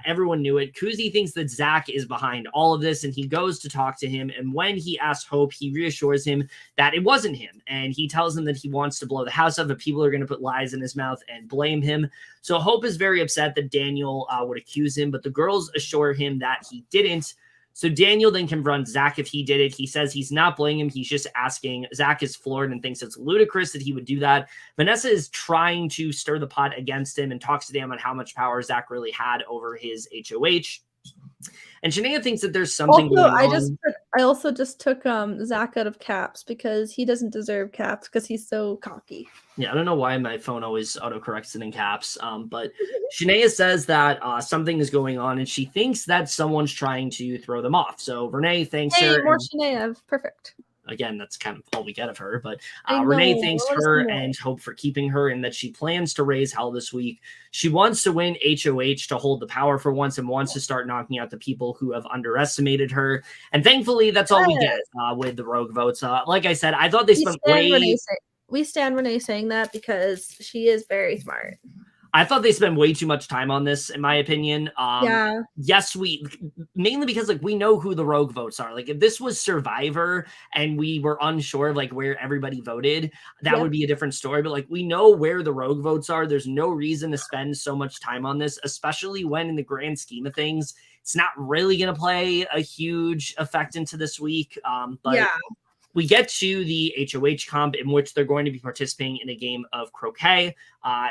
Everyone knew it. Kuzi thinks that Zach is behind all of this, and he goes to talk to him. And when he asks Hope, he reassures him that it wasn't him, and he tells him that he wants to blow the house up, but people are going to put lies in his mouth and blame him. So Hope is very upset that Daniel would accuse him, but the girls assure him that he didn't. So Daniel then confronts Zach if he did it. He says he's not blaming him. He's just asking. Zach is floored and thinks it's ludicrous that he would do that. Vanessa is trying to stir the pot against him and talks to them on how much power Zach really had over his HOH. And Shania thinks that there's something going on. I also just took Zach out of caps because he doesn't deserve caps because he's so cocky. Yeah, I don't know why my phone always autocorrects it in caps. But Shania says that something is going on, and she thinks that someone's trying to throw them off. So Renee thanks her. More Shania, perfect. Again, that's kind of all we get of her. But Renee thanks her and Hope for keeping her, and that she plans to raise hell this week. She wants to win HOH to hold the power for once and wants to start knocking out the people who have underestimated her. And thankfully, that's all we get with the rogue votes. Like I said, I thought they spent we stand Renee saying that because she is very smart. I thought they spent way too much time on this, in my opinion. Yeah. Yes, mainly because we know who the rogue votes are. Like if this was Survivor and we were unsure of where everybody voted, that would be a different story. But we know where the rogue votes are. There's no reason to spend so much time on this, especially when in the grand scheme of things, it's not really going to play a huge effect into this week. But we get to the HOH comp in which they're going to be participating in a game of croquet.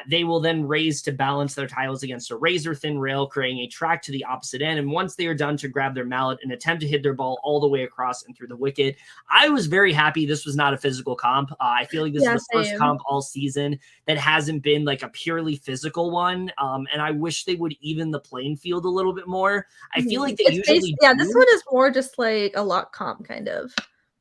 They will then raise to balance their tiles against a razor-thin rail, creating a track to the opposite end. And once they are done, to grab their mallet and attempt to hit their ball all the way across and through the wicket. I was very happy this was not a physical comp. I feel like this is the first comp all season that hasn't been a purely physical one. And I wish they would even the playing field a little bit more. I feel like they usually do. This one is more just a luck comp kind of.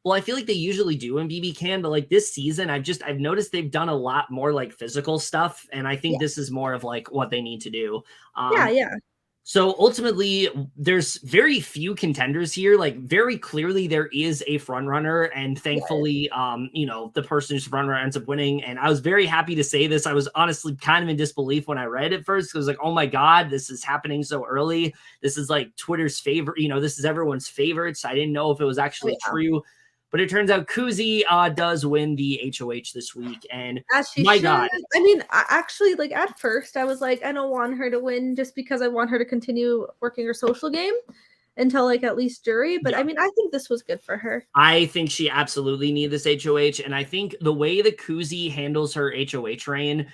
Well, I feel like they usually do in BB Can, but this season, I've noticed they've done a lot more physical stuff, and I think this is more of what they need to do. So ultimately, there's very few contenders here. Very clearly, there is a front runner, and thankfully, the person who's front runner ends up winning. And I was very happy to say this. I was honestly kind of in disbelief when I read it first. It was oh my god, this is happening so early. This is Twitter's favorite. This is everyone's favorite. So I didn't know if it was actually true. But it turns out Kuzi does win the HOH this week. And my God. I mean, actually, at first I was I don't want her to win just because I want her to continue working her social game until at least jury. But I mean, I think this was good for her. I think she absolutely needs this HOH. And I think the way that Kuzi handles her HOH reign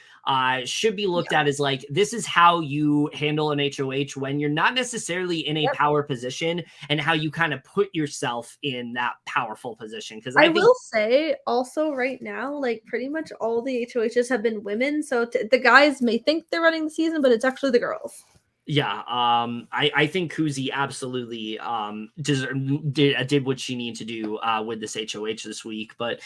should be looked at as this is how you handle an HOH when you're not necessarily in a power position, and how you kind of put yourself in that powerful position. Because I will say also right now, pretty much all the HOHs have been women. So the guys may think they're running the season, but it's actually the girls. Yeah, I think Kuzi absolutely did what she needed to do with this HOH this week. But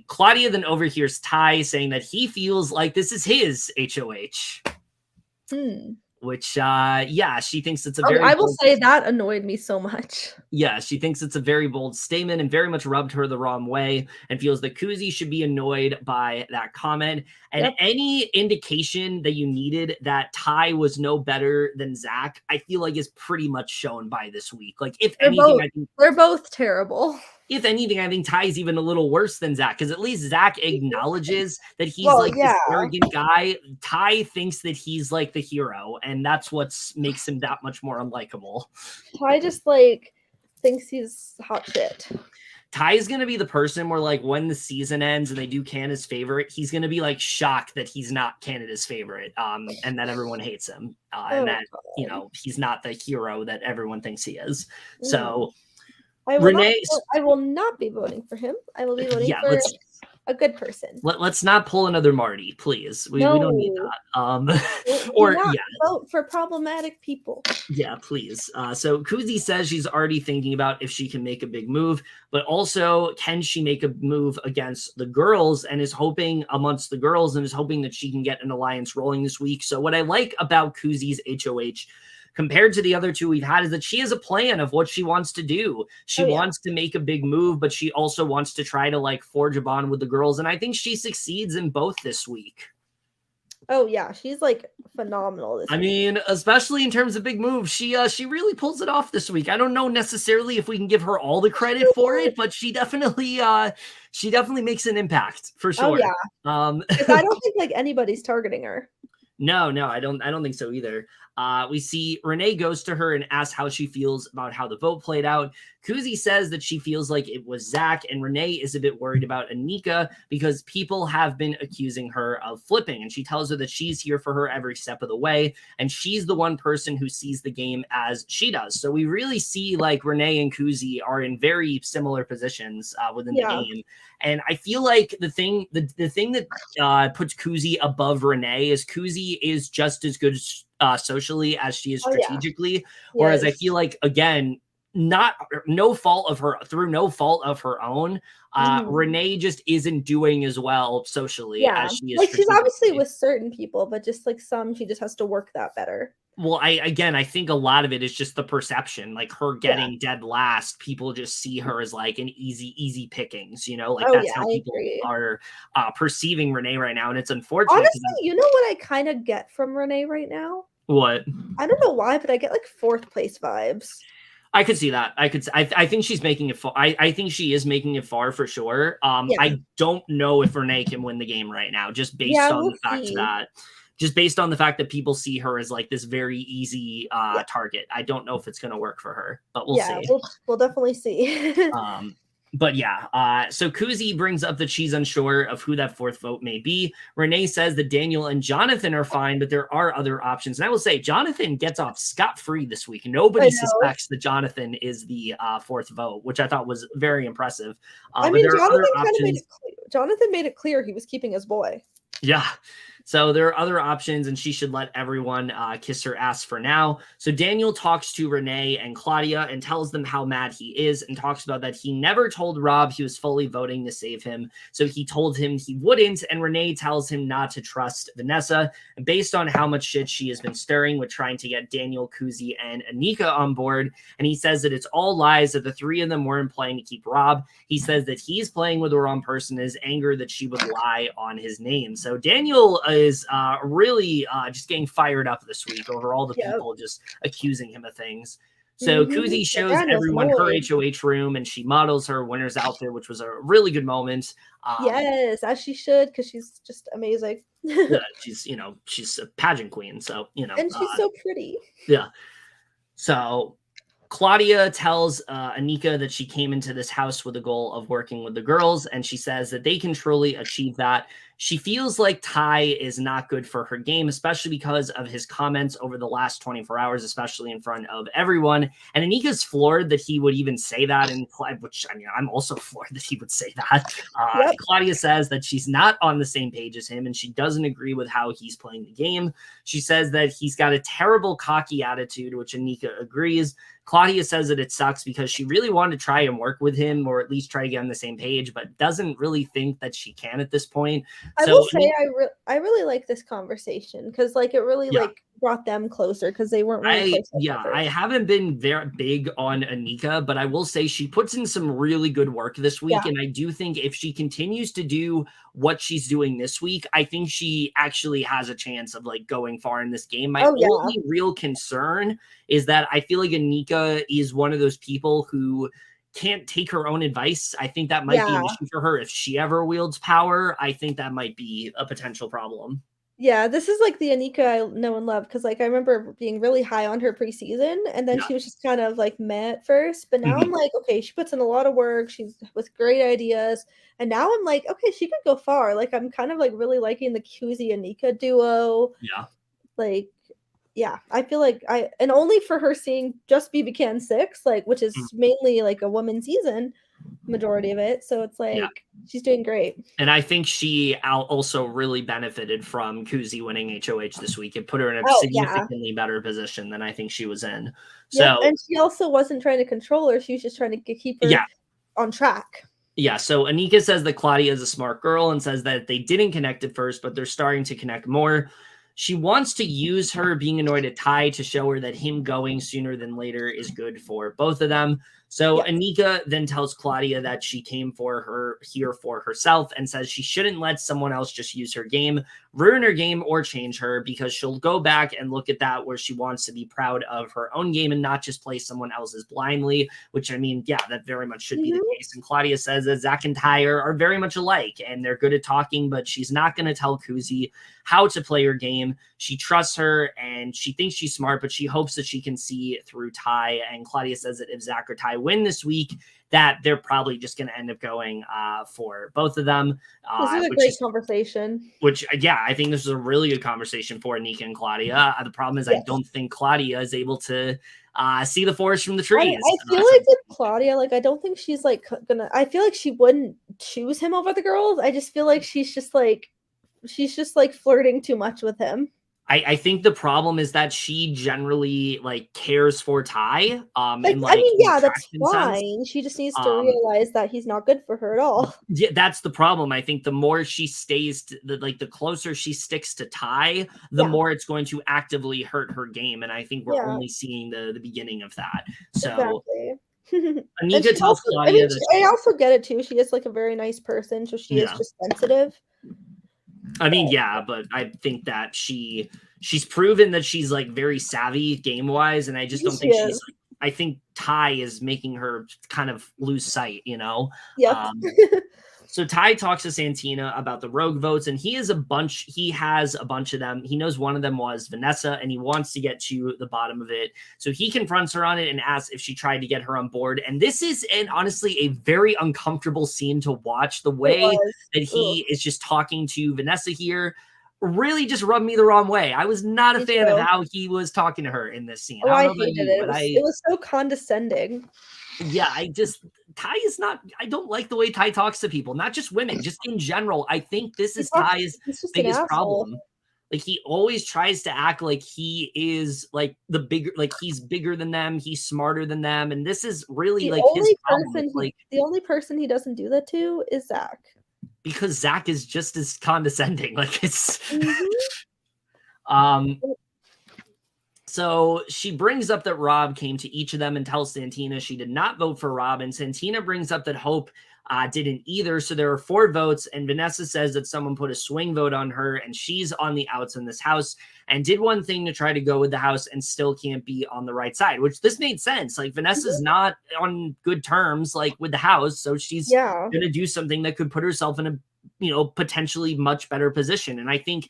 Claudia then overhears Ty saying that he feels like this is his HOH. Which, she thinks it's a very... I will say that annoyed me so much. Yeah, she thinks it's a very bold statement and very much rubbed her the wrong way, and feels that Kuzi should be annoyed by that comment. And any indication that you needed that Ty was no better than Zach, I feel is pretty much shown by this week. If anything, they're both terrible. If anything, I think Ty's even a little worse than Zach, because at least Zach acknowledges that he's this arrogant guy. Ty thinks that he's the hero, and that's what makes him that much more unlikable. Ty just thinks he's hot shit. Ty's gonna be the person where when the season ends and they do Canada's favorite, he's gonna be shocked that he's not Canada's favorite, and that everyone hates him, and that he's not the hero that everyone thinks he is. So. I will not be voting for him. I will be voting for A good person. Let's not pull another Marty, please. We don't need that. Do not vote for problematic people. Yeah, please. So Kuzi says she's already thinking about if she can make a big move, but also can she make a move against the girls, and is hoping amongst the girls and is hoping that she can get an alliance rolling this week. So what I like about Kuzi's HOH compared to the other two we've had is that she has a plan of what she wants to do. She wants to make a big move, but she also wants to try to like forge a bond with the girls. And I think she succeeds in both this week. Oh yeah, she's like phenomenal this week. I mean, especially in terms of big moves, she really pulls it off this week. I don't know necessarily if we can give her all the credit for it, but she definitely makes an impact for sure. Oh yeah. Because I don't think like anybody's targeting her. No, I don't think so either. We see Renee goes to her and asks how she feels about how the vote played out. Kuzi says that she feels like it was Zach, and Renee is a bit worried about Anika because people have been accusing her of flipping, and she tells her that she's here for her every step of the way, and she's the one person who sees the game as she does. So we really see like Renee and Kuzi are in very similar positions within the game, and I feel like the thing that puts Kuzi above Renee is Kuzi is just as good socially as she is strategically, whereas I feel like, again, through no fault of her own, Renee just isn't doing as well socially as she is. Like she's obviously with certain people, but just like some, she just has to work that better. Well, I think a lot of it is just the perception, like her getting dead last. People just see her as like an easy pickings, you know, like that's how people are perceiving Renee right now. And it's unfortunate. Honestly, you know what I kind of get from Renee right now? What? I don't know why, but I get like 4th place vibes. I could see that. I think she's making it far. I think she is making it far for sure. I don't know if Renee can win the game right now, just based on the fact that people see her as like this very easy target. I don't know if it's going to work for her, but we'll see. We'll definitely see. But yeah, so Kuzi brings up that she's unsure of who that 4th vote may be. Renee says that Daniel and Jonathan are fine, but there are other options. And I will say, Jonathan gets off scot-free this week. Nobody suspects that Jonathan is the 4th vote, which I thought was very impressive. I mean, Jonathan made it clear he was keeping his boy. Yeah. So there are other options, and she should let everyone kiss her ass for now. So Daniel talks to Renee and Claudia and tells them how mad he is, and talks about that he never told Rob he was fully voting to save him. So he told him he wouldn't, and Renee tells him not to trust Vanessa. And based on how much shit she has been stirring with trying to get Daniel, Kuzi, and Anika on board, and he says that it's all lies, that the 3 of them weren't playing to keep Rob. He says that he's playing with the wrong person, his anger that she would lie on his name. So Daniel is really just getting fired up this week over all the people just accusing him of things. So Kuzi shows everyone her HOH room, and she models her winner's outfit, which was a really good moment. Yes, as she should, because she's just amazing. She's a pageant queen, so and she's so pretty. Yeah. So Claudia tells Anika that she came into this house with the goal of working with the girls, and she says that they can truly achieve that. She feels like Ty is not good for her game, especially because of his comments over the last 24 hours, especially in front of everyone. And Anika's floored that he would even say that, which, I mean, I'm also floored that he would say that. Claudia says that she's not on the same page as him, and she doesn't agree with how he's playing the game. She says that he's got a terrible cocky attitude, which Anika agrees. Claudia says that it sucks because she really wanted to try and work with him, or at least try to get on the same page, but doesn't really think that she can at this point. I will say I really like this conversation, because like it really like brought them closer, because they weren't really close. I haven't been very big on Anika, but I will say she puts in some really good work this week, and I do think if she continues to do what she's doing this week, I think she actually has a chance of like going far in this game. My only real concern is that I feel like Anika is one of those people who can't take her own advice. I think that might be an issue for her if she ever wields power. I think that might be a potential problem. Yeah, this is like the Anika I know and love, because like I remember being really high on her preseason, and then she was just kind of like meh at first, but now I'm like, okay, she puts in a lot of work, she's with great ideas, and now I'm like, okay, she could go far. Like I'm kind of like really liking the Kuzi Anika duo. Yeah. Like Yeah, I feel like and only for her seeing just BB Can 6, like, which is mainly like a woman season, majority of it. So it's Yeah. like she's doing great. And I think she also really benefited from Kuzi winning HOH this week. It put her in a significantly better position than I think she was in. Yep, So, and she also wasn't trying to control her. She was just trying to keep her on track. Yeah, so Anika says that Claudia is a smart girl and says that they didn't connect at first, but they're starting to connect more. She wants to use her being annoyed at Ty to show her that him going sooner than later is good for both of them. So Anika then tells Claudia that she came here for herself and says she shouldn't let someone else just use her game, ruin her game, or change her, because she'll go back and look at that where she wants to be proud of her own game and not just play someone else's blindly, which, I mean, yeah, that very much should be the case. And Claudia says that Zach and Ty are very much alike and they're good at talking, but she's not going to tell Kuzi how to play her game. She trusts her and she thinks she's smart, but she hopes that she can see through Ty. And Claudia says that if Zach or Ty win this week, that they're probably just going to end up going for both of them. This is a great conversation. Which, yeah, I think this is a really good conversation for Anika and Claudia. The problem is I don't think Claudia is able to see the forest from the trees. I feel like with Claudia, like, I don't think she's like I feel like she wouldn't choose him over the girls. I just feel like she's just like flirting too much with him. I think the problem is that she generally like cares for Ty. Like, and, like, I mean, yeah, that's fine. She just needs to realize that he's not good for her at all. Yeah, that's the problem. I think the more she stays, the closer she sticks to Ty, the more it's going to actively hurt her game. And I think we're only seeing the beginning of that. So Anika tells Claudia I also get it too. She is like a very nice person, so she is just sensitive. I mean, yeah, but I think that she's proven that she's like very savvy game wise, and I just don't think she's. I think Ty is making her kind of lose sight, you know. Yeah. So Ty talks to Santina about the rogue votes, and he has a bunch of them. He knows one of them was Vanessa, and he wants to get to the bottom of it. So he confronts her on it and asks if she tried to get her on board. And this is honestly a very uncomfortable scene to watch. The way that he is just talking to Vanessa here really just rubbed me the wrong way. I was not a fan of how he was talking to her in this scene. I hated it. It was so condescending. Yeah, Ty is not, I don't like the way Ty talks to people, not just women, just in general. I think this is Ty's biggest problem. Like, he always tries to act like he is like he's bigger than them, he's smarter than them, and this is really his problem. The only person he doesn't do that to is Zach. Because Zach is just as condescending. Like, it's So she brings up that Rob came to each of them and tells Santina she did not vote for Rob. And Santina brings up that Hope didn't either. So there are 4 votes. And Vanessa says that someone put a swing vote on her and she's on the outs in this house and did one thing to try to go with the house and still can't be on the right side, which this made sense. Like, Vanessa's not on good terms, like, with the house. So she's going to do something that could put herself in a potentially much better position. And I think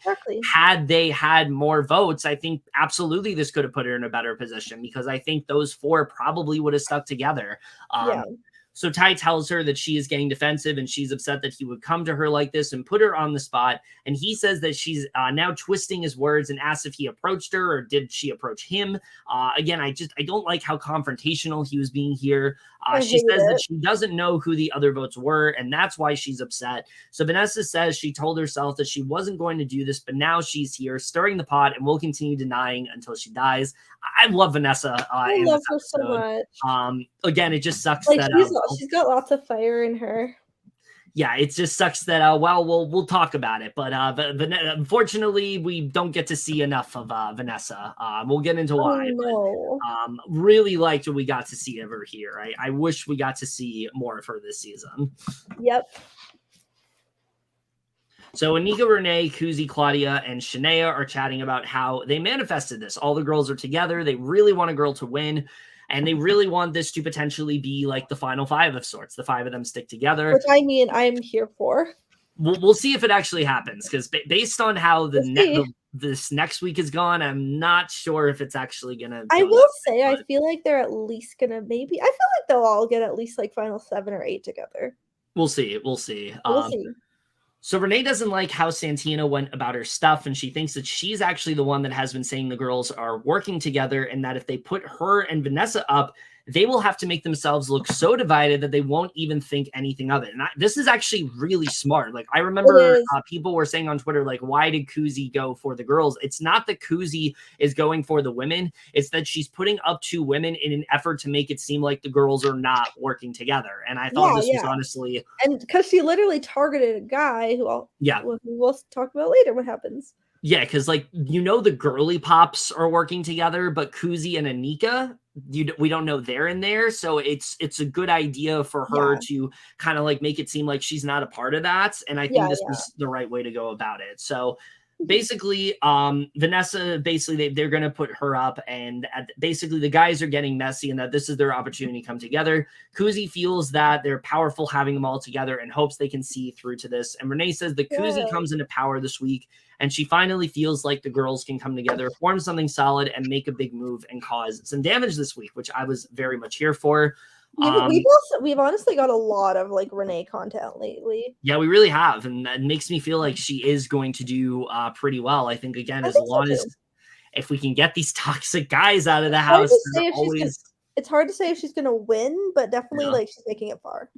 had they had more votes, I think absolutely this could have put her in a better position, because I think those 4 probably would have stuck together. So Ty tells her that she is getting defensive and she's upset that he would come to her like this and put her on the spot. And he says that she's now twisting his words and asks if he approached her or did she approach him. Again, I don't like how confrontational he was being here. She says that she doesn't know who the other votes were, and that's why she's upset. So Vanessa says she told herself that she wasn't going to do this, but now she's here stirring the pot and will continue denying until she dies. I love Vanessa. I love her so much. Again, it just sucks that she's got lots of fire in her. Yeah, it just sucks that we'll talk about it, but unfortunately we don't get to see enough of Vanessa. We'll get into why. No. But, really liked what we got to see of her here. I wish we got to see more of her this season. Yep. So Anika, Renee, Kuzi, Claudia, and Shania are chatting about how they manifested this. All the girls are together. They really want a girl to win. And they really want this to potentially be like the final 5 of sorts. The 5 of them stick together. Which, I mean, I'm here for. We'll see if it actually happens. Because based on how this next week is gone, I'm not sure if it's actually going to. I will say, I feel like they're at least going to I feel like they'll all get at least like final 7 or 8 together. We'll see. We'll see. We'll see. So Renee doesn't like how Santina went about her stuff, and she thinks that she's actually the one that has been saying the girls are working together, and that if they put her and Vanessa up, they will have to make themselves look so divided that they won't even think anything of it. And this is actually really smart. Like, I remember people were saying on Twitter, like, why did Kuzi go for the girls? It's not that Kuzi is going for the women. It's that she's putting up 2 women in an effort to make it seem like the girls are not working together. And I thought this was honestly... And because she literally targeted a guy who we'll talk about later what happens. Yeah, because, like, the girly pops are working together, but Kuzi and Anika, we don't know they're in there. So it's a good idea for her to kind of, like, make it seem like she's not a part of that. And I think this was the right way to go about it. So basically, Vanessa, they're going to put her up, and basically the guys are getting messy, and that this is their opportunity to come together. Kuzi feels that they're powerful having them all together and hopes they can see through to this. And Renee says that Kuzi comes into power this week, and she finally feels like the girls can come together, form something solid, and make a big move and cause some damage this week, which I was very much here for. We've honestly got a lot of, like, Renee content lately. Yeah, we really have, and that makes me feel like she is going to do pretty well. I think, again, as long as if we can get these toxic guys out of the house, it's hard to say if she's gonna win, but definitely like she's making it far.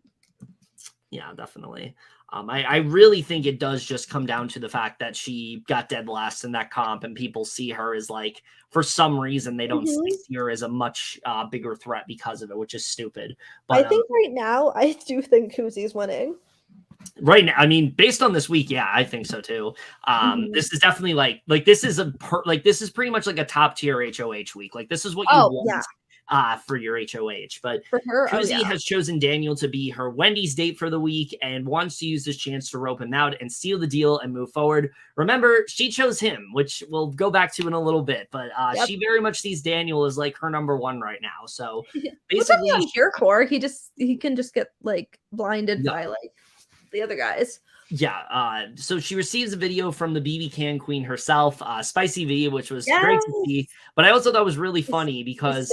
Yeah, definitely. I really think it does just come down to the fact that she got dead last in that comp, and people see her as, like, for some reason, they don't see her as a much bigger threat because of it, which is stupid. But I think right now, I do think Kuzi's winning. Right now, I mean, based on this week, yeah, I think so too. This is definitely this is pretty much like a top tier HOH week. Like, this is what you want. For your HOH, but for her, Kuzi has chosen Daniel to be her Wendy's date for the week and wants to use this chance to rope him out and seal the deal and move forward. Remember, she chose him, which we'll go back to in a little bit, but she very much sees Daniel as, like, her number one right now. So basically, I'm here for. He can just get, like, blinded by, like, the other guys. Yeah, so she receives a video from the BB Can Queen herself, Spicy V, which was great to see. But I also thought it was really funny because,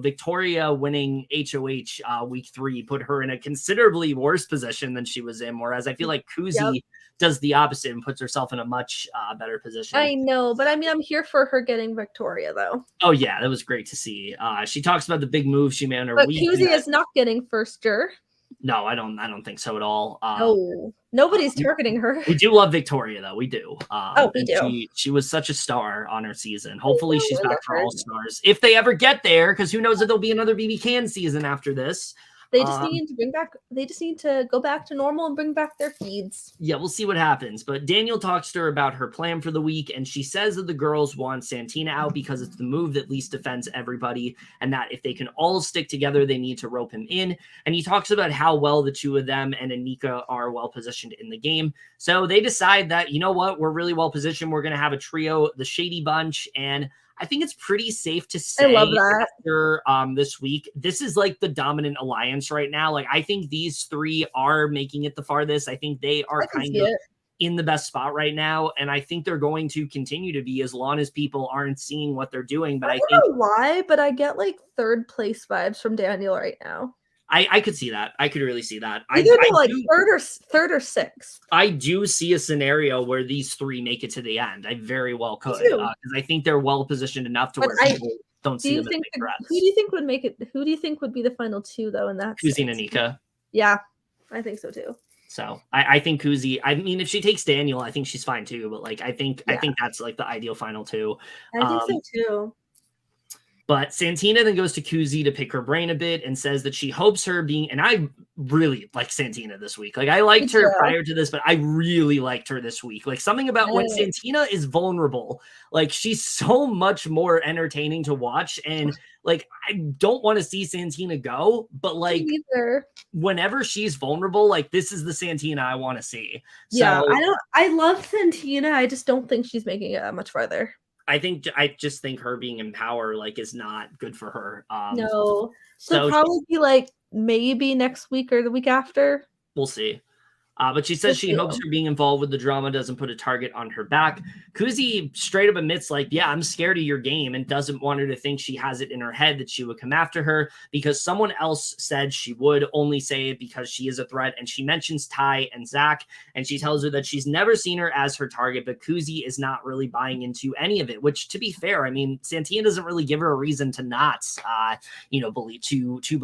Victoria winning HOH week 3 put her in a considerably worse position than she was in, whereas I feel like Kuzi does the opposite and puts herself in a much better position. I know, but I mean, I'm here for her getting Victoria, though. Oh, yeah, that was great to see. She talks about the big move she made on her week. But Kuzi is not getting first juror. No, I don't think so at all. Nobody's targeting her. We do love Victoria, though. We do. We do. She was such a star on her season. Hopefully she's back for All Stars. If they ever get there, because who knows if there'll be another BB Can season after this. They just need to go back to normal and bring back their feeds. Yeah, we'll see what happens. But Daniel talks to her about her plan for the week, and she says that the girls want Santina out because it's the move that least defends everybody, and that if they can all stick together, they need to rope him in. And he talks about how well the 2 of them and Anika are well positioned in the game. So they decide that, you know what, we're really well positioned. We're going to have a trio, the Shady Bunch, and I think it's pretty safe to say after this week, this is like the dominant alliance right now. Like, I think these 3 are making it the farthest. I think they are kind of in the best spot right now, and I think they're going to continue to be as long as people aren't seeing what they're doing. But I don't know why, but I get, like, 3rd place vibes from Daniel right now. I could see that. I could really see that. Either like third or 6th. I do see a scenario where these 3 make it to the end. I very well could, because I think they're well positioned enough to where people don't see them as big threats. Who do you think would make it? Who do you think would be the final 2 though? In that, Kuzi and Anika. Yeah, I think so too. So I think Kuzi. I mean, if she takes Daniel, I think she's fine too. But, like, I think that's, like, the ideal final 2. I think so too. But Santina then goes to Kuzi to pick her brain a bit and says that she hopes her being, and I really like Santina this week. Like, I liked her prior to this, but I really liked her this week. Like, something about when Santina is vulnerable, like, she's so much more entertaining to watch. And, like, I don't want to see Santina go, but, like, whenever she's vulnerable, like, this is the Santina I want to see. So, I love Santina. I just don't think she's making it much farther. I just think her being in power, like, is not good for her. No. So probably, like, maybe next week or the week after. We'll see. But she says she hopes her being involved with the drama doesn't put a target on her back. Kuzi straight up admits, like, yeah, I'm scared of your game, and doesn't want her to think she has it in her head that she would come after her because someone else said she would only say it because she is a threat. And she mentions Ty and Zach, and she tells her that she's never seen her as her target, but Kuzi is not really buying into any of it, which, to be fair, I mean, Santina doesn't really give her a reason to not,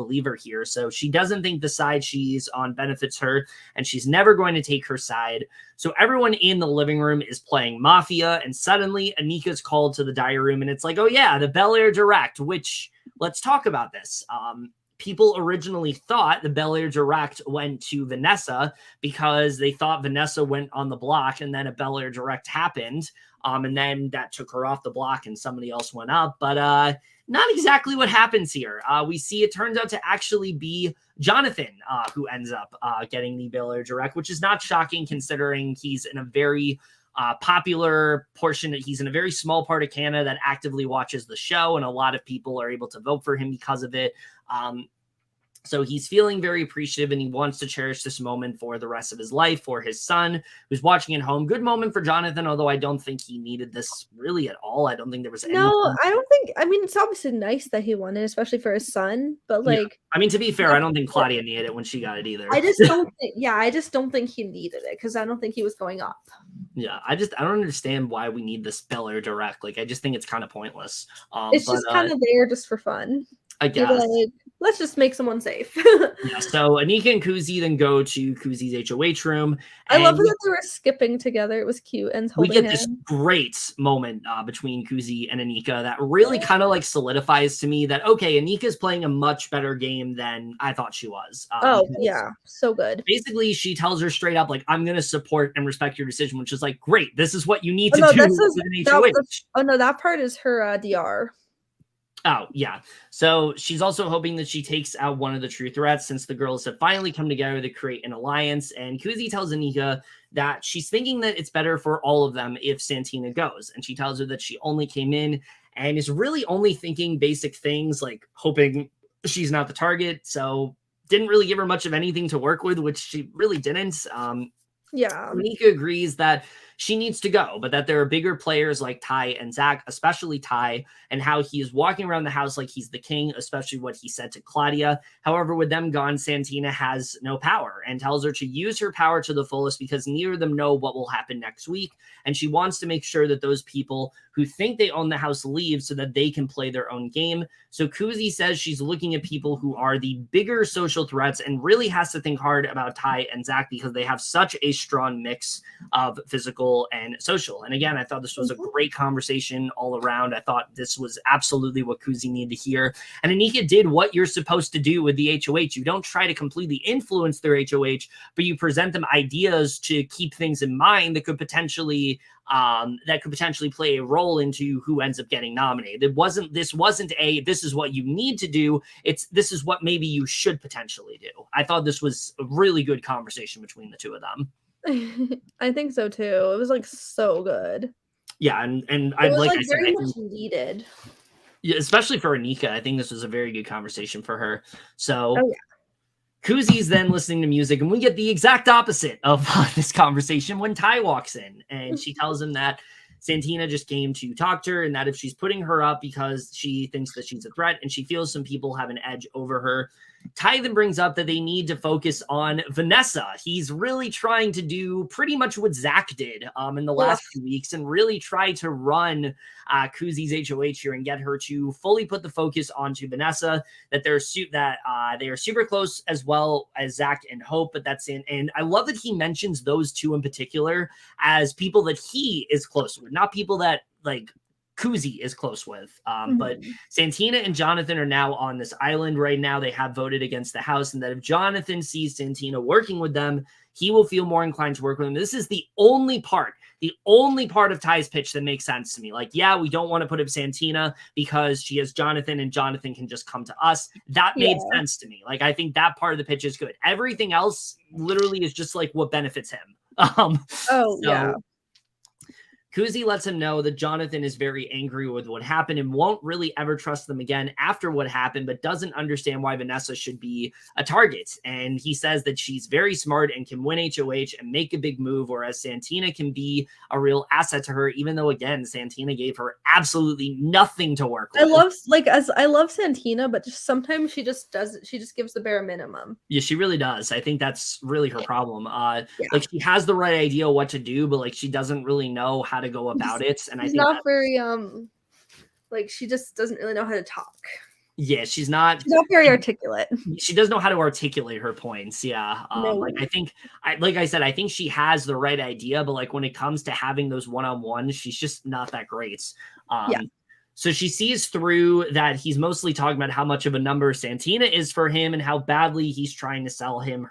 believe her here. So she doesn't think the side she's on benefits her, and she's never going to take her side. So everyone in the living room is playing Mafia, and suddenly Anika's called to the diary room, and it's like, oh yeah, the Bel Air Direct, which, let's talk about this. People originally thought the Bel Air Direct went to Vanessa because they thought Vanessa went on the block, and then a Bel Air Direct happened. And then that took her off the block and somebody else went up. But not exactly what happens here. We see it turns out to actually be Jonathan who ends up getting the Bel Air Direct, which is not shocking considering he's in a very popular portion. He's in a very small part of Canada that actively watches the show, and a lot of people are able to vote for him because of it. So he's feeling very appreciative, and he wants to cherish this moment for the rest of his life for his son who's watching at home. Good moment for Jonathan, although I don't think he needed this really at all. I don't think there was any. No, I don't think. I mean, it's obviously nice that he won it, especially for his son. But like, yeah. I mean, to be fair, I don't think Claudia needed it when she got it either. I just don't think. Yeah, I just don't think he needed it because I don't think he was going up. Yeah, I don't understand why we need this Bel Air Direct. Like, I just think it's kind of pointless. It's just kind of there just for fun. I guess. Like, let's just make someone safe. Yeah, so Anika and Kuzi then go to Kuzi's HOH room. I love that they were skipping together. It was cute. And we get this great moment between Kuzi and Anika that really kind of like solidifies to me that, okay, Anika's playing a much better game than I thought she was. Yeah. So good. Basically, she tells her straight up, like, I'm going to support and respect your decision, which is like, great. This is what you need to do with an HOH. That part is her DR. Oh, yeah. So she's also hoping that she takes out one of the true threats since the girls have finally come together to create an alliance. And Kuzi tells Anika that she's thinking that it's better for all of them if Santina goes. And she tells her that she only came in and is really only thinking basic things like hoping she's not the target. So didn't really give her much of anything to work with, which she really didn't. Yeah. Anika agrees that she needs to go, but that there are bigger players like Ty and Zach, especially Ty, and how he is walking around the house like he's the king, especially what he said to Claudia. However, with them gone, Santina has no power and tells her to use her power to the fullest because neither of them know what will happen next week. And she wants to make sure that those people who think they own the house leave so that they can play their own game. So Kuzi says she's looking at people who are the bigger social threats and really has to think hard about Ty and Zach because they have such a strong mix of physical and social. And again, I thought this was a great conversation all around. I thought this was absolutely what Kuzi needed to hear. And Anika did what you're supposed to do with the HOH. You don't try to completely influence their HOH, but you present them ideas to keep things in mind that could potentially play a role into who ends up getting nominated. This wasn't this is what you need to do. This is what maybe you should potentially do. I thought this was a really good conversation between the two of them. I think so too. It was like so good. Yeah, and I like I said, very much needed. Yeah, especially for Anika. I think this was a very good conversation for her. So Kuzi's then listening to music, and we get the exact opposite of this conversation when Ty walks in, and she tells him that Santina just came to talk to her, and that if she's putting her up because she thinks that she's a threat, and she feels some people have an edge over her. Ty then brings up that they need to focus on Vanessa. He's really trying to do pretty much what Zach did in the last few weeks and really try to run Kuzi's HOH here and get her to fully put the focus onto Vanessa, that they are super close as well as Zach and Hope, but that's in. And I love that he mentions those two in particular as people that he is close with, not people that like Kuzi is close with. But Santina and Jonathan are now on this island right now. They have voted against the house, and that if Jonathan sees Santina working with them, he will feel more inclined to work with them. This is the only part of Ty's pitch that makes sense to me. Like, yeah, we don't want to put up Santina because she has Jonathan and Jonathan can just come to us. That made sense to me. Like, I think that part of the pitch is good. Everything else literally is just like what benefits him. Kuzi lets him know that Jonathan is very angry with what happened and won't really ever trust them again after what happened, but doesn't understand why Vanessa should be a target. And he says that she's very smart and can win HOH and make a big move, whereas Santina can be a real asset to her, even though, again, Santina gave her absolutely nothing to work with. I love Santina, but just sometimes she just gives the bare minimum. Yeah, she really does. I think that's really her problem. Like, she has the right idea what to do, but like she doesn't really know how to go about it. And she's not very like she just doesn't really know how to talk. Yeah, she's not very articulate. She does know how to articulate her points. Yeah. Like I think I think she has the right idea, but like when it comes to having those one-on-ones, she's just not that great. So she sees through that he's mostly talking about how much of a number Santina is for him and how badly he's trying to sell him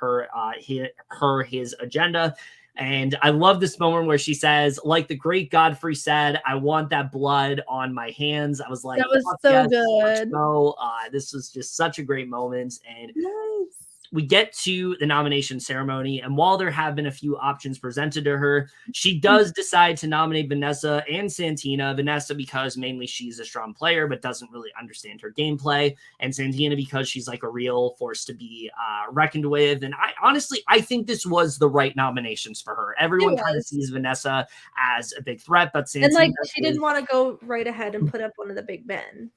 his agenda. And I love this moment where she says, like the great Godfrey said, I want that blood on my hands. I was like, that was so good. This was just such a great moment. And nice. We get to the nomination ceremony, and while there have been a few options presented to her, she does decide to nominate Vanessa and Santina. Vanessa because mainly she's a strong player, but doesn't really understand her gameplay, and Santina because she's like a real force to be reckoned with. And I think this was the right nominations for her. Everyone kind of sees Vanessa as a big threat, but Santina, and like she didn't want to go right ahead and put up one of the big men.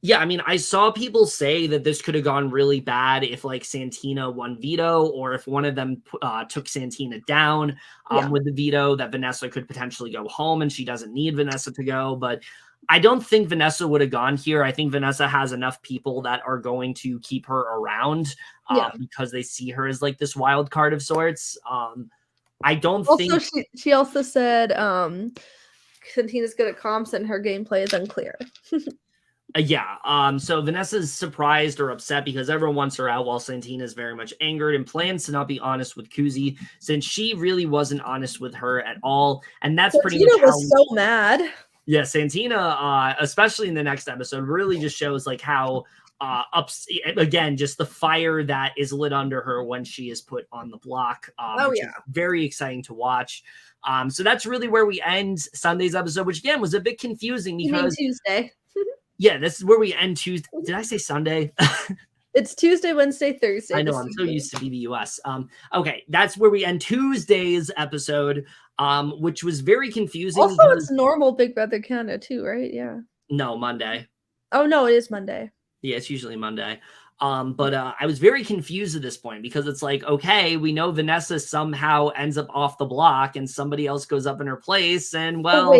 Yeah, I mean, I saw people say that this could have gone really bad if like Santina won veto, or if one of them took Santina down with the veto, that Vanessa could potentially go home and she doesn't need Vanessa to go. But I don't think Vanessa would have gone here. I think Vanessa has enough people that are going to keep her around because they see her as like this wild card of sorts. I don't think she also said Santina's good at comps and her gameplay is unclear. So Vanessa's surprised or upset because everyone wants her out, while Santina is very much angered and plans to not be honest with Kuzi, since she really wasn't honest with her at all. And that's pretty much was so mad. Yeah, Santina, especially in the next episode, really just shows like how again, just the fire that is lit under her when she is put on the block. Which is very exciting to watch. So that's really where we end Sunday's episode, which again was a bit confusing because Tuesday. Yeah, this is where we end Tuesday. Did I say Sunday? It's Tuesday, Wednesday, Thursday. I know, I'm so used to BBUS. Okay, that's where we end Tuesday's episode, which was very confusing. Also, it's normal Big Brother Canada too, right? Yeah. No, Monday. Oh, no, it is Monday. Yeah, it's usually Monday. But I was very confused at this point because it's like, okay, we know Vanessa somehow ends up off the block and somebody else goes up in her place. And well...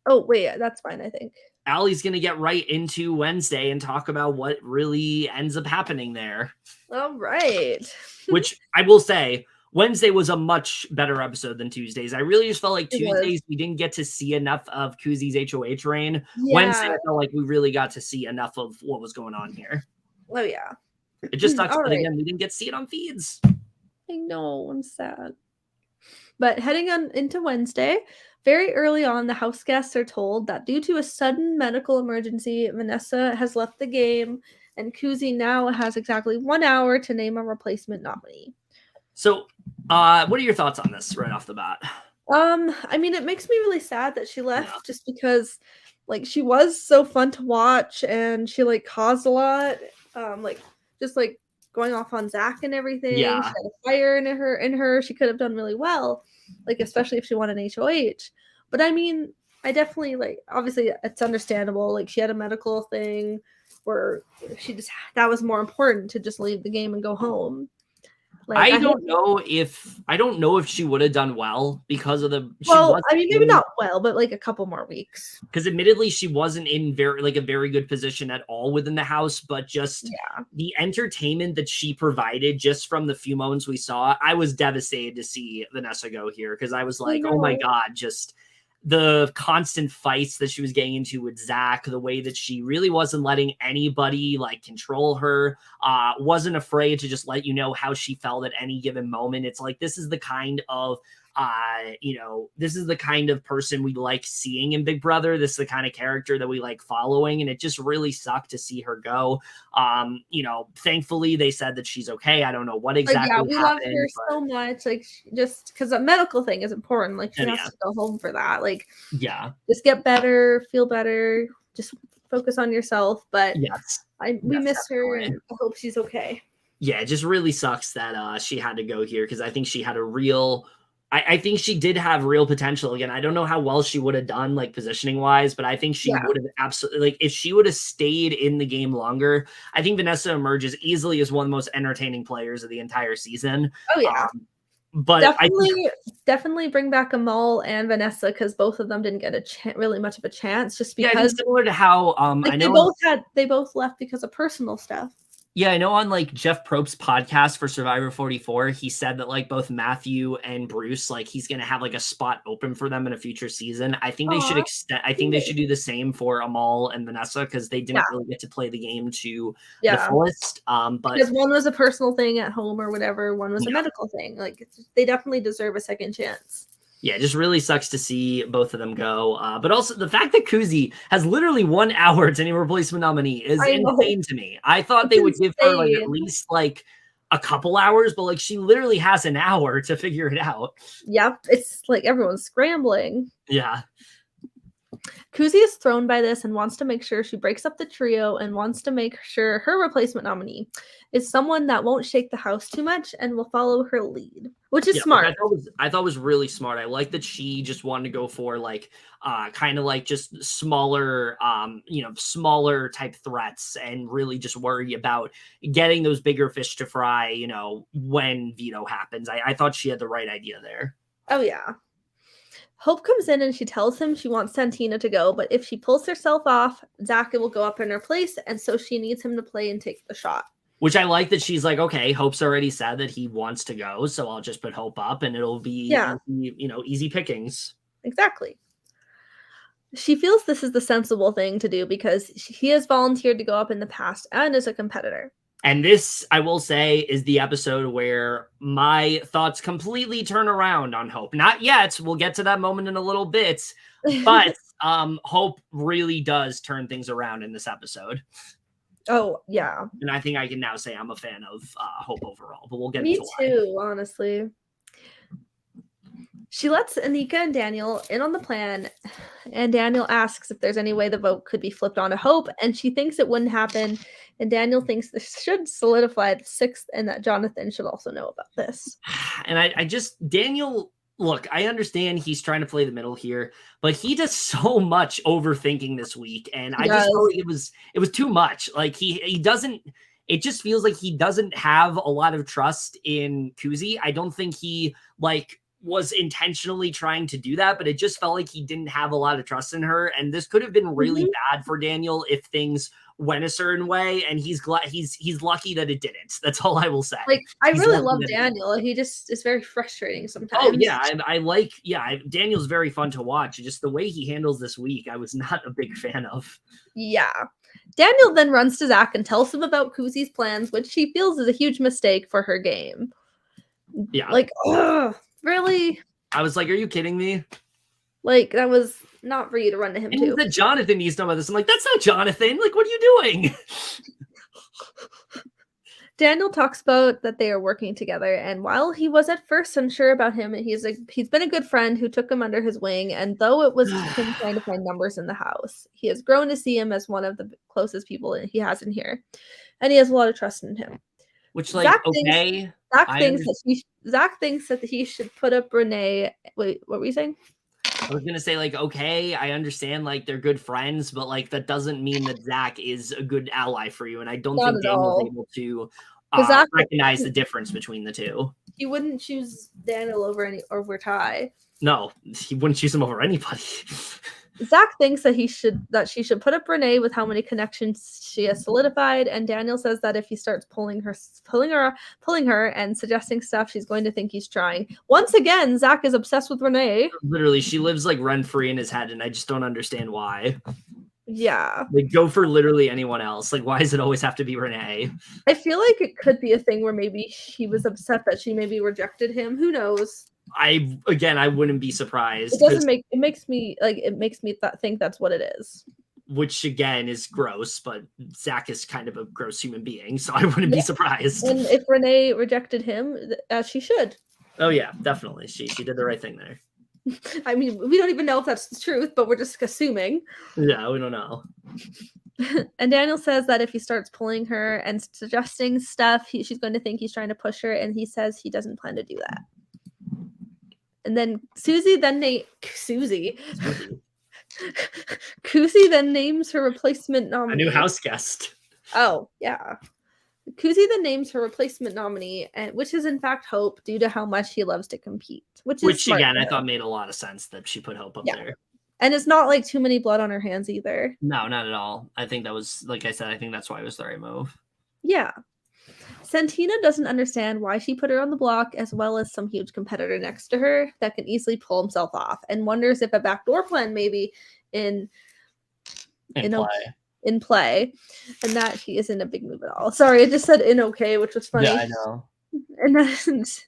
Oh, wait, that's fine, I think. Allie's going to get right into Wednesday and talk about what really ends up happening there. All right. Which I will say, Wednesday was a much better episode than Tuesday's. I really just felt like Tuesdays we didn't get to see enough of Kuzi's HOH reign. Yeah. Wednesday, I felt like we really got to see enough of what was going on here. Oh, yeah. It just sucks that, again, we didn't get to see it on feeds. I know, I'm sad. But heading on into Wednesday, very early on, the house guests are told that due to a sudden medical emergency, Vanessa has left the game, and Kuzi now has exactly 1 hour to name a replacement nominee. So, what are your thoughts on this right off the bat? I mean, it makes me really sad that she left just because, like, she was so fun to watch, and she, like, caused a lot, just going off on Zach and everything. Yeah. She had a fire in her. She could have done really well, like, especially if she won an HOH. But I mean, I definitely, like, obviously it's understandable. Like, she had a medical thing where that was more important to just leave the game and go home. Like, I don't know if she would have done well because of maybe not well, but like a couple more weeks. Because admittedly, she wasn't in a very good position at all within the house, but just the entertainment that she provided just from the few moments we saw, I was devastated to see Vanessa go here because I was like, oh my God, just the constant fights that she was getting into with Zach, the way that she really wasn't letting anybody like control her, wasn't afraid to just let you know how she felt at any given moment. It's like, this is the kind of This is the kind of person we like seeing in Big Brother. This is the kind of character that we like following, and it just really sucked to see her go. Thankfully they said that she's okay. I don't know what exactly happened. We love her so much. Like, just because a medical thing is important. Like, she has to go home for that. Like, just get better, feel better, just focus on yourself. But we miss her, and I hope she's okay. Yeah, it just really sucks that she had to go here, because I think she had I think she did have real potential. Again, I don't know how well she would have done, like, positioning wise, but I think she would have absolutely, like, if she would have stayed in the game longer, I think Vanessa emerges easily as one of the most entertaining players of the entire season. Oh yeah. But definitely bring back Amal and Vanessa, because both of them didn't get really much of a chance, just because similar to how I know they both left because of personal stuff. Yeah, I know on like Jeff Probst's podcast for Survivor 44, he said that like both Matthew and Bruce, like he's going to have like a spot open for them in a future season. I think they should extend. I think they should do the same for Amal and Vanessa, because they didn't really get to play the game to the fullest. But because one was a personal thing at home or whatever, one was a medical thing. Like, they definitely deserve a second chance. Yeah, it just really sucks to see both of them go. But also the fact that Kuzi has literally 1 hour to name a replacement nominee is insane to me. I thought they would give her like at least like a couple hours, but like she literally has an hour to figure it out. Yep, it's like everyone's scrambling. Yeah. Kuzi is thrown by this and wants to make sure she breaks up the trio, and wants to make sure her replacement nominee is someone that won't shake the house too much and will follow her lead, which is smart. I thought was really smart. I like that she just wanted to go for like kind of like just smaller smaller type threats, and really just worry about getting those bigger fish to fry, when veto happens. I thought she had the right idea there. Oh yeah. Hope comes in and she tells him she wants Santina to go, but if she pulls herself off, Zach will go up in her place, and so she needs him to play and take the shot. Which I like that she's like, okay, Hope's already said that he wants to go, so I'll just put Hope up and it'll be, easy pickings. Exactly. She feels this is the sensible thing to do because he has volunteered to go up in the past and is a competitor. And this, I will say, is the episode where my thoughts completely turn around on Hope. Not yet. We'll get to that moment in a little bit. But Hope really does turn things around in this episode. Oh, yeah. And I think I can now say I'm a fan of Hope overall. But we'll get into why. Me too, honestly. She lets Anika and Daniel in on the plan, and Daniel asks if there's any way the vote could be flipped onto Hope, and she thinks it wouldn't happen, and Daniel thinks this should solidify the 6th, and that Jonathan should also know about this. And Daniel, look, I understand he's trying to play the middle here, but he does so much overthinking this week, and I just felt like it was too much. Like he doesn't. It just feels like he doesn't have a lot of trust in Kuzi. I don't think he was intentionally trying to do that, but it just felt like he didn't have a lot of trust in her. And this could have been really bad for Daniel if things went a certain way. And he's lucky that it didn't. That's all I will say. Like, I really love Daniel. He just is very frustrating sometimes. Oh yeah. Daniel's very fun to watch. Just the way he handles this week, I was not a big fan of. Yeah. Daniel then runs to Zach and tells him about Kuzi's plans, which she feels is a huge mistake for her game. Yeah. Like, ugh. Really? I was like, are you kidding me? Like, that was not for you to run to him, too. That Jonathan needs to know about this. I'm like, that's not Jonathan. Like, what are you doing? Daniel talks about that they are working together, and while he was at first unsure about him, he's been a good friend who took him under his wing, and though it was him trying to find numbers in the house, he has grown to see him as one of the closest people he has in here, and he has a lot of trust in him. Which, like, Zach thinks that he should put up Renee. Wait, what were you saying? I was gonna say, like, okay, I understand, like, they're good friends, but like that doesn't mean that Zach is a good ally for you. And I don't think Daniel's able to recognize the difference between the two. He wouldn't choose Daniel over Ty. No, he wouldn't choose him over anybody. Zach thinks that she should put up Renee with how many connections she has solidified, and Daniel says that if he starts pulling her and suggesting stuff, she's going to think he's trying. Once again, Zach is obsessed with Renee. Literally, she lives like rent-free in his head, and I just don't understand why. Yeah. Like, go for literally anyone else. Like, why does it always have to be Renee? I feel like it could be a thing where maybe he was upset that she maybe rejected him. Who knows? I wouldn't be surprised. It makes me think that's what it is. Which again is gross, but Zach is kind of a gross human being, so I wouldn't be surprised. And if Renee rejected him, as she should. Oh yeah, definitely. She did the right thing there. I mean, we don't even know if that's the truth, but we're just assuming. Yeah, we don't know. And Daniel says that if he starts pulling her and suggesting stuff, she's going to think he's trying to push her, and he says he doesn't plan to do that. And then Kosy then names her replacement nominee. A new house guest. Oh, yeah. Kosy then names her replacement nominee, which is in fact Hope, due to how much he loves to compete. Which again, I thought made a lot of sense that she put Hope up there. And it's not like too many blood on her hands either. No, not at all. I think that was, like I said, I think that's why it was the right move. Yeah. Santina doesn't understand why she put her on the block, as well as some huge competitor next to her that can easily pull himself off, and wonders if a backdoor plan maybe in play, and that she isn't a big move at all. Sorry, I just said in okay, which was funny. Yeah, I know. And that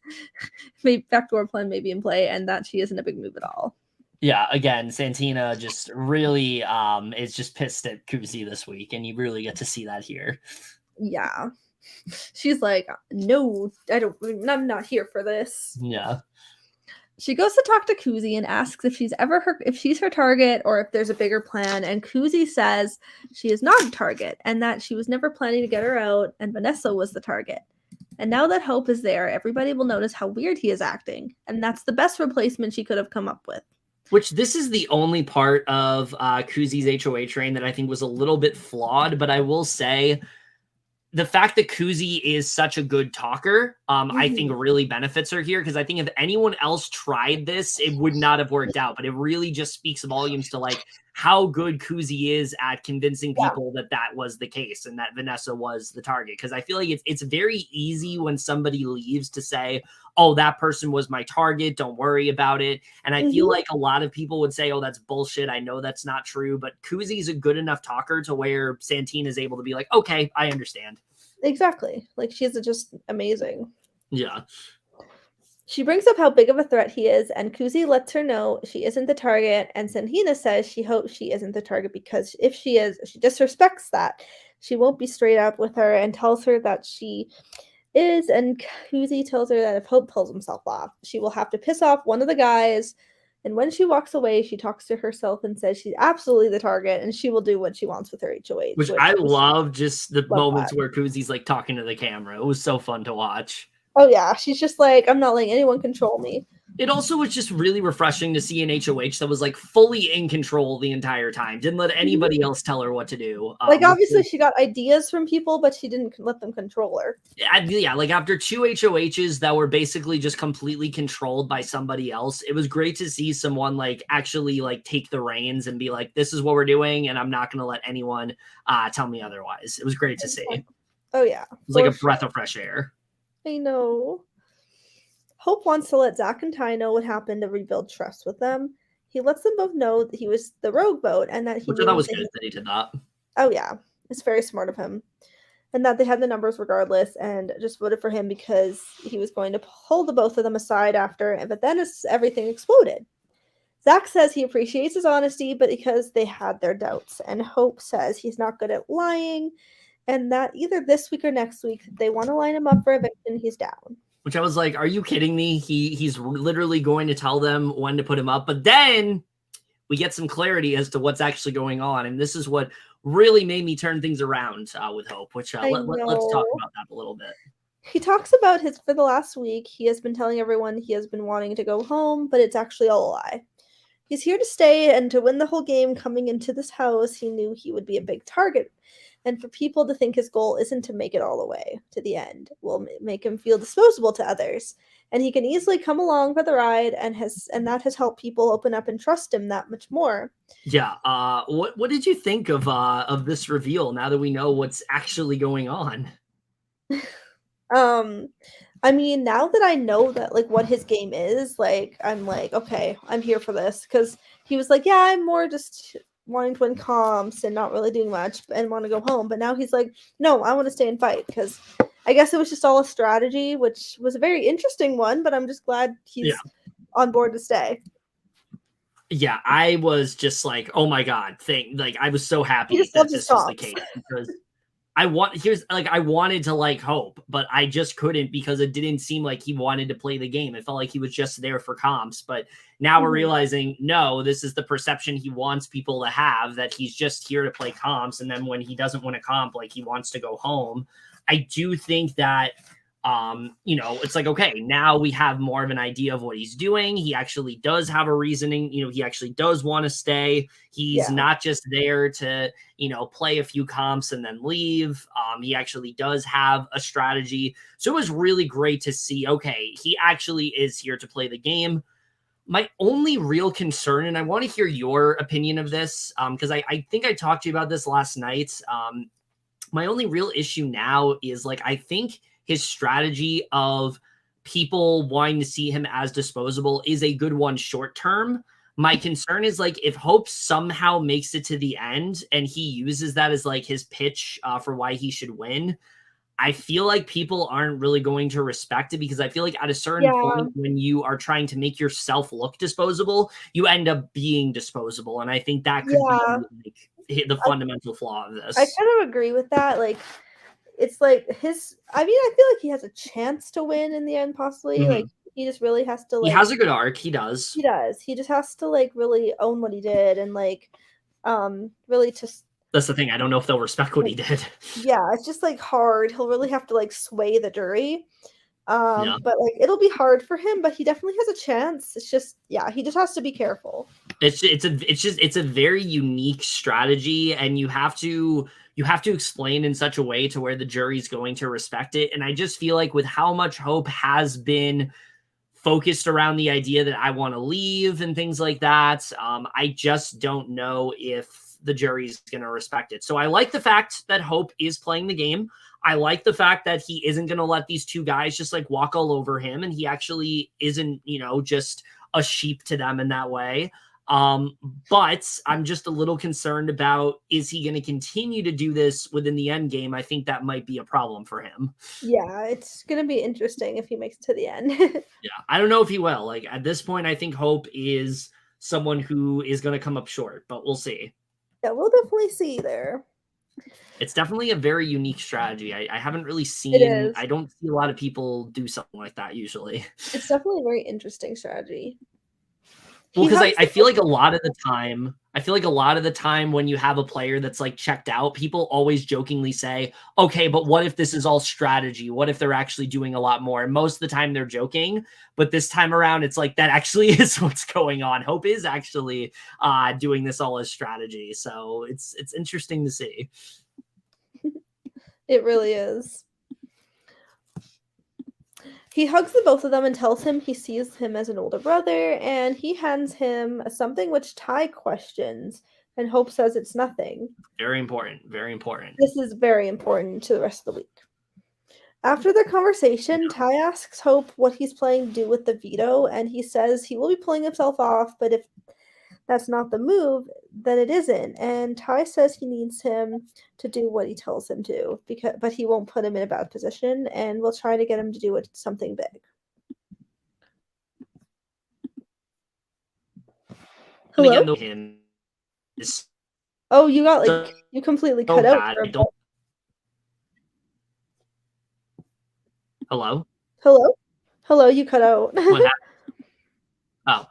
maybe backdoor plan maybe in play, and that she isn't a big move at all. Yeah, again, Santina just really is just pissed at Kosy this week, and you really get to see that here. Yeah. She's like, no, I'm not here for this. Yeah. She goes to talk to Kosy and asks if she's her target or if there's a bigger plan, and Kosy says she is not a target and that she was never planning to get her out, and Vanessa was the target. And now that Hope is there, everybody will notice how weird he is acting, and that's the best replacement she could have come up with. Which this is the only part of Kosy's HOA train that I think was a little bit flawed, but I will say the fact that Kosy is such a good talker, I think really benefits her here, because I think if anyone else tried this, it would not have worked out. But it really just speaks volumes to like how good Kosy is at convincing people that was the case and that Vanessa was the target. Because I feel like it's very easy when somebody leaves to say, oh, that person was my target, don't worry about it. And I feel like a lot of people would say, oh, that's bullshit, I know that's not true. But Kosy's a good enough talker to where Santina is able to be like, okay, I understand. Exactly. Like, she's just amazing. Yeah. She brings up how big of a threat he is, and Kosy lets her know she isn't the target, and Santina says she hopes she isn't the target because if she is, she disrespects that. She won't be straight up with her and tells her that she is, and Kosy tells her that if Hope pulls himself off, she will have to piss off one of the guys, and when she walks away, she talks to herself and says she's absolutely the target, and she will do what she wants with her HOH. Which I love, just the moments where Kosy's like talking to the camera. It was so fun to watch. Oh yeah, she's just like, I'm not letting anyone control me. It also was just really refreshing to see an HOH that was like fully in control the entire time. Didn't let anybody else tell her what to do. Like obviously she got ideas from people, but she didn't let them control her. Yeah, like after 2 HOHs that were basically just completely controlled by somebody else, it was great to see someone like actually like take the reins and be like, this is what we're doing, and I'm not going to let anyone tell me otherwise. It was great to see. Oh yeah. It was like a breath of fresh air. I know. Hope wants to let Zach and Ty know what happened to rebuild trust with them. He lets them both know that he was the rogue vote and that he Which I thought was good that he did that. Oh yeah. It's very smart of him. And that they had the numbers regardless and just voted for him because he was going to pull the both of them aside after, but then everything exploded. Zach says he appreciates his honesty, but because they had their doubts. And Hope says he's not good at lying and that either this week or next week they want to line him up for eviction, he's down. Which I was like, are you kidding me? He's literally going to tell them when to put him up. But then we get some clarity as to what's actually going on. And this is what really made me turn things around with Hope, which let's talk about that a little bit. He talks about for the last week, he has been telling everyone he has been wanting to go home, but it's actually all a lie. He's here to stay, and to win the whole game coming into this house, he knew he would be a big target. And for people to think his goal isn't to make it all the way to the end will make him feel disposable to others. And he can easily come along for the ride, and that has helped people open up and trust him that much more. Yeah. What did you think of this reveal now that we know what's actually going on? I mean, now that I know that like what his game is, like I'm like, okay, I'm here for this, because he was like, yeah, I'm more just wanting to win comps and not really doing much and want to go home. But now he's like, no, I want to stay and fight, because I guess it was just all a strategy, which was a very interesting one, but I'm just glad he's on board to stay. Yeah, I was just like, oh my god, I was so happy that this was the case because I wanted to like Hope, but I just couldn't because it didn't seem like he wanted to play the game. It felt like he was just there for comps. But now we're realizing, no, this is the perception he wants people to have, that he's just here to play comps. And then when he doesn't win a comp, like he wants to go home. I do think that it's like, okay, now we have more of an idea of what he's doing. He actually does have a reasoning, he actually does want to stay. He's not just there to, play a few comps and then leave. He actually does have a strategy. So it was really great to see, okay, he actually is here to play the game. My only real concern, and I want to hear your opinion of this, because I think I talked to you about this last night. My only real issue now is like, I think his strategy of people wanting to see him as disposable is a good one short term. My concern is like, if Hope somehow makes it to the end and he uses that as like his pitch for why he should win, I feel like people aren't really going to respect it, because I feel like at a certain point when you are trying to make yourself look disposable, you end up being disposable. And I think that could be like the fundamental flaw of this. I kind of agree with that. Like, it's like I feel like he has a chance to win in the end, possibly. Like, he just really has to, like, he has a good arc. He does. He just has to, like, really own what he did and, like, really just. That's the thing. I don't know if they'll respect what he did. Yeah, it's just, like, hard. He'll really have to, like, sway the jury. But, like, it'll be hard for him, but he definitely has a chance. It's just, he just has to be careful. It's a very unique strategy, and you have to explain in such a way to where the jury's going to respect it. And I just feel like with how much Hope has been focused around the idea that I want to leave and things like that, I just don't know if the jury's going to respect it. So I like the fact that Hope is playing the game. I like the fact that he isn't going to let these two guys just like walk all over him, and he actually isn't, just a sheep to them in that way. But I'm just a little concerned about, is he going to continue to do this within the end game? I think that might be a problem for him. Yeah, it's going to be interesting if he makes it to the end. Yeah, I don't know if he will. Like, at this point, I think Hope is someone who is going to come up short, but we'll see. Yeah, we'll definitely see there. It's definitely a very unique strategy. I haven't really seen, I don't see a lot of people do something like that usually. It's definitely a very interesting strategy. Well, because I feel like a lot of the time when you have a player that's like checked out, people always jokingly say, okay, but what if this is all strategy? What if they're actually doing a lot more? And most of the time they're joking, but this time around, it's like, that actually is what's going on. Hope is actually doing this all as strategy. So it's interesting to see. It really is. He hugs the both of them and tells him he sees him as an older brother, and he hands him something which Ty questions, and Hope says it's nothing. Very important. Very important. This is very important to the rest of the week. After their conversation, Ty asks Hope what he's planning to do with the veto, and he says he will be pulling himself off, but if that's not the move, then it isn't. And Ty says he needs him to do what he tells him to, but he won't put him in a bad position, and will try to get him to do something big. Hello? Oh, you got like you completely cut out. Hello? Hello, you cut out. What happened? Oh.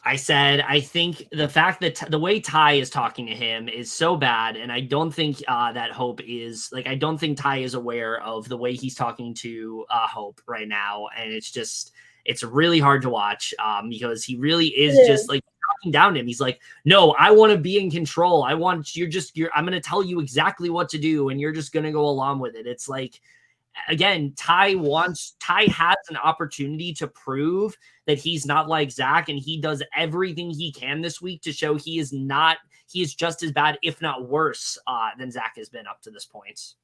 I said, I think the fact that the way Ty is talking to him is so bad, and I don't think that Hope is, like, I don't think Ty is aware of the way he's talking to Hope right now, and it's really hard to watch because he really is just, like, talking down to him. He's like, no, I want to be in control. I'm going to tell you exactly what to do, and you're just going to go along with it. It's like, again, Ty has an opportunity to prove that he's not like Zach, and he does everything he can this week to show he is just as bad, if not worse, than Zach has been up to this point.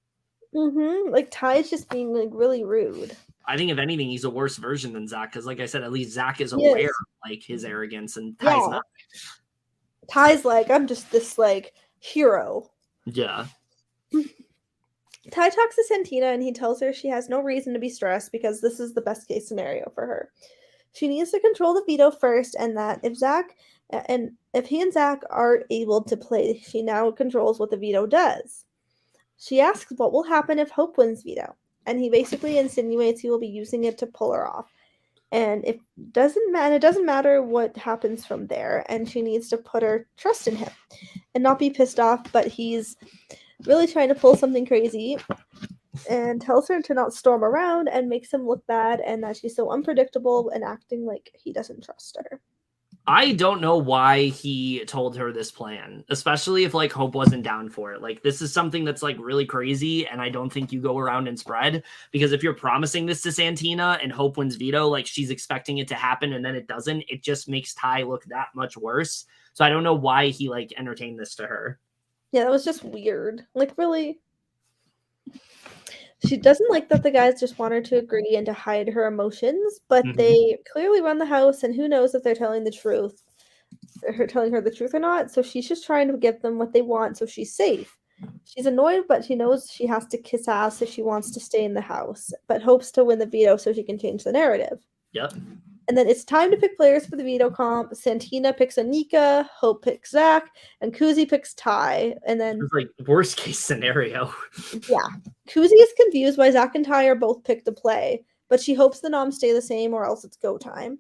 Like, Ty's just being like really rude. I think if anything, he's a worse version than Zach, because like I said, at least Zach is aware of like his arrogance, and Ty's not. Ty's like, I'm just this like hero. Yeah. Ty talks to Santina, and he tells her she has no reason to be stressed because this is the best case scenario for her. She needs to control the veto first, and that if he and Zach aren't able to play, she now controls what the veto does. She asks what will happen if Hope wins veto, and he basically insinuates he will be using it to pull her off. And it doesn't matter what happens from there, and she needs to put her trust in him and not be pissed off, but he's really trying to pull something crazy and tells her to not storm around and makes him look bad and that she's so unpredictable and acting like he doesn't trust her. I don't know why he told her this plan, especially if like Hope wasn't down for it. Like this is something that's like really crazy, and I don't think you go around and spread, because if you're promising this to Santina and Hope wins veto, like she's expecting it to happen and then it doesn't, it just makes Ty look that much worse. So I don't know why he like entertained this to her. Yeah, that was just weird. Like really, she doesn't like that the guys just want her to agree and to hide her emotions, but they clearly run the house, and who knows if they're telling the truth, telling her the truth or not. So she's just trying to give them what they want so she's safe. She's annoyed, but she knows she has to kiss ass if she wants to stay in the house, but hopes to win the veto so she can change the narrative. Yep. And then it's time to pick players for the veto comp. Santina picks Anika, Hope picks Zach, and Kuzi picks Ty. And then it's like worst case scenario. Yeah. Kuzi is confused why Zach and Ty are both picked to play, but she hopes the noms stay the same or else it's go time.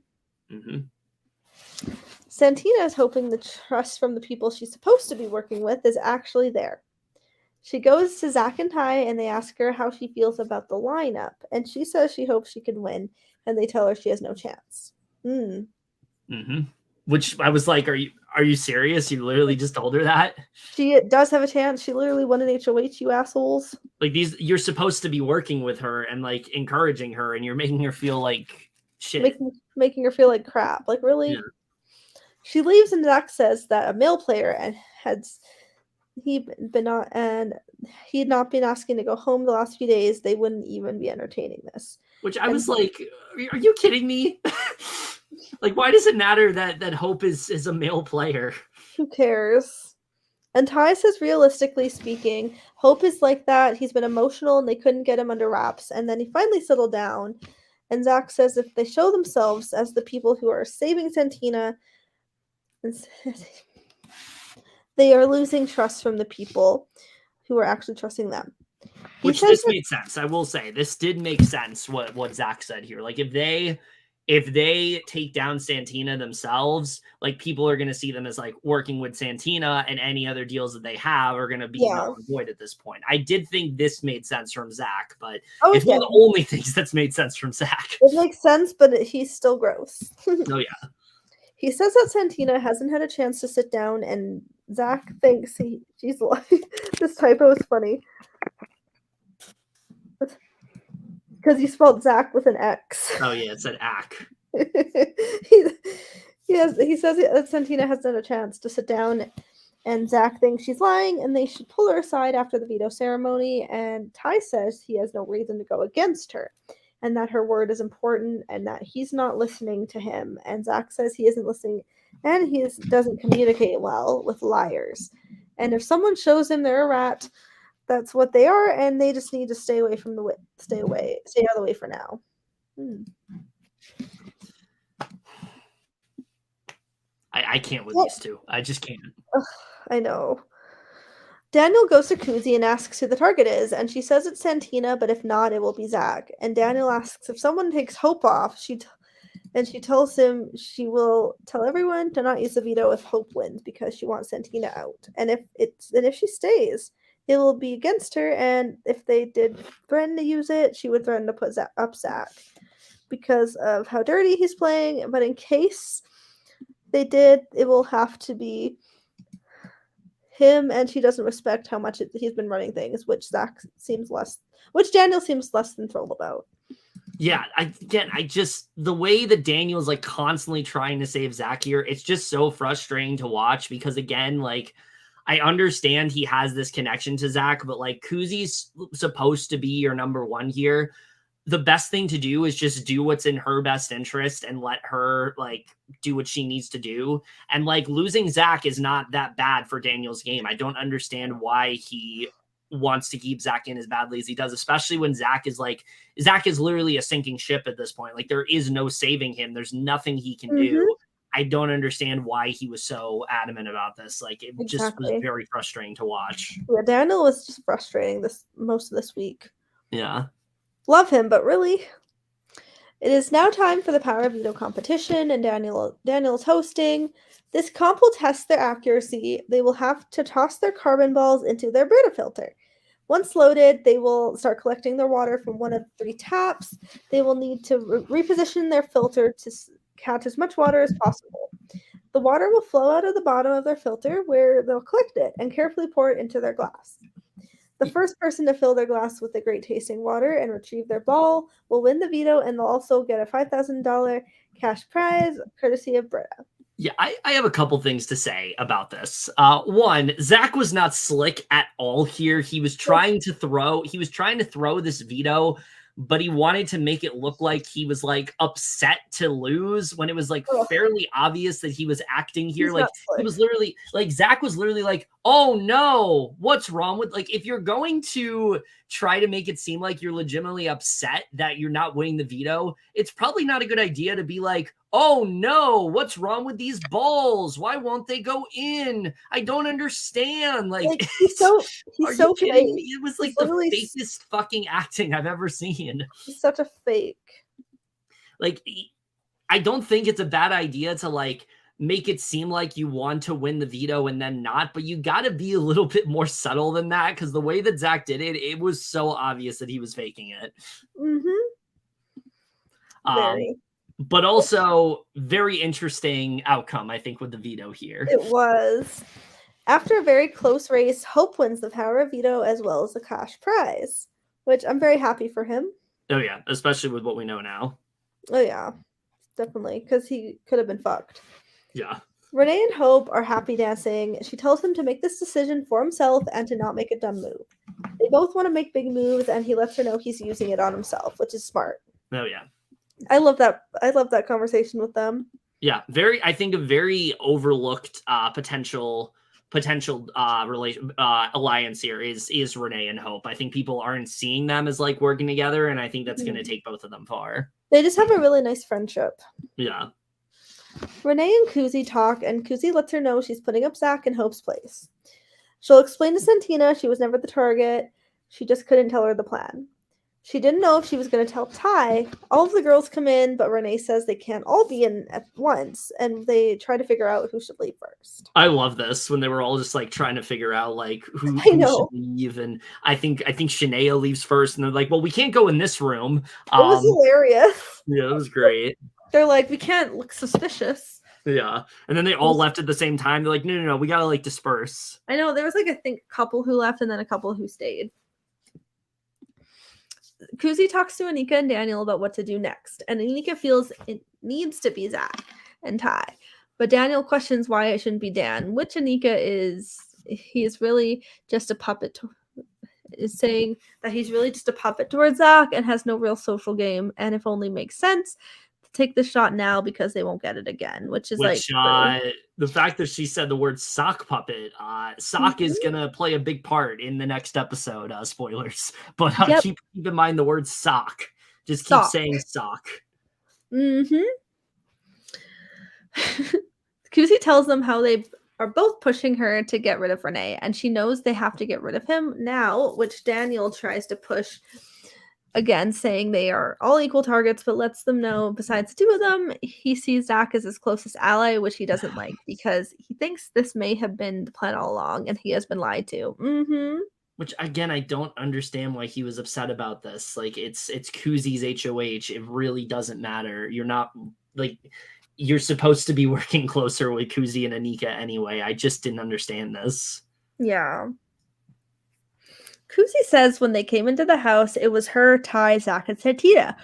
Santina is hoping the trust from the people she's supposed to be working with is actually there. She goes to Zach and Ty and they ask her how she feels about the lineup, and she says she hopes she can win, and they tell her she has no chance. Which I was like, are you serious? You literally just told her that? She does have a chance. She literally won an HOH, you assholes. Like you're supposed to be working with her and like encouraging her, and you're making her feel like shit. Making her feel like crap. Like really? Yeah. She leaves and Zach says that a male player he had not been asking to go home the last few days, they wouldn't even be entertaining this. Which I was like, are you kidding me? Like, why does it matter that Hope is a male player? Who cares? And Ty says, realistically speaking, Hope is like that. He's been emotional and they couldn't get him under wraps. And then he finally settled down. And Zach says if they show themselves as the people who are saving Santina, they are losing trust from the people who are actually trusting them. Which this made sense. I will say this did make sense what Zach said here. Like if they take down Santina themselves, like people are going to see them as like working with Santina, and any other deals that they have are going to be null and void at this point. I did think this made sense from Zach, but it's one of the only things that's made sense from Zach. It makes sense, but he's still gross. Oh yeah. He says that Santina hasn't had a chance to sit down, and Zach thinks she's like, this typo is funny. Because he spelled Zach with an X. Oh yeah, it said Ack. He says that Santina hasn't had a chance to sit down, and Zach thinks she's lying, and they should pull her aside after the veto ceremony, and Ty says he has no reason to go against her, and that her word is important, and that he's not listening to him, and Zach says he isn't listening, and he doesn't communicate well with liars, and if someone shows him they're a rat, that's what they are, and they just need to stay out of the way for now. I can't with these two. I just can't. I know. Daniel goes to Kuzi and asks who the target is, and she says it's Santina, but if not, it will be Zach. And Daniel asks if someone takes Hope off, she tells him she will tell everyone to not use the veto if Hope wins because she wants Santina out. And if she stays, it will be against her, and if they did threaten to use it, she would threaten to put up Zach because of how dirty he's playing. But in case they did, it will have to be him, and she doesn't respect how much he's been running things, which Daniel seems less than thrilled about. Yeah, the way that Daniel's like constantly trying to save Zach here, it's just so frustrating to watch because again, like I understand he has this connection to Zach, but like Kuzi's supposed to be your number one here. The best thing to do is just do what's in her best interest and let her like do what she needs to do. And like losing Zach is not that bad for Daniel's game. I don't understand why he wants to keep Zach in as badly as he does, especially when Zach is literally a sinking ship at this point. Like, there is no saving him. There's nothing he can do. I don't understand why he was so adamant about this. Like, it just was very frustrating to watch. Yeah, Daniel was just frustrating most of this week. Yeah. Love him, but really. It is now time for the Power of Veto competition, and Daniel's hosting. This comp will test their accuracy. They will have to toss their carbon balls into their Brita filter. Once loaded, they will start collecting their water from one of 3 taps. They will need to reposition their filter to catch as much water as possible. The water will flow out of the bottom of their filter, where they'll collect it and carefully pour it into their glass. The first person to fill their glass with the great tasting water and retrieve their ball will win the veto, and they'll also get a $5,000 cash prize courtesy of Brita. Yeah, I have a couple things to say about this. One, Zach was not slick at all here. He was trying to throw this veto, but he wanted to make it look like he was like upset to lose when it was like fairly obvious that he was acting here. Like, it was literally like Zach was literally like, oh no, what's wrong with, like, if you're going to try to make it seem like you're legitimately upset that you're not winning the veto, it's probably not a good idea to be like, oh no, what's wrong with these balls? Why won't they go in? I don't understand. Like he's so kidding me? It was like the fakest fucking acting I've ever seen. He's such a fake. Like, I don't think it's a bad idea to like make it seem like you want to win the veto and then not, but you got to be a little bit more subtle than that, because the way that Zach did it, it was so obvious that he was faking it. Very. But also very interesting outcome, I think, with the veto here. It was. After a very close race, Hope wins the Power of Veto as well as the cash prize, which I'm very happy for him. Oh yeah, especially with what we know now. Oh yeah, definitely, because he could have been fucked. Yeah. Renee and Hope are happy dancing. She tells him to make this decision for himself and to not make a dumb move. They both want to make big moves, and he lets her know he's using it on himself, which is smart. Oh yeah. I love that conversation with them. Yeah, I think a very overlooked potential alliance here is Renee and Hope. I think people aren't seeing them as like working together, and I think that's going to take both of them far. They just have a really nice friendship. Yeah. Renee and Kuzi talk, and Kuzi lets her know she's putting up Zach in Hope's place. She'll explain to Santina she was never the target. She just couldn't tell her the plan. She didn't know if she was going to tell Ty. All of the girls come in, but Renee says they can't all be in at once, and they try to figure out who should leave first. I love this when they were all just like trying to figure out like who should leave, and I think Shania leaves first, and they're like, "Well, we can't go in this room." It was hilarious. Yeah, it was great. They're like, "We can't look suspicious." Yeah, and then they all left at the same time. They're like, "No, we gotta like disperse." I know there was like I think a couple who left, and then a couple who stayed. Kuzi talks to Anika and Daniel about what to do next, and Anika feels it needs to be Zach and Ty, but Daniel questions why it shouldn't be Dan, which Anika he is really just a puppet, is saying that he's really just a puppet towards Zach and has no real social game, and if only makes sense to take the shot now because they won't get it again, which is the fact that she said the word sock puppet, sock is gonna play a big part in the next episode, spoilers, but keep in mind the word sock. Just keep saying sock. Kuzi tells them how they are both pushing her to get rid of Renee, and she knows they have to get rid of him now, which Daniel tries to push again, saying they are all equal targets, but lets them know besides 2 of them, he sees Zach as his closest ally, which he doesn't like because he thinks this may have been the plan all along and he has been lied to. Which again, I don't understand why he was upset about this. Like, it's Kuzi's HOH. It really doesn't matter. You're not like, you're supposed to be working closer with Kuzi and Anika anyway. I just didn't understand this. Yeah. Kuzi says when they came into the house, it was her, Ty, Zach, and Santina,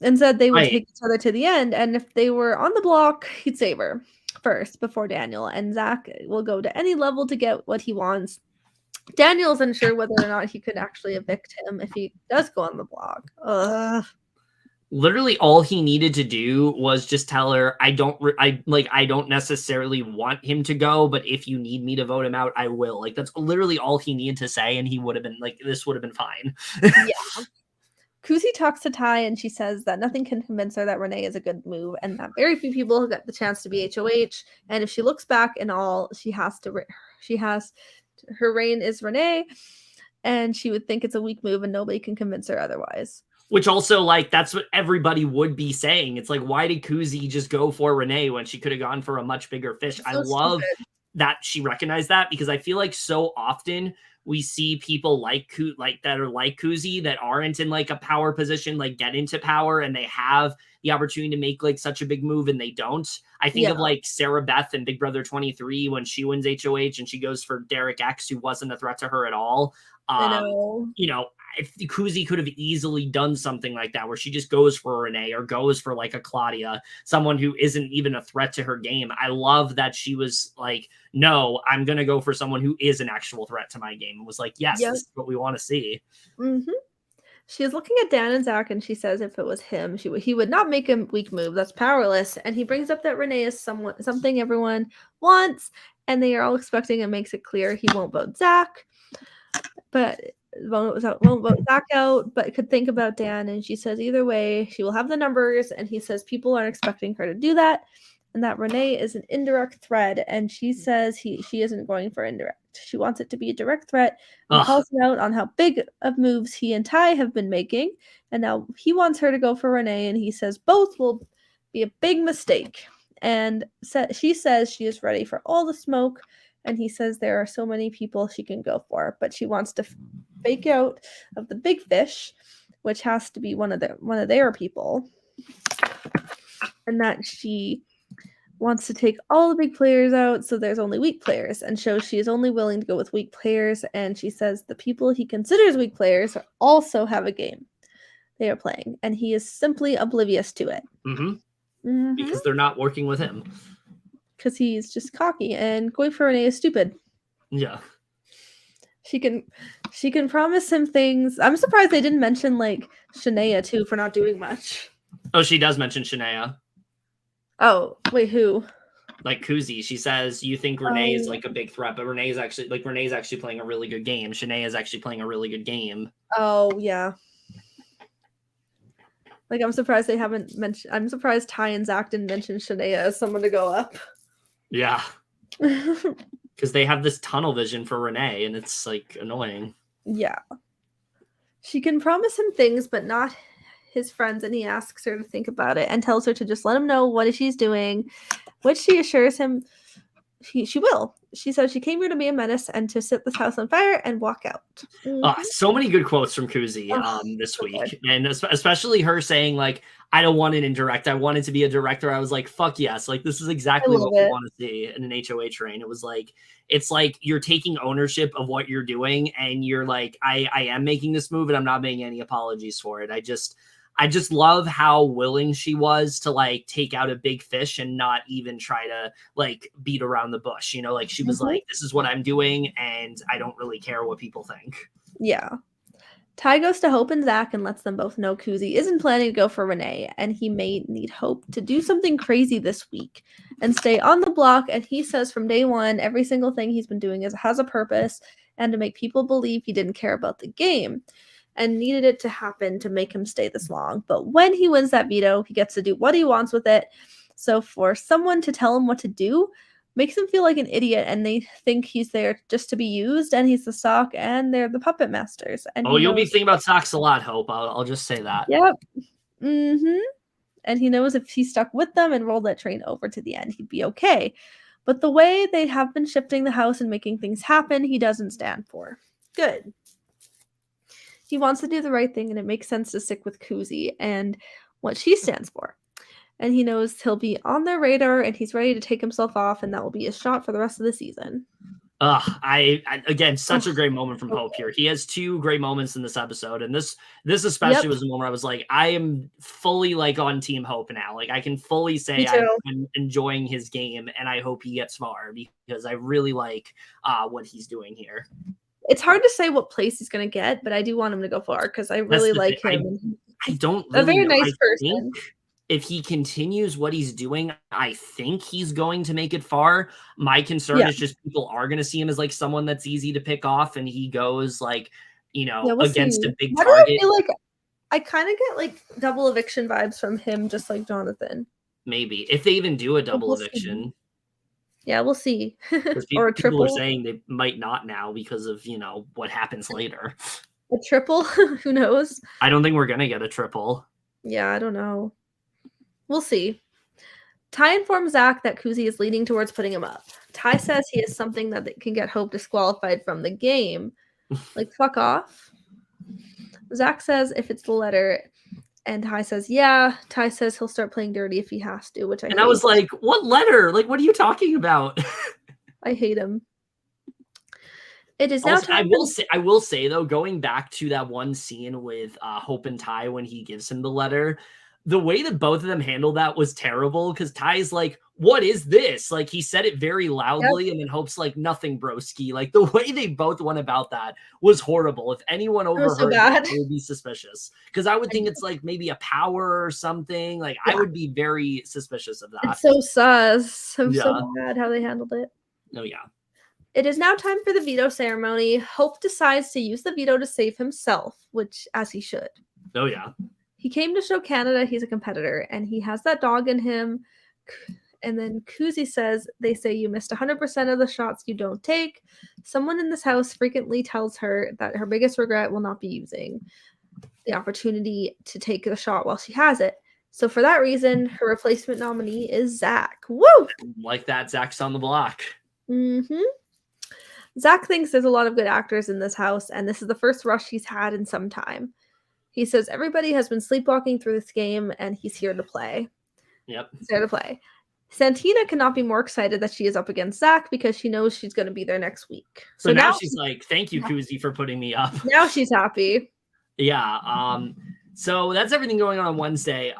and said they would take each other to the end, and if they were on the block, he'd save her first before Daniel, and Zach will go to any level to get what he wants. Daniel's unsure whether or not he could actually evict him if he does go on the block. Literally all he needed to do was just tell her, I don't necessarily want him to go, but if you need me to vote him out, I will. Like, that's literally all he needed to say, and he would have been like, this would have been fine. Yeah. Kuzi talks to Ty, and she says that nothing can convince her that Renee is a good move, and that very few people get the chance to be HOH. And if she looks back and all, her reign is Renee, and she would think it's a weak move, and nobody can convince her otherwise. Which also, like, that's what everybody would be saying. It's like, why did Kuzi just go for Renee when she could have gone for a much bigger fish? I love that she recognized that, because I feel like so often we see people like that are like Kuzi that aren't in like a power position, like get into power and they have the opportunity to make like such a big move and they don't. I think of like Sarah Beth and Big Brother 23 when she wins HOH and she goes for Derek X, who wasn't a threat to her at all. I know. You know, if Kuzi could have easily done something like that, where she just goes for Renee or goes for like a Claudia, someone who isn't even a threat to her game. I love that she was like, no, I'm going to go for someone who is an actual threat to my game. It was like, yes, this is what we want to see. Mm-hmm. She's looking at Dan and Zach, and she says if it was him, he would not make a weak move. That's powerless. And he brings up that Renee is something everyone wants, and they are all expecting, and makes it clear he won't vote Zach. But won't vote Zach out, but could think about Dan. And she says either way, she will have the numbers. And he says people aren't expecting her to do that, and that Renee is an indirect threat. And she says she isn't going for indirect. She wants it to be a direct threat, and calls her out on how big of moves he and Ty have been making. And now he wants her to go for Renee, and he says both will be a big mistake. And she says she is ready for all the smoke. And he says there are so many people she can go for, but she wants to fake out of the big fish, which has to be one of their people, and that she wants to take all the big players out, so there's only weak players, and shows she is only willing to go with weak players. And she says the people he considers weak players also have a game they are playing, and he is simply oblivious to it. Because they're not working with him. Because he's just cocky, and going for Renee is stupid. Yeah. She can promise him things. I'm surprised they didn't mention like Shania too for not doing much. Oh, she does mention Shania. Oh, wait, who? Like Kuzi. She says you think Renee is like a big threat, but Renee's actually playing a really good game. Shania is actually playing a really good game. Oh, yeah. Like, I'm surprised they haven't mentioned. I'm surprised Ty and Zach didn't mention Shania as someone to go up. Yeah. Because they have this tunnel vision for Renee, and it's like annoying. Yeah. She can promise him things, but not his friends, and he asks her to think about it and tells her to just let him know what she's doing, which she assures him she will. She says she came here to be a menace and to set this house on fire and walk out. So many good quotes from Kuzi this week. And especially her saying, like, I don't want an indirect. I want it to be a director. I was like, fuck yes. Like, this is exactly what we want to see in an HOH reign. It was like, it's like you're taking ownership of what you're doing, and you're like, I am making this move, and I'm not making any apologies for it. I just love how willing she was to like take out a big fish and not even try to like beat around the bush. You know, like she was like, this is what I'm doing, and I don't really care what people think. Yeah. Ty goes to Hope and Zach and lets them both know Kuzi isn't planning to go for Renee, and he may need Hope to do something crazy this week and stay on the block. And he says from day one, every single thing he's been doing has a purpose, and to make people believe he didn't care about the game, and needed it to happen to make him stay this long. But when he wins that veto, he gets to do what he wants with it. So for someone to tell him what to do makes him feel like an idiot, and they think he's there just to be used, and he's the sock, and they're the puppet masters. And you'll be thinking about socks a lot, Hope. I'll just say that. Yep. And he knows if he stuck with them and rolled that train over to the end, he'd be okay. But the way they have been shifting the house and making things happen, he doesn't stand for. Good. He wants to do the right thing, and it makes sense to stick with Kuzi and what she stands for. And he knows he'll be on their radar, and he's ready to take himself off, and that will be his shot for the rest of the season. Again, such a great moment from Hope here. He has two great moments in this episode, and this especially was the moment where I was like, I am fully like on Team Hope now. Like I can fully say I've been enjoying his game, and I hope he gets far because I really like what he's doing here. It's hard to say what place he's going to get, but I do want him to go far because I really like him. I don't a really very know. nice I person. think if he continues what he's doing, I think he's going to make it far. My concern is just people are going to see him as like someone that's easy to pick off, and he goes like, We'll against see. a big Why target. do I feel like I kind of get like double eviction vibes from him, just like Jonathan. Maybe if they even do a double We'll eviction. See. Yeah, we'll see. Or a people triple. are saying they might not now because of what happens later. A triple? Who knows? I don't think we're gonna get a triple. Yeah, I don't know. We'll see. Ty informs Zach that Kuzi is leaning towards putting him up. Ty says he has something that can get Hope disqualified from the game. Like, fuck off. Zach says if it's the letter, and Ty says, yeah. Ty says he'll start playing dirty if he has to, which I hate. I was like, what letter? Like, what are you talking about? I hate him. It is now also, time. I will say though, going back to that one scene with Hope and Ty when he gives him the letter, the way that both of them handled that was terrible because Ty's like, what is this? Like he said it very loudly, and then Hope's like, nothing, broski. Like the way they both went about that was horrible. If anyone overheard that, it would be suspicious. Because I would think it's like maybe a power or something. Like I would be very suspicious of that. It's so sus. I'm so mad how they handled it. Oh yeah. It is now time for the veto ceremony. Hope decides to use the veto to save himself, which as he should. Oh yeah. He came to show Canada he's a competitor, and he has that dog in him. And then Kuzi says, they say you missed 100% of the shots you don't take. Someone in this house frequently tells her that her biggest regret will not be using the opportunity to take the shot while she has it. So for that reason, her replacement nominee is Zach. Woo! Like that, Zach's on the block. Mm-hmm. Zach thinks there's a lot of good actors in this house, and this is the first rush he's had in some time. He says everybody has been sleepwalking through this game, and he's here to play. Yep. He's here to play. Santina cannot be more excited that she is up against Zach because she knows she's going to be there next week. So now she's like, thank you, Kuzi, for putting me up. Now she's happy. Yeah. So that's everything going on Wednesday.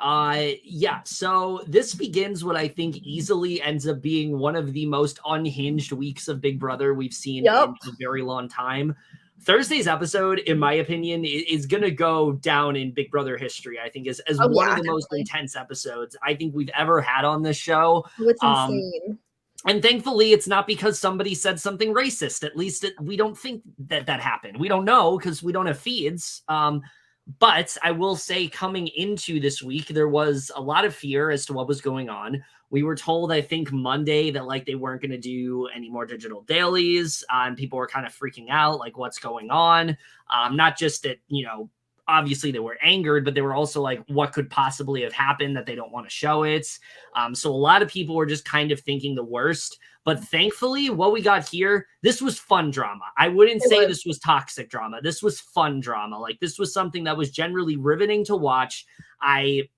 Yeah. So this begins what I think easily ends up being one of the most unhinged weeks of Big Brother we've seen in a very long time. Thursday's episode, in my opinion, is going to go down in Big Brother history, I think, as one of the most intense episodes I think we've ever had on this show. It's insane. And thankfully, it's not because somebody said something racist. At least we don't think that happened. We don't know because we don't have feeds. But I will say coming into this week, there was a lot of fear as to what was going on. We were told, I think, Monday that like they weren't going to do any more digital dailies, and people were kind of freaking out, like what's going on. Not just that, obviously they were angered, but they were also like, what could possibly have happened that they don't want to show it. So a lot of people were just kind of thinking the worst. But thankfully, what we got here, this was fun drama. I wouldn't say this was toxic drama. This was fun drama. Like this was something that was generally riveting to watch. I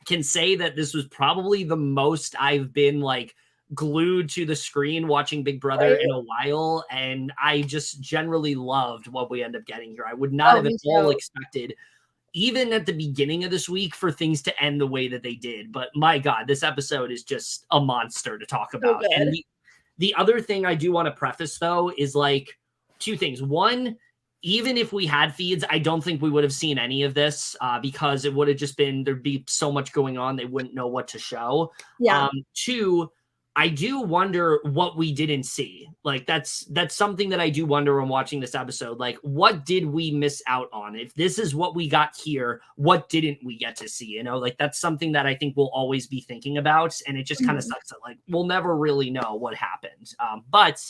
can say that this was probably the most I've been like glued to the screen watching Big Brother in a while, and I just generally loved what we end up getting here. I would not have at all expected, even at the beginning of this week, for things to end the way that they did. But my God, this episode is just a monster to talk about. And the other thing I do want to preface, though, is like two things. One, even if we had feeds, I don't think we would have seen any of this because it would have just been, there'd be so much going on, they wouldn't know what to show. Yeah. Two, I do wonder what we didn't see. Like that's something that I do wonder when watching this episode. Like, what did we miss out on? If this is what we got here, what didn't we get to see? Like that's something that I think we'll always be thinking about. And it just kind of sucks that like we'll never really know what happened. But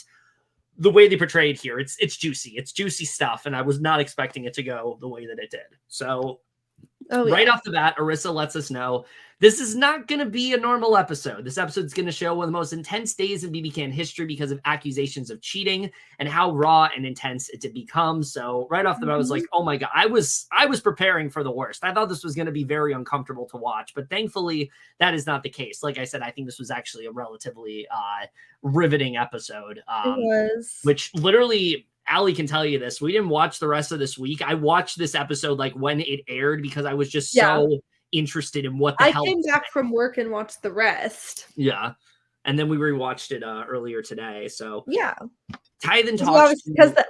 the way they portrayed here, it's juicy. It's juicy stuff. And I was not expecting it to go the way that it did. So right off the bat, Arissa lets us know this is not going to be a normal episode. This episode is going to show one of the most intense days in BB Can history because of accusations of cheating and how raw and intense it becomes. So right off the bat, I was like, oh my God, I was preparing for the worst. I thought this was going to be very uncomfortable to watch, but thankfully that is not the case. Like I said, I think this was actually a relatively riveting episode. It was. Which literally, Allie can tell you this. We didn't watch the rest of this week. I watched this episode like when it aired because I was just so interested in what the hell. I came back from work and watched the rest. Yeah. and then we rewatched it earlier today. So yeah. Ty then talks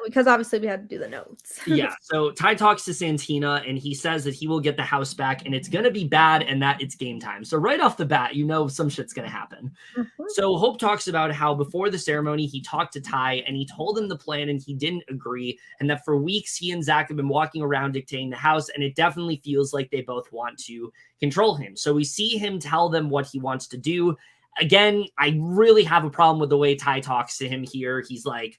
because obviously we had to do the notes. Yeah, so Ty talks to Santina, and he says that he will get the house back, and it's going to be bad, and that it's game time. So right off the bat, you know some shit's going to happen. So Hope talks about how before the ceremony, he talked to Ty, and he told him the plan, and he didn't agree, and that for weeks, he and Zach have been walking around dictating the house, and it definitely feels like they both want to control him. So we see him tell them what he wants to do. Again, I really have a problem with the way Ty talks to him here. He's like,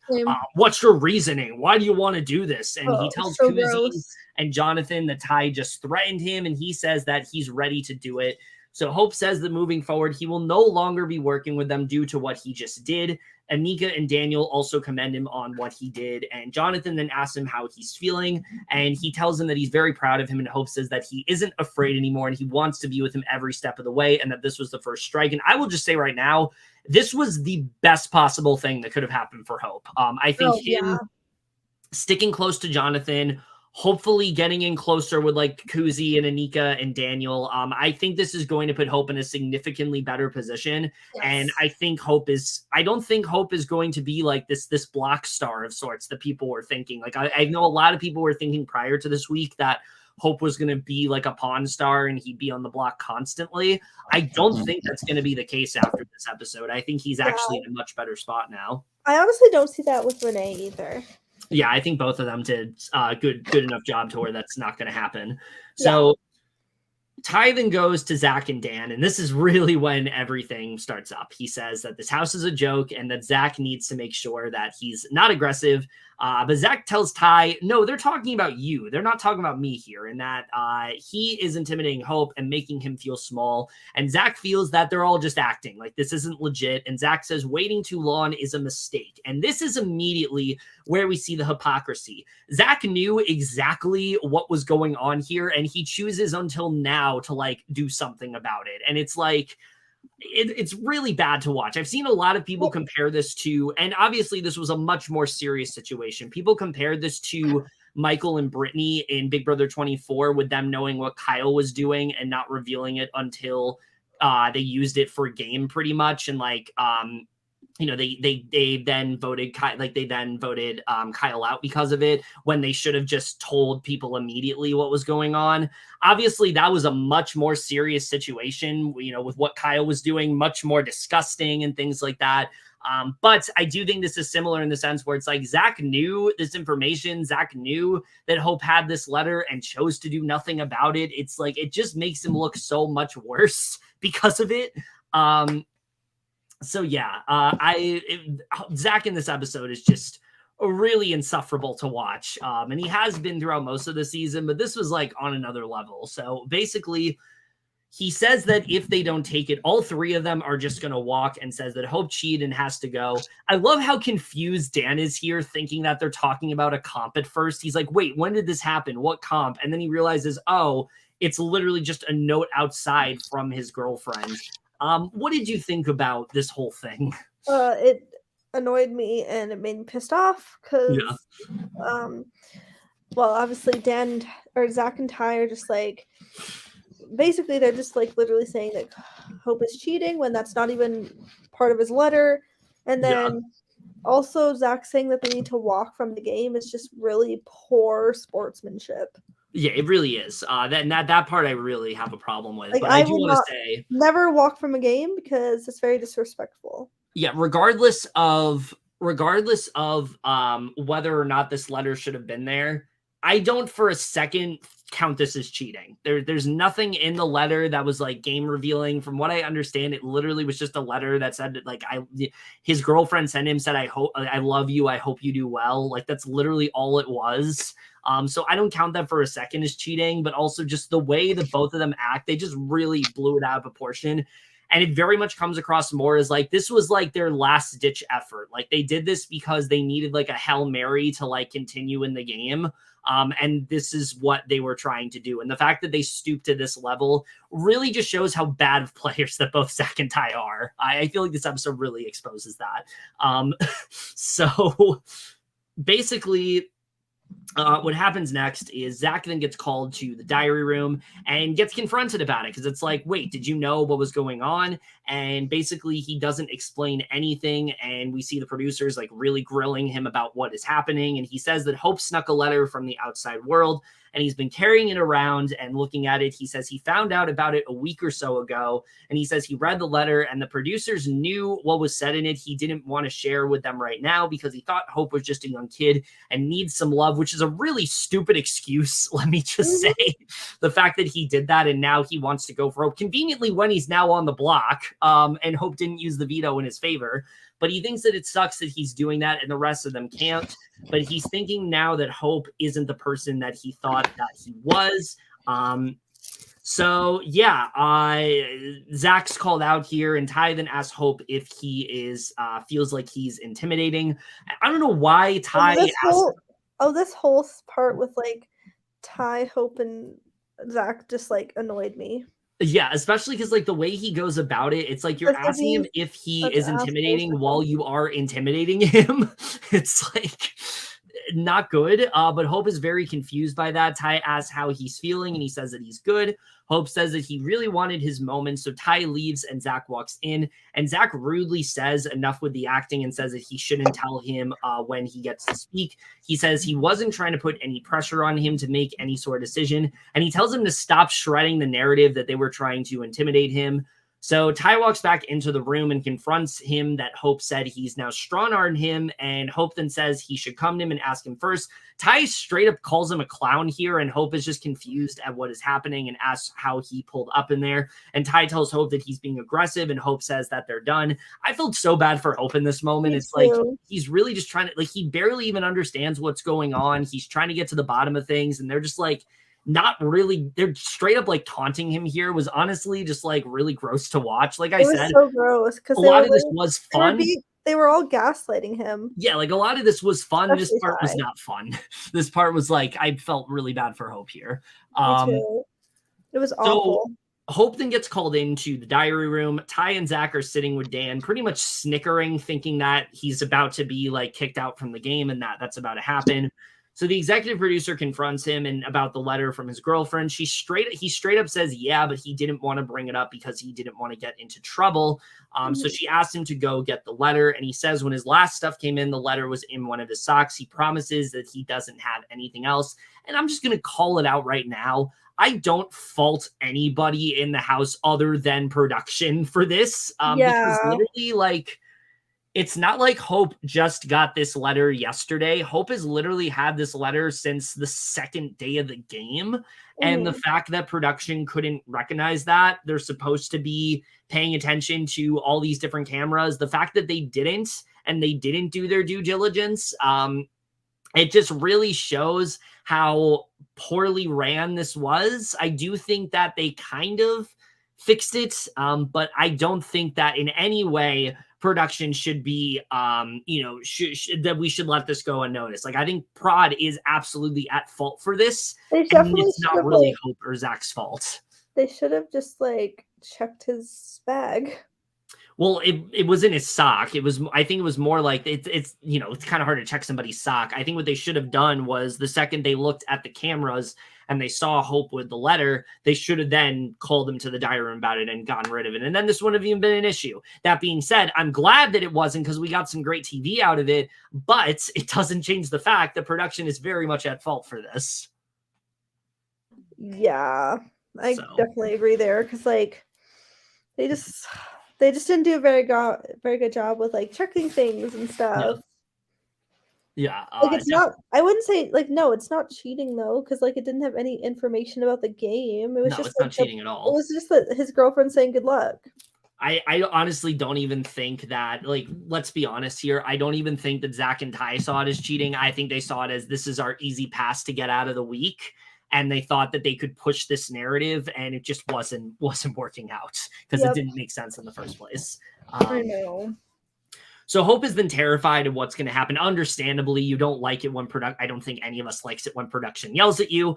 what's your reasoning? Why do you want to do this? And he tells Kuzi and Jonathan that Ty just threatened him, and he says that he's ready to do it. So Hope says that moving forward, he will no longer be working with them due to what he just did. Anika and Daniel also commend him on what he did. And Jonathan then asks him how he's feeling. And he tells him that he's very proud of him. And Hope says that he isn't afraid anymore. And he wants to be with him every step of the way. And that this was the first strike. And I will just say right now, this was the best possible thing that could have happened for Hope. I think sticking close to Jonathan, hopefully getting in closer with like Kuzi and Anika and Daniel. I think this is going to put Hope in a significantly better position. Yes. And I don't think Hope is going to be like this block star of sorts that people were thinking. Like I know a lot of people were thinking prior to this week that Hope was going to be like a pawn star and he'd be on the block constantly. I don't think that's going to be the case after this episode. I think he's actually in a much better spot now. I honestly don't see that with Renee either. Yeah, I think both of them did good enough job to where that's not going to happen. So Ty then goes to Zach and Dan, and this is really when everything starts up. He says that this house is a joke and that Zach needs to make sure that he's not aggressive. But Zach tells Ty, no, they're talking about you. They're not talking about me here, and that he is intimidating Hope and making him feel small. And Zach feels that they're all just acting like this isn't legit. And Zach says waiting too long is a mistake. And this is immediately where we see the hypocrisy. Zach knew exactly what was going on here, and he chooses until now to like do something about it. And it's like, it's really bad to watch. I've seen a lot of people compare this to, and obviously this was a much more serious situation. People compared this to Michael and Brittany in Big Brother 24 with them knowing what Kyle was doing and not revealing it until they used it for game pretty much. And like, they then voted Kyle out because of it when they should have just told people immediately what was going on. Obviously, that was a much more serious situation, with what Kyle was doing, much more disgusting and things like that. But I do think this is similar in the sense where it's like Zach knew this information. Zach knew that Hope had this letter and chose to do nothing about it. It's like it just makes him look so much worse because of it. So yeah, Zach in this episode is just really insufferable to watch. And he has been throughout most of the season, but this was like on another level. So basically he says that if they don't take it, all three of them are just going to walk, and says that Hope cheated and has to go. I love how confused Dan is here, thinking that they're talking about a comp at first. He's like, wait, when did this happen? What comp? And then he realizes, oh, it's literally just a note outside from his girlfriend. What did you think about this whole thing? It annoyed me and it made me pissed off because, obviously Zach and Ty are just like, basically they're just like literally saying that Hope is cheating when that's not even part of his letter. And then also Zach saying that they need to walk from the game is just really poor sportsmanship. Yeah, it really is. That part I really have a problem with. Like, but I do want to say, never walk from a game because it's very disrespectful. Yeah, regardless of whether or not this letter should have been there, I don't for a second count this as cheating. There's nothing in the letter that was like game revealing. From what I understand, it literally was just a letter that said like his girlfriend sent him, said, I love you. I hope you do well. Like that's literally all it was. So I don't count that for a second as cheating, but also just the way that both of them act, they just really blew it out of proportion. And it very much comes across more as like, this was like their last ditch effort. Like they did this because they needed like a Hail Mary to like continue in the game. And this is what they were trying to do. And the fact that they stooped to this level really just shows how bad of players that both Zach and Ty are. I feel like this episode really exposes that. So basically What happens next is Zach then gets called to the diary room and gets confronted about it because it's like, wait, did you know what was going on? And basically he doesn't explain anything. And we see the producers like really grilling him about what is happening. And he says that Hope snuck a letter from the outside world and he's been carrying it around and looking at it. He says he found out about it a week or so ago. And he says he read the letter and the producers knew what was said in it. He didn't want to share with them right now because he thought Hope was just a young kid and needs some love, which is a really stupid excuse. Let me just say the fact that he did that and now he wants to go for Hope conveniently when he's now on the block. And Hope didn't use the veto in his favor. But he thinks that it sucks that he's doing that and the rest of them can't. But he's thinking now that Hope isn't the person that he thought that he was. So yeah, Zach's called out here, and Ty then asks Hope if he is feels like he's intimidating. I don't know why Ty. This whole part with like Ty, Hope, and Zach just like annoyed me. Yeah, especially because like the way he goes about it, it's like you're asking him if he is intimidating while you are intimidating him. It's like not good. But Hope is very confused by that. Ty asks how he's feeling, and he says that he's good. Hope says that he really wanted his moment, so Ty leaves and Zach walks in, and Zach rudely says enough with the acting and says that he shouldn't tell him when he gets to speak. He says he wasn't trying to put any pressure on him to make any sort of decision, and he tells him to stop shredding the narrative that they were trying to intimidate him. So Ty walks back into the room and confronts him that Hope said he's now strong-armed him, and Hope then says he should come to him and ask him first. Ty straight up calls him a clown here, and Hope is just confused at what is happening and asks how he pulled up in there. And Ty tells Hope that he's being aggressive, and Hope says that they're done. I felt so bad for Hope in this moment. It's like he's really just trying to, like, he barely even understands what's going on. He's trying to get to the bottom of things, and they're just like, not really, they're straight up like taunting him here. Was honestly just like really gross to watch. Like I said, so gross because a lot of this was fun. They were all gaslighting him. Yeah, like a lot of this was fun. Especially this part was not fun. This part was like, I felt really bad for Hope here. It was awful. So Hope then gets called into the diary room. Ty and Zach are sitting with Dan, pretty much snickering, thinking that he's about to be like kicked out from the game and that's about to happen. So the executive producer confronts him and about the letter from his girlfriend. He straight up says, yeah, but he didn't want to bring it up because he didn't want to get into trouble. So she asked him to go get the letter. And he says when his last stuff came in, the letter was in one of his socks. He promises that he doesn't have anything else. And I'm just going to call it out right now. I don't fault anybody in the house other than production for this. Because literally, like, it's not like Hope just got this letter yesterday. Hope has literally had this letter since the second day of the game. And the fact that production couldn't recognize that, they're supposed to be paying attention to all these different cameras. The fact that they didn't, and they didn't do their due diligence, it just really shows how poorly ran this was. I do think that they kind of fixed it, but I don't think that in any way production should be, that we should let this go unnoticed. Like, I think prod is absolutely at fault for this. And it's not really Hope or Zach's fault. They should have just like checked his bag. Well, it was in his sock. I think it was more like it's kind of hard to check somebody's sock. I think what they should have done was the second they looked at the cameras and they saw Hope with the letter, they should have then called him to the diary room about it and gotten rid of it. And then this wouldn't have even been an issue. That being said, I'm glad that it wasn't because we got some great TV out of it, but it doesn't change the fact that production is very much at fault for this. Yeah, I definitely agree there because like they just didn't do a very good job with like checking things and stuff. Yeah. Like it's not, I wouldn't say like, no, it's not cheating though. Cause like it didn't have any information about the game. It was just it's not cheating at all. It was just that his girlfriend saying good luck. I honestly don't even think that, like, let's be honest here. I don't even think that Zach and Ty saw it as cheating. I think they saw it as this is our easy pass to get out of the week. And they thought that they could push this narrative and it just wasn't working out because it didn't make sense in the first place. I know. So Hope is then terrified of what's going to happen. Understandably, you don't like it when I don't think any of us likes it when production yells at you.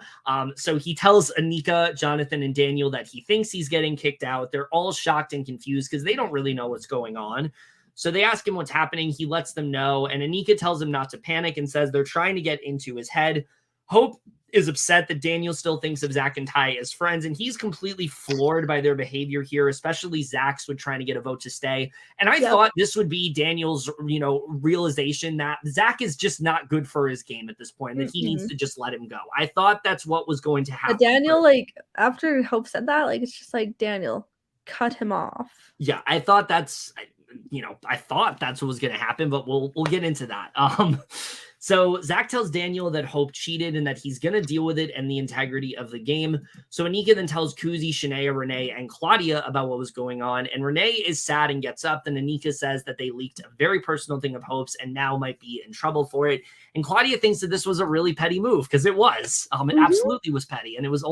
So he tells Anika, Jonathan, and Daniel that he thinks he's getting kicked out. They're all shocked and confused because they don't really know what's going on. So they ask him what's happening. He lets them know, and Anika tells him not to panic and says they're trying to get into his head. Hope is upset that Daniel still thinks of Zach and Ty as friends, and he's completely floored by their behavior here, especially Zach's with trying to get a vote to stay. And I thought this would be Daniel's, realization that Zach is just not good for his game at this point, that he needs to just let him go. I thought that's what was going to happen. Daniel, after Hope said that, it's just Daniel, cut him off. Yeah, I thought that's what was going to happen, but we'll get into that. So Zach tells Daniel that Hope cheated and that he's going to deal with it and the integrity of the game. So Anika then tells Kuzi, Shania, Renee, and Claudia about what was going on. And Renee is sad and gets up. Then Anika says that they leaked a very personal thing of Hope's and now might be in trouble for it. And Claudia thinks that this was a really petty move, because it was. It absolutely was petty. And it was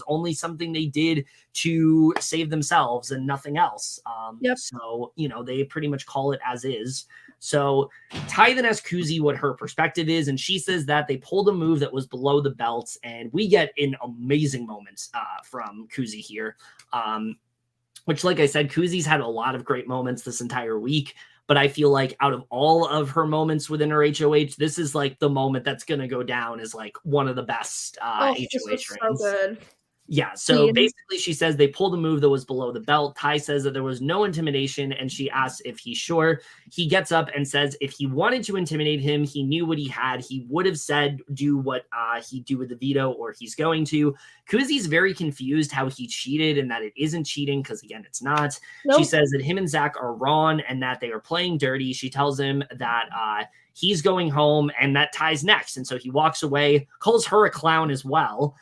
only something they did to save themselves and nothing else. So, they pretty much call it as is. So Ty then asks Kuzi what her perspective is, and she says that they pulled a move that was below the belt, and we get an amazing moment from Kuzi here, which, like I said, Kuzi's had a lot of great moments this entire week, but I feel like out of all of her moments within her HOH, this is the moment that's going to go down as one of the best HOH reigns. So good. Yeah, so basically she says they pulled a move that was below the belt. Ty says that there was no intimidation, and she asks if he's sure. He gets up and says if he wanted to intimidate him, he knew what he had. He would have said do what he'd do with the veto, or he's going to. Kuzi's very confused how he cheated and that it isn't cheating, because, again, it's not. Nope. She says that him and Zach are wrong and that they are playing dirty. She tells him that he's going home and that Ty's next. And so he walks away, calls her a clown as well.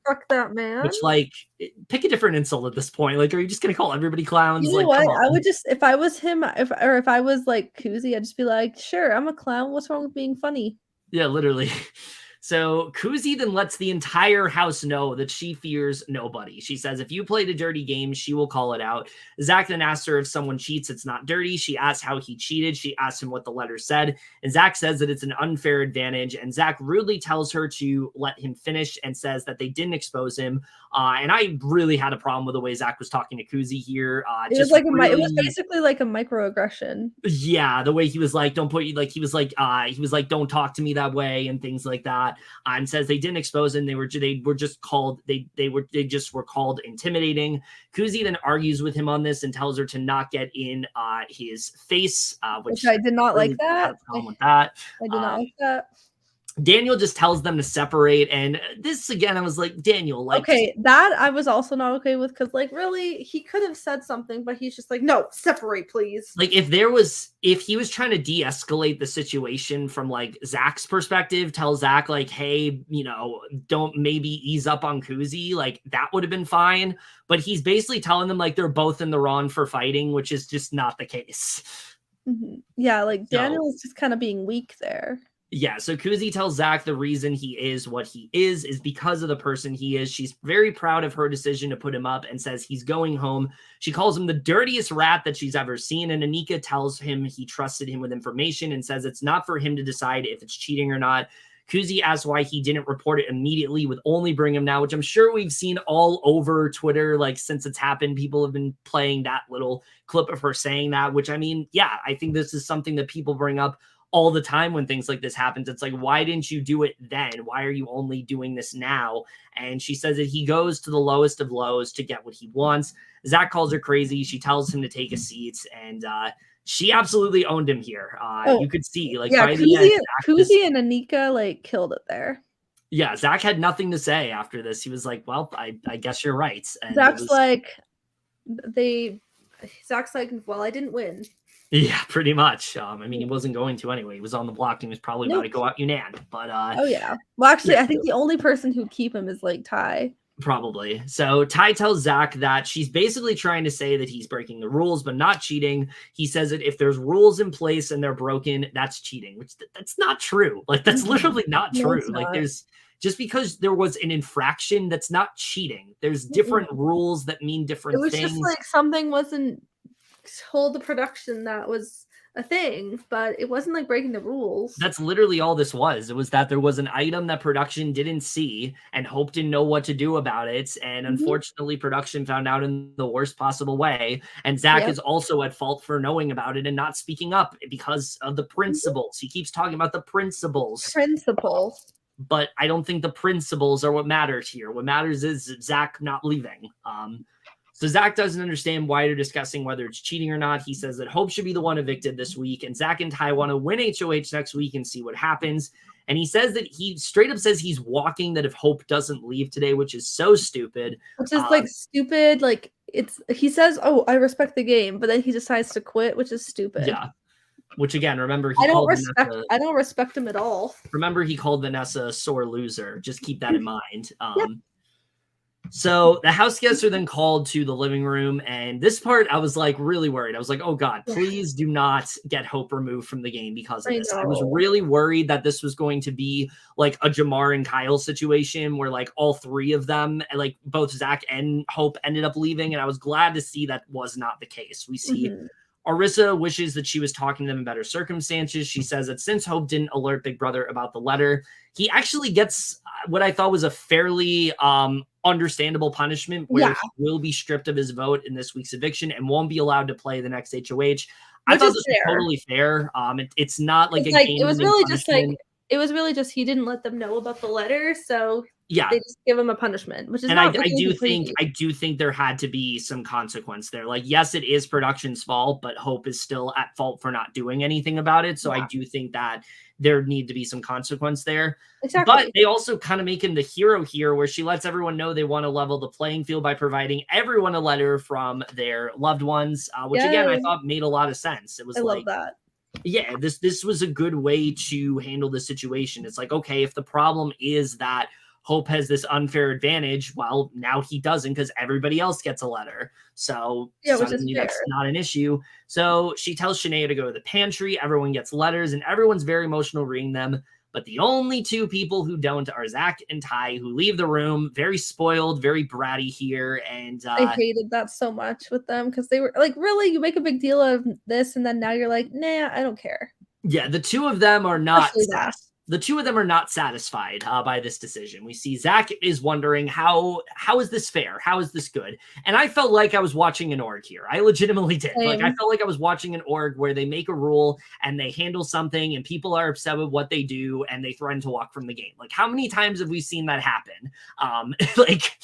Fuck that man. Which, pick a different insult at this point. Are you just going to call everybody clowns? You know what? I would just, if I was him, if I was Kuzi, I'd just be sure, I'm a clown. What's wrong with being funny? Yeah, literally. So Kuzi then lets the entire house know that she fears nobody. She says, if you played a dirty game, she will call it out. Zach then asks her if someone cheats, it's not dirty. She asks how he cheated. She asks him what the letter said. And Zach says that it's an unfair advantage. And Zach rudely tells her to let him finish and says that they didn't expose him. And I really had a problem with the way Zach was talking to Kuzi here. It was basically like a microaggression. Yeah, the way he was don't put you he was don't talk to me that way and things like that. And says they didn't expose him. They were just called called intimidating. Kuzi then argues with him on this and tells her to not get in his face, which I did not like that. I did not like that. Daniel just tells them to separate, and this again, I was like, Daniel, okay, that I was also not okay with, because really, he could have said something, but he's just no, separate, please. If he was trying to de-escalate the situation from Zach's perspective, tell Zach hey, don't maybe ease up on Kuzi, that would have been fine. But he's basically telling them they're both in the wrong for fighting, which is just not the case. Mm-hmm. Yeah, Daniel is just kind of being weak there. Yeah, so Kuzi tells Zach the reason he is what he is because of the person he is. She's very proud of her decision to put him up and says he's going home. She calls him the dirtiest rat that she's ever seen, and Anika tells him he trusted him with information and says it's not for him to decide if it's cheating or not. Kuzi asks why he didn't report it immediately with only bring him now, which I'm sure we've seen all over Twitter, since it's happened. People have been playing that little clip of her saying that, which, I think this is something that people bring up all the time when things like this happens. It's why didn't you do it then? Why are you only doing this now? And she says that he goes to the lowest of lows to get what he wants. Zach calls her crazy. She tells him to take a seat, and she absolutely owned him here. You could see by the end, Kuzi and Anika killed it there. Yeah, Zach had nothing to say after this. He was well, I guess you're right. And Zach's Zach's well, I didn't win. Yeah, pretty much. He wasn't going to anyway. He was on the block. And he was probably about to go out Unan. But oh yeah. Well, actually, I think the only person who'd keep him is Ty. Probably. So Ty tells Zach that she's basically trying to say that he's breaking the rules, but not cheating. He says that if there's rules in place and they're broken, that's cheating. Which that's not true. That's literally not true. There's just because there was an infraction, that's not cheating. There's different rules that mean different things. It was just something wasn't told the production that was a thing, but it wasn't like breaking the rules. That's literally all this was. It was that there was an item that production didn't see and Hope didn't know what to do about it. And unfortunately, production found out in the worst possible way. And Zach is also at fault for knowing about it and not speaking up because of the principles. He keeps talking about the principles. But I don't think the principles are what matters here. What matters is Zach not leaving. So Zach doesn't understand why they're discussing whether it's cheating or not. He says that Hope should be the one evicted this week, and Zach and Ty want to win HOH next week and see what happens. And he says that he straight up says he's walking that if Hope doesn't leave today, which is so stupid. Which is like stupid. Like he says, "Oh, I respect the game," but then he decides to quit, which is stupid. Yeah. Which again, remember I don't respect him at all. Remember, he called Vanessa a sore loser. Just keep that in mind. So the house guests are then called to the living room, and this part I was like really worried. I was like, oh God, please do not get Hope removed from the game because of this. I was really worried that this was going to be like a Jamar and Kyle situation where like all three of them, like both Zach and Hope, ended up leaving, and I was glad to see that was not the case. We see Arissa wishes that she was talking to them in better circumstances. She says that since Hope didn't alert Big Brother about the letter, he actually gets what I thought was a fairly understandable punishment where he will be stripped of his vote in this week's eviction and won't be allowed to play the next HOH. I thought this was totally fair. It's not like game. It was really just he didn't let them know about the letter, so they just give him a punishment, which is and I do think there had to be some consequence there. Like, yes, it is production's fault, but Hope is still at fault for not doing anything about it. So I do think that there need to be some consequence there. Exactly. But they also kind of make him the hero here, where she lets everyone know they want to level the playing field by providing everyone a letter from their loved ones, which again, I thought made a lot of sense. It was love that. Yeah, this was a good way to handle the situation. It's like, okay, if the problem is that Hope has this unfair advantage, well, now he doesn't because everybody else gets a letter. So suddenly that's not an issue. So she tells Shania to go to the pantry. Everyone gets letters, and everyone's very emotional reading them. But the only two people who don't are Zach and Ty, who leave the room very spoiled, very bratty here. And I hated that so much with them because they were like, really? You make a big deal of this, and then now you're like, nah, I don't care. Yeah, the two of them are not satisfied by this decision. We see Zach is wondering, how is this fair? How is this good? And I felt like I was watching an org here. I legitimately did. Like, I felt like I was watching an org where they make a rule and they handle something and people are upset with what they do and they threaten to walk from the game. Like, how many times have we seen that happen? Like,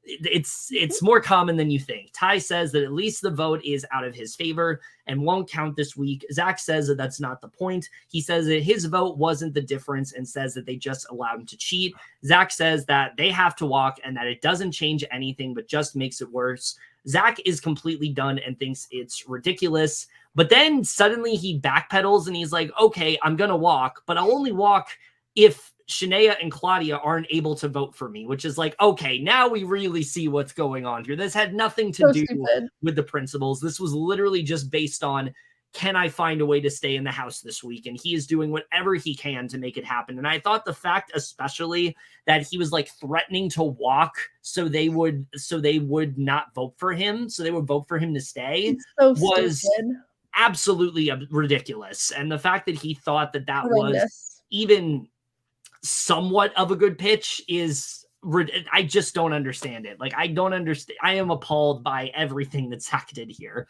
it's more common than you think. Ty says that at least the vote is out of his favor and won't count this week. Zach says that that's not the point. He says that his vote wasn't the difference and says that they just allowed him to cheat. Zach says that they have to walk and that it doesn't change anything but just makes it worse. Zach is completely done and thinks it's ridiculous. But then suddenly he backpedals and he's like, okay, I'm going to walk, but I'll only walk if Shania and Claudia aren't able to vote for me, which is like, okay, now we really see what's going on here. This had nothing to do with the principles. This was literally just based on, can I find a way to stay in the house this week? And he is doing whatever he can to make it happen. And I thought the fact, especially that he was like threatening to walk so they would not vote for him, so they would vote for him to stay, was absolutely ridiculous. And the fact that he thought that was even somewhat of a good pitch is, I just don't understand it. Like, I don't understand. I am appalled by everything that Zach did here.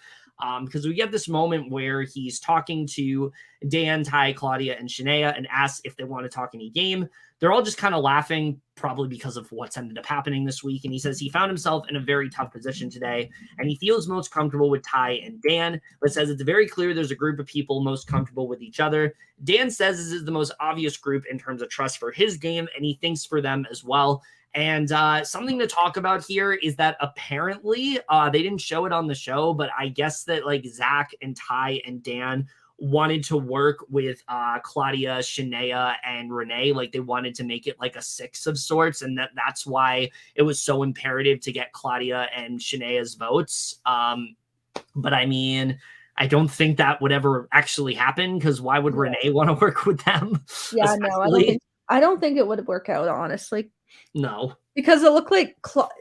Because we get this moment where he's talking to Dan, Ty, Claudia, and Shania and asks if they want to talk any game. They're all just kind of laughing, probably because of what's ended up happening this week. And he says he found himself in a very tough position today, and he feels most comfortable with Ty and Dan, but says it's very clear there's a group of people most comfortable with each other. Dan says this is the most obvious group in terms of trust for his game, and he thinks for them as well. And something to talk about here is that apparently they didn't show it on the show, but I guess that like Zach and Ty and Dan wanted to work with Claudia, Shania, and Renee. Like, they wanted to make it like a six of sorts, and that's why it was so imperative to get Claudia and Shania's votes. But I mean, I don't think that would ever actually happen, because why would Renee want to work with them? Yeah, no, I don't think it would work out, honestly. No. Because it looked like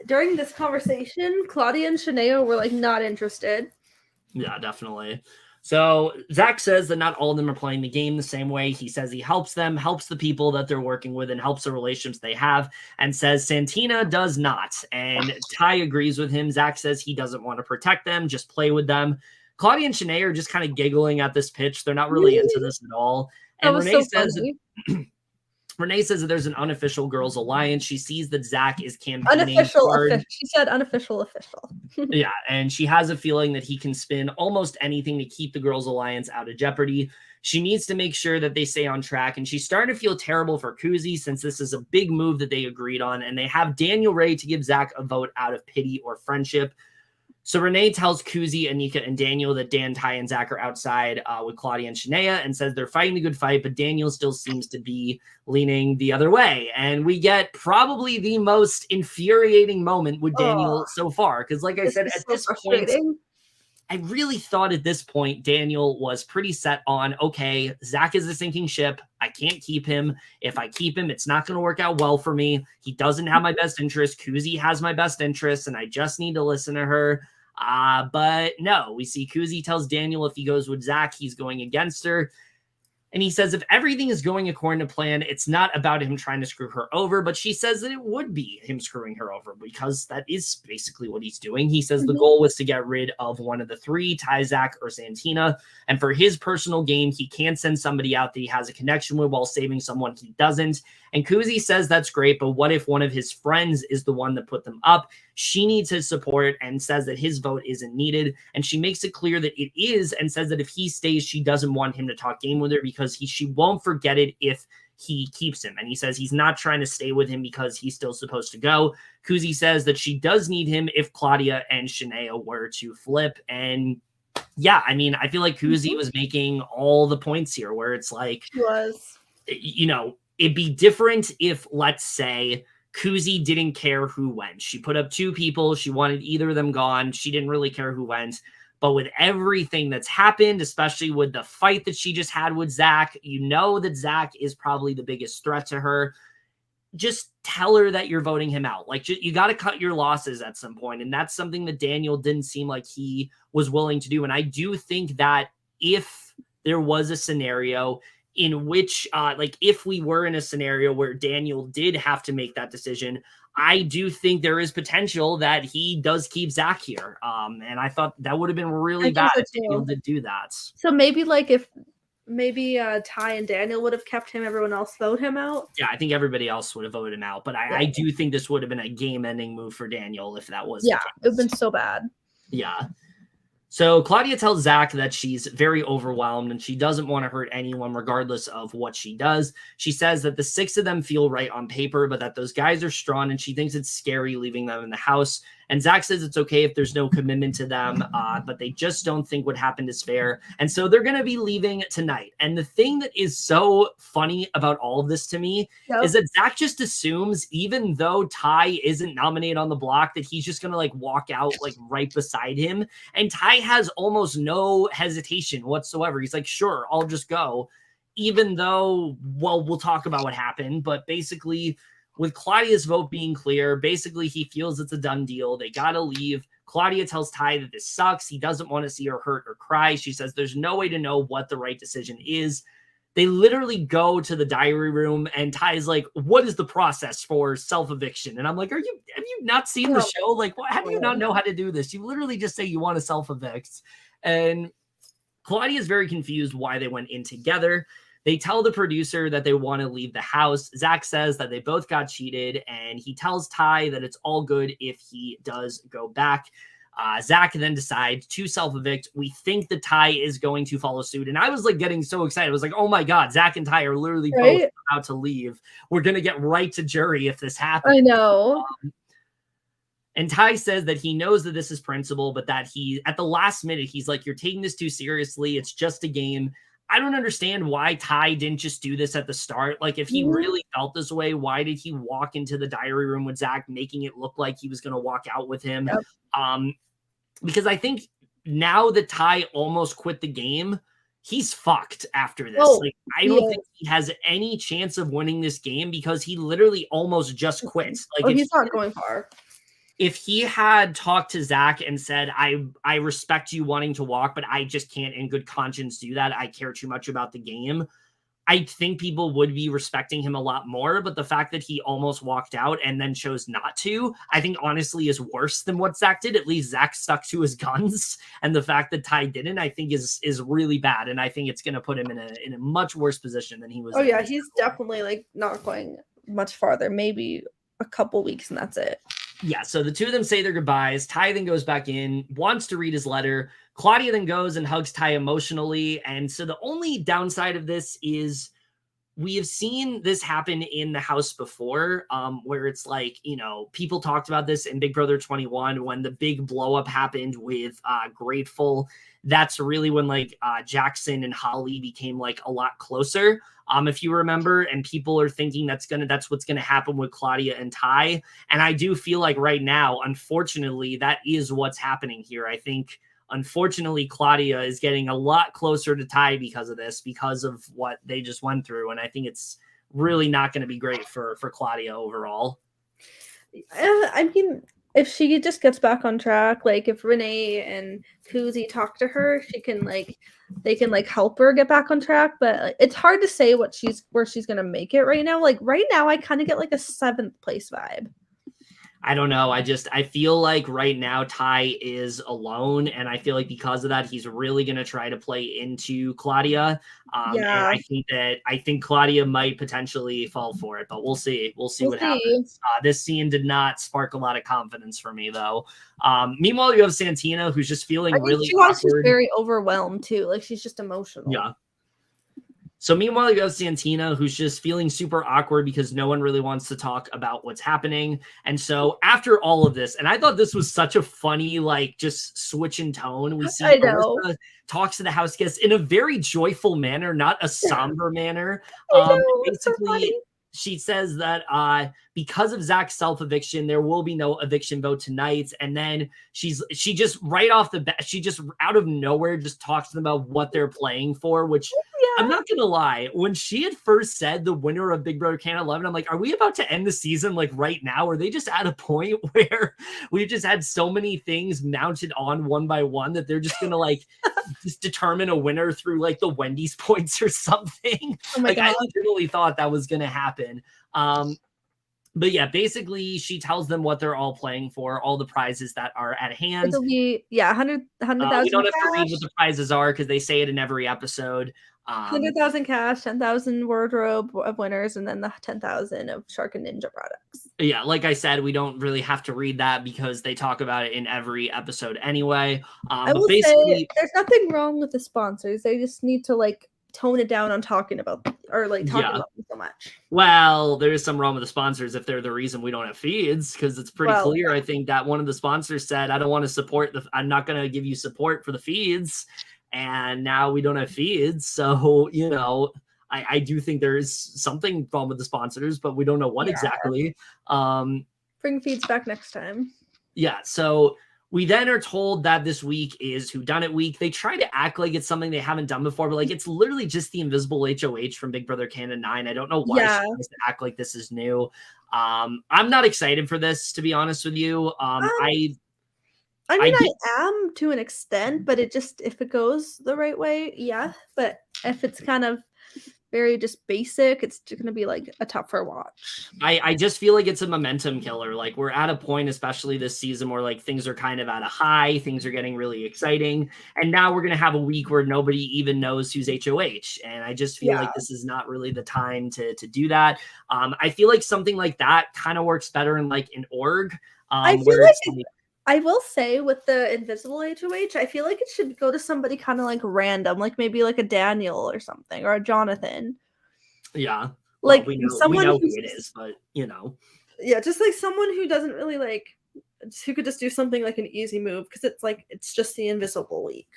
during this conversation, Claudia and Shania were like not interested. Yeah, definitely. So Zach says that not all of them are playing the game the same way. He says he helps them, helps the people that they're working with, and helps the relationships they have, and says Santina does not. And Ty agrees with him. Zach says he doesn't want to protect them, just play with them. Claudia and Shanae are just kind of giggling at this pitch. They're not really into this at all. And Renee says Renee says that there's an unofficial girls' alliance. She sees that Zach is campaigning hard. She said unofficial official. Yeah, and she has a feeling that he can spin almost anything to keep the girls' alliance out of jeopardy. She needs to make sure that they stay on track, and she's starting to feel terrible for Kuzi since this is a big move that they agreed on, and they have Daniel ready to give Zach a vote out of pity or friendship. So Renee tells Kuzi, Anika, and Daniel that Dan, Ty, and Zach are outside with Claudia and Shania and says they're fighting the good fight, but Daniel still seems to be leaning the other way. And we get probably the most infuriating moment with Daniel so far. Because like I said, at this point, I really thought at this point, Daniel was pretty set on, okay, Zach is a sinking ship. I can't keep him. If I keep him, it's not going to work out well for me. He doesn't have my best interest. Kuzi has my best interest, and I just need to listen to her. But no, we see Kuzi tells Daniel if he goes with Zach, he's going against her. And he says if everything is going according to plan, it's not about him trying to screw her over, but she says that it would be him screwing her over because that is basically what he's doing. He says the goal was to get rid of one of the three, Ty, Zach, or Santina. And for his personal gain, he can't send somebody out that he has a connection with while saving someone he doesn't. And Kuzi says that's great, but what if one of his friends is the one that put them up? She needs his support and says that his vote isn't needed. And she makes it clear that it is and says that if he stays, she doesn't want him to talk game with her because she won't forget it if he keeps him. And he says he's not trying to stay with him because he's still supposed to go. Kuzi says that she does need him if Claudia and Shania were to flip. And yeah, I mean, I feel like Kuzi was making all the points here where it's like, you know, it'd be different if, let's say, Kuzi didn't care who went. She put up two people. She wanted either of them gone. She didn't really care who went. But with everything that's happened, especially with the fight that she just had with Zach, you know that Zach is probably the biggest threat to her. Just tell her that you're voting him out. Like, you got to cut your losses at some point. And that's something that Daniel didn't seem like he was willing to do. And I do think that if there was a scenario in which, like if we were in a scenario where Daniel did have to make that decision, I do think there is potential that he does keep Zach here. And I thought that would have been really bad if Daniel did do that. So maybe like if Ty and Daniel would have kept him, everyone else vote him out. Yeah, I think everybody else would have voted him out. But I do think this would have been a game-ending move for Daniel if that was it would have been so bad. Yeah. So Claudia tells Zach that she's very overwhelmed and she doesn't want to hurt anyone regardless of what she does. She says that the six of them feel right on paper, but that those guys are strong and she thinks it's scary leaving them in the house. And Zach says it's okay if there's no commitment to them, but they just don't think what happened is fair. And so they're going to be leaving tonight. And the thing that is so funny about all of this to me is that Zach just assumes, even though Ty isn't nominated on the block, that he's just going to like walk out like right beside him. And Ty has almost no hesitation whatsoever. He's like, sure, I'll just go. Even though, well, we'll talk about what happened, but basically with Claudia's vote being clear, basically he feels it's a done deal. They got to leave. Claudia tells Ty that this sucks. He doesn't want to see her hurt or cry. She says there's no way to know what the right decision is. They literally go to the diary room and Ty's like, what is the process for self-eviction? And I'm like, have you not seen the show? Like, how do you not know how to do this? You literally just say you want to self-evict. And Claudia is very confused why they went in together. They tell the producer that they want to leave the house. Zach says that they both got cheated, and he tells Ty that it's all good if he does go back. Zach then decides to self-evict. We think that Ty is going to follow suit. And I was like getting so excited. I was like, oh my God, Zach and Ty are literally both about to leave. We're going to get right to jury if this happens. I know. And Ty says that he knows that this is principle, but that at the last minute, he's like, you're taking this too seriously. It's just a game. I don't understand why Ty didn't just do this at the start. Like, if he really felt this way, why did he walk into the diary room with Zach, making it look like he was going to walk out with him? Because I think now that Ty almost quit the game, he's fucked after this. I don't think he has any chance of winning this game because he literally almost just quits. Like, he's not going far. if he had talked to Zach and said, I respect you wanting to walk, but I just can't in good conscience do that. I care too much about the game. I think people would be respecting him a lot more, but the fact that he almost walked out and then chose not to, I think honestly is worse than what Zach did. At least Zach stuck to his guns, and the fact that Ty didn't, I think is really bad, and I think it's going to put him in a much worse position than he was. Oh yeah, he's definitely like not going much farther, maybe a couple weeks, and that's it. Yeah, so the two of them say their goodbyes. Ty then goes back in, wants to read his letter. Claudia then goes and hugs Ty emotionally. And so the only downside of this is we have seen this happen in the house before, where it's like, you know, people talked about this in Big Brother 21 when the big blow up happened with Grateful. That's really when like Jackson and Holly became like a lot closer. If you remember, and people are thinking that's what's gonna happen with Claudia and Ty. And I do feel like right now, unfortunately, that is what's happening here. I think unfortunately, Claudia is getting a lot closer to Ty because of this, because of what they just went through. And I think it's really not going to be great for Claudia overall. I mean, if she just gets back on track, like if Renee and Kuzi talk to her, they can help her get back on track. But it's hard to say where she's gonna make it right now. Like right now, I kind of get like a 7th place vibe. I don't know. I feel like right now Ty is alone, and I feel like because of that, he's really going to try to play into Claudia. And I think Claudia might potentially fall for it, but we'll see. We'll see what happens. This scene did not spark a lot of confidence for me, though. Meanwhile, you have Santina, who's just feeling really awkward. She's very overwhelmed too. Like she's just emotional. Yeah. So meanwhile, you have Santina, who's just feeling super awkward because no one really wants to talk about what's happening. And so after all of this, and I thought this was such a funny, like, just switch in tone. We see Alyssa talks to the house guests in a very joyful manner, not a somber manner. Basically, she says that because of Zach's self-eviction, there will be no eviction vote tonight. And then she just right off the bat, she just out of nowhere just talks to them about what they're playing for, which I'm not going to lie. When she had first said the winner of Big Brother Canada 11, I'm like, are we about to end the season like right now? Are they just at a point where we've just had so many things mounted on one by one that they're just going to like just determine a winner through like the Wendy's points or something? Oh my God. I literally thought that was going to happen. But yeah, basically she tells them what they're all playing for, all the prizes that are at hand. It'll be 100,000. We don't have to read what the prizes are because they say it in every episode. 100,000 cash, 10,000 wardrobe of winners, and then the 10,000 of Shark and Ninja products. Yeah, like I said, we don't really have to read that because they talk about it in every episode anyway. I will say there's nothing wrong with the sponsors. They just need to like tone it down on talking about them so much. Well, there is some wrong with the sponsors if they're the reason we don't have feeds, because it's pretty clear. I think that one of the sponsors said, I don't want to support I'm not going to give you support for the feeds. And now we don't have feeds. So, you know, I do think there is something wrong with the sponsors, but we don't know what exactly. Bring feeds back next time. Yeah. So we then are told that this week is Whodunit week. They try to act like it's something they haven't done before, but like it's literally just the invisible HOH from Big Brother Canada 9. I don't know why she wants to act like this is new. I'm not excited for this, to be honest with you. I am to an extent, but if it goes the right way, yeah. But if it's kind of very just basic, it's going to be like a tougher watch. I just feel like it's a momentum killer. Like we're at a point, especially this season, where like things are kind of at a high, things are getting really exciting. And now we're going to have a week where nobody even knows who's HOH. And I just feel like this is not really the time to do that. I feel like something like that kind of works better in like an org. I feel like I will say with the invisible HOH, I feel like it should go to somebody kind of like random, like maybe like a Daniel or something, or a Jonathan. Yeah. Like we know who it is, but you know. Yeah, just like someone who doesn't really like, who could just do something like an easy move, because it's just the invisible week.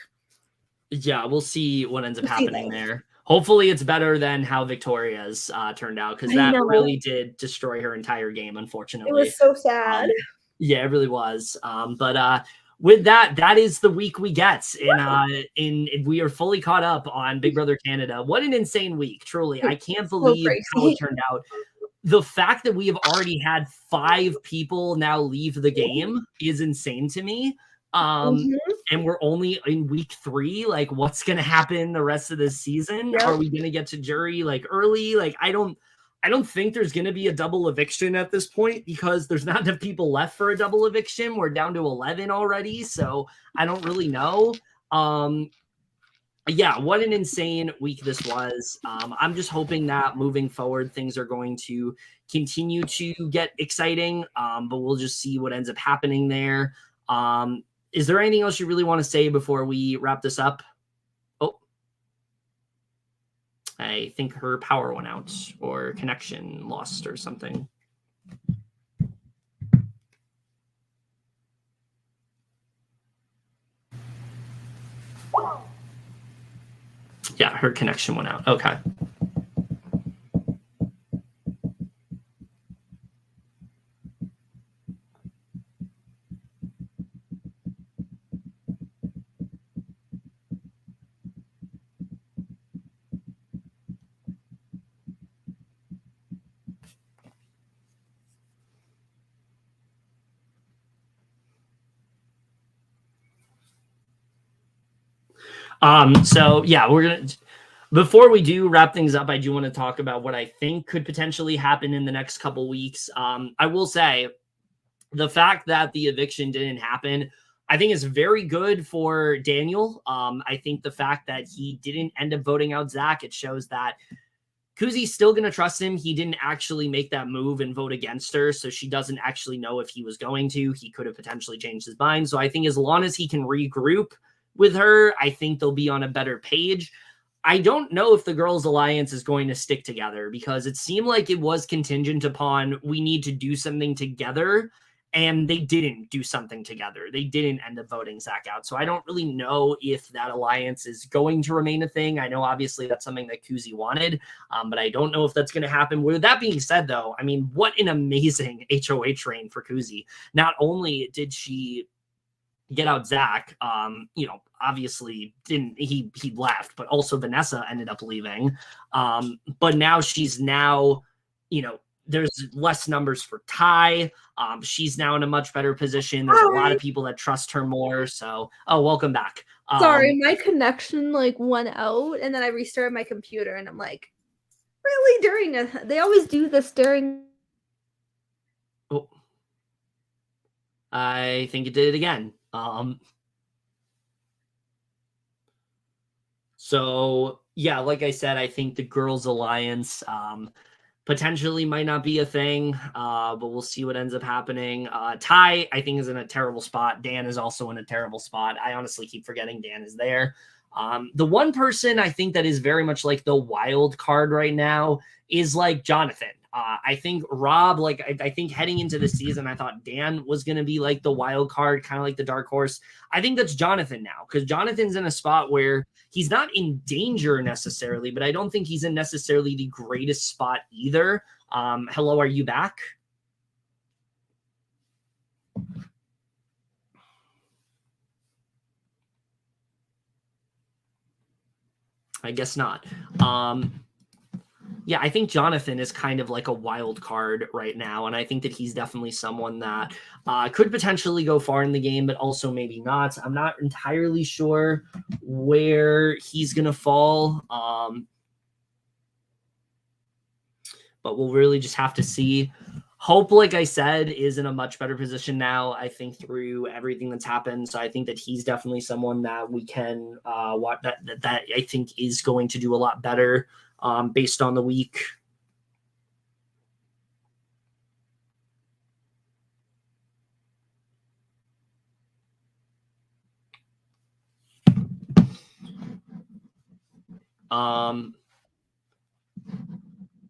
Yeah, we'll see what ends up happening there. Hopefully it's better than how Victoria's turned out, because that really did destroy her entire game, unfortunately. It was so sad. Yeah, it really was. But with that is the week we get. And we are fully caught up on Big Brother Canada. What an insane week, truly. I can't believe how it turned out. the fact that we have already had 5 people now leave the game is insane to me. And we're only in week 3. Like, what's going to happen the rest of this season? Yep. Are we going to get to jury like early? Like, I don't think there's going to be a double eviction at this point because there's not enough people left for a double eviction. We're down to 11 already. So I don't really know. Yeah, what an insane week this was. I'm just hoping that moving forward, things are going to continue to get exciting, but we'll just see what ends up happening there. Is there anything else you really want to say before we wrap this up? Oh, I think her power went out or connection lost or something. Yeah, her connection went out. Okay. So yeah, we're gonna, before we do wrap things up, I do want to talk about what I think could potentially happen in the next couple weeks. I will say the fact that the eviction didn't happen, I think is very good for Daniel. I think the fact that he didn't end up voting out Zach, it shows that Kuzi's still going to trust him. He didn't actually make that move and vote against her, so she doesn't actually know if he was going to. He could have potentially changed his mind. So I think as long as he can regroup with her, I think they'll be on a better page. I don't know if the Girls Alliance is going to stick together because it seemed like it was contingent upon we need to do something together, and they didn't do something together. They didn't end up voting Zach out. So I don't really know if that alliance is going to remain a thing. I know obviously that's something that Kuzi wanted, but I don't know if that's going to happen. With that being said, though, I mean, what an amazing HOH reign for Kuzi. Not only did she get out Zach, obviously didn't he left, but also Vanessa ended up leaving. But now she's now, there's less numbers for Ty. She's now in a much better position. There's a lot of people that trust her more. So, welcome back. Sorry, my connection went out, and then I restarted my computer, and I'm like, really? They always do this during. Oh, I think it did it again. So yeah, like I said, I think the Girls Alliance potentially might not be a thing, but we'll see what ends up happening. Ty, I think, is in a terrible spot. Dan is also in a terrible spot. I honestly keep forgetting Dan is there. The one person I think that is very much like the wild card right now is like Jonathan. I think Rob, I think heading into the season, I thought Dan was going to be like the wild card, kind of like the dark horse. I think that's Jonathan now because Jonathan's in a spot where he's not in danger necessarily, but I don't think he's in necessarily the greatest spot either. Hello, are you back? I guess not. Yeah, I think Jonathan is kind of like a wild card right now, and I think that he's definitely someone that could potentially go far in the game, but also maybe not. I'm not entirely sure where he's going to fall, but we'll really just have to see. Hope, like I said, is in a much better position now, I think, through everything that's happened. So I think that he's definitely someone that we can watch that I think is going to do a lot better based on the week.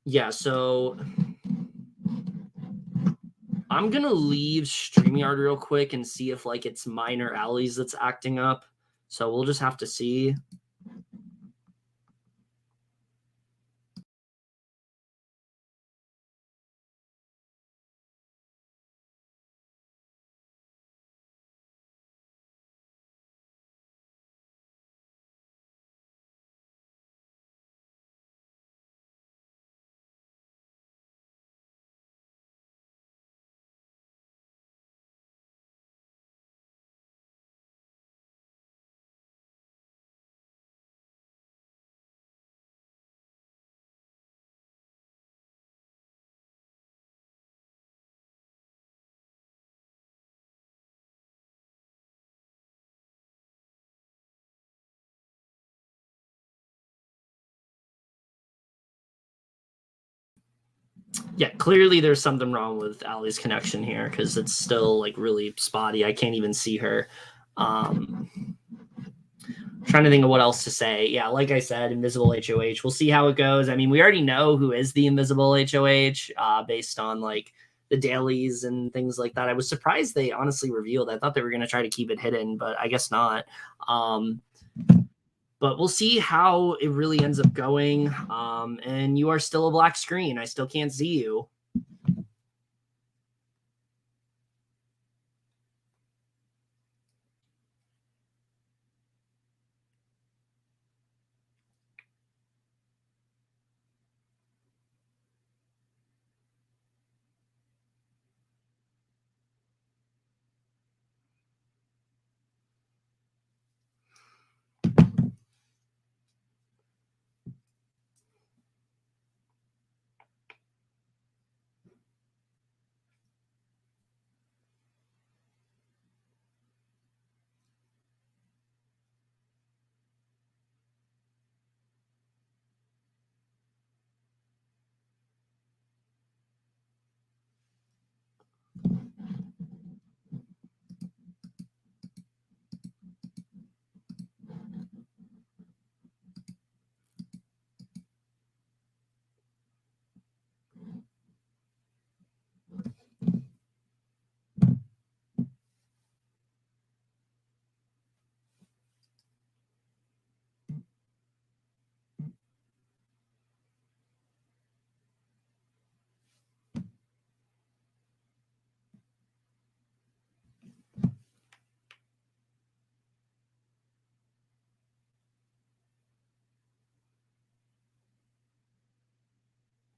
Yeah, so I'm gonna leave StreamYard real quick and see if it's mine or Allie's that's acting up. So we'll just have to see. Yeah, clearly there's something wrong with Aly's connection here because it's still like really spotty. I can't even see her. Trying to think of what else to say. Yeah, like I said, invisible HOH. We'll see how it goes. I mean, we already know who is the invisible HOH based on like the dailies and things like that. I was surprised they honestly revealed. I thought they were going to try to keep it hidden, but I guess not. But we'll see how it really ends up going. And you are still a black screen. I still can't see you.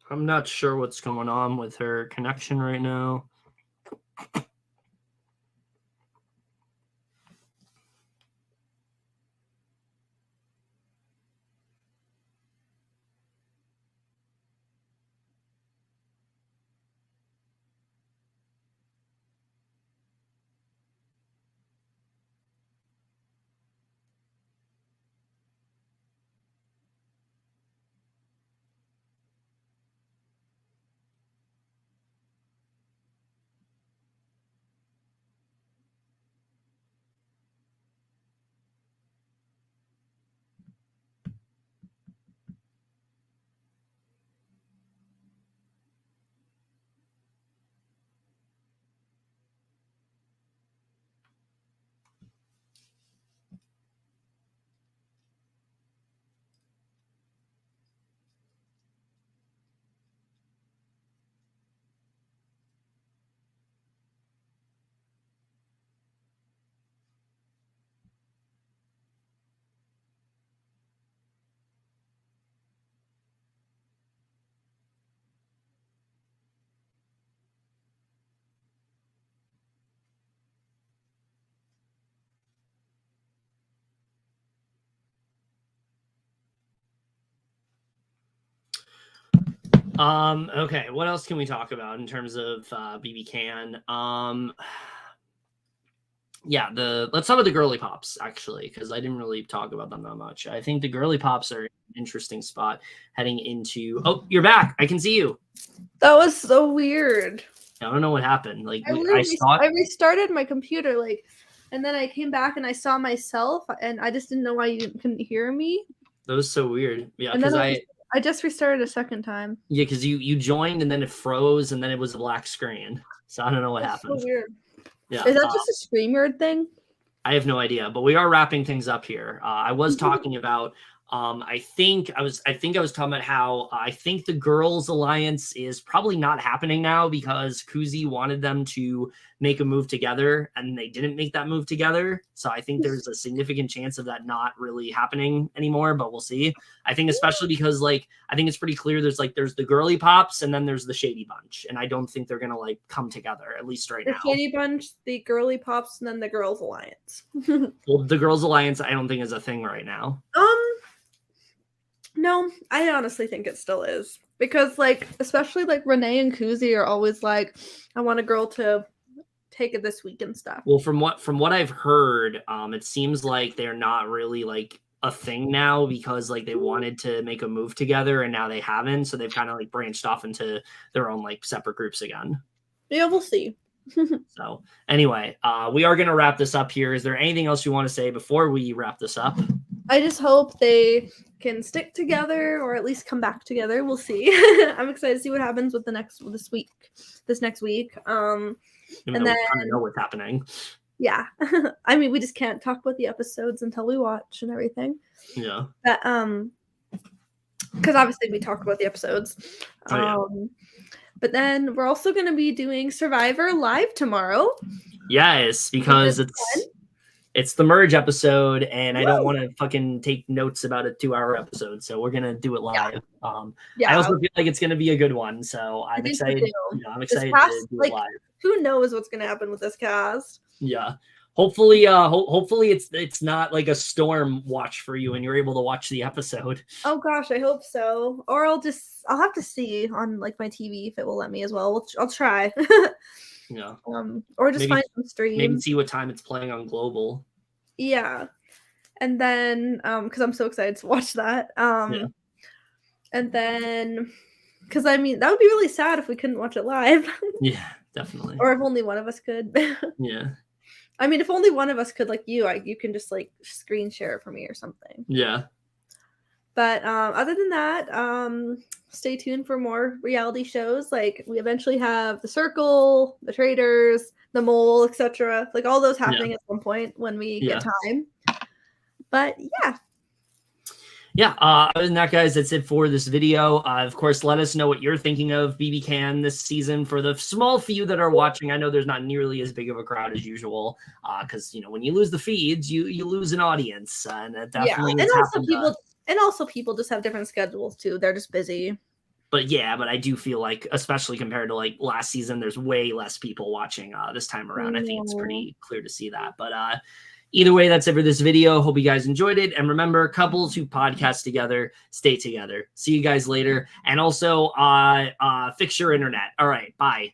I'm not sure what's going on with her connection right now. Okay, what else can we talk about in terms of BB Can? Yeah, let's talk about the girly pops actually, because I didn't really talk about them that much. I think the girly pops are an interesting spot heading into. Oh, you're back! I can see you. That was so weird. I don't know what happened. Like I restarted my computer, like, and then I came back and I saw myself, and I just didn't know why you couldn't hear me. That was so weird. Yeah, because I just restarted a second time. Yeah, because you joined and then it froze and then it was a black screen. So I don't know what happened. So weird. Yeah, is that just a StreamYard thing? I have no idea, but we are wrapping things up here. I was talking about. I think I was talking about how I think the girls' alliance is probably not happening now because Kuzi wanted them to make a move together and they didn't make that move together. So I think there's a significant chance of that not really happening anymore, but we'll see. I think especially because like I think it's pretty clear there's the girly pops and then there's the shady bunch, and I don't think they're gonna like come together, at least right now. The shady bunch, the girly pops, and then the girls' alliance. Well, the girls' alliance I don't think is a thing right now. No, I honestly think it still is. Because, like, especially, like, Renee and Kuzi are always like, I want a girl to take it this week and stuff. Well, from what I've heard, it seems like they're not really, like, a thing now because like they wanted to make a move together and now they haven't. So they've kind of like branched off into their own like separate groups again. Yeah, we'll see. So anyway, we are going to wrap this up here. Is there anything else you want to say before we wrap this up? I just hope they can stick together or at least come back together. We'll see. I'm excited to see what happens with this next week. And then we kind of know what's happening. Yeah. I mean, we just can't talk about the episodes until we watch and everything. Yeah. But, because obviously we talk about the episodes. But then we're also going to be doing Survivor live tomorrow. Yes, because it's the merge episode, and I don't want to fucking take notes about a 2-hour episode, so we're gonna do it live. I also feel like it's gonna be a good one, so I'm excited. I'm excited to do it live. Who knows what's gonna happen with this cast? Yeah. Hopefully, hopefully it's not like a storm watch for you, and you're able to watch the episode. Oh gosh, I hope so. Or I'll have to see on like my TV if it will let me as well. I'll try. Yeah. Or just find some streams. Maybe see what time it's playing on Global. Yeah. And then because I'm so excited to watch that. And then because I mean that would be really sad if we couldn't watch it live. Yeah, definitely. Or if only one of us could. Yeah. I mean, if only one of us could, like you can just like screen share it for me or something. Yeah. But other than that, stay tuned for more reality shows. Like we eventually have The Circle, The Traitors, The Mole, etc. Like all those happening at some point when we get time. But yeah. Yeah, other than that, guys, that's it for this video. Of course, let us know what you're thinking of BB Can this season. For the small few that are watching, I know there's not nearly as big of a crowd as usual because, when you lose the feeds, you lose an audience. And that definitely and also people just have different schedules, too. They're just busy. But I do feel like, especially compared to like last season, there's way less people watching this time around. I think it's pretty clear to see that. But either way, that's it for this video. Hope you guys enjoyed it. And remember, couples who podcast together, stay together. See you guys later. And also, fix your internet. All right, bye.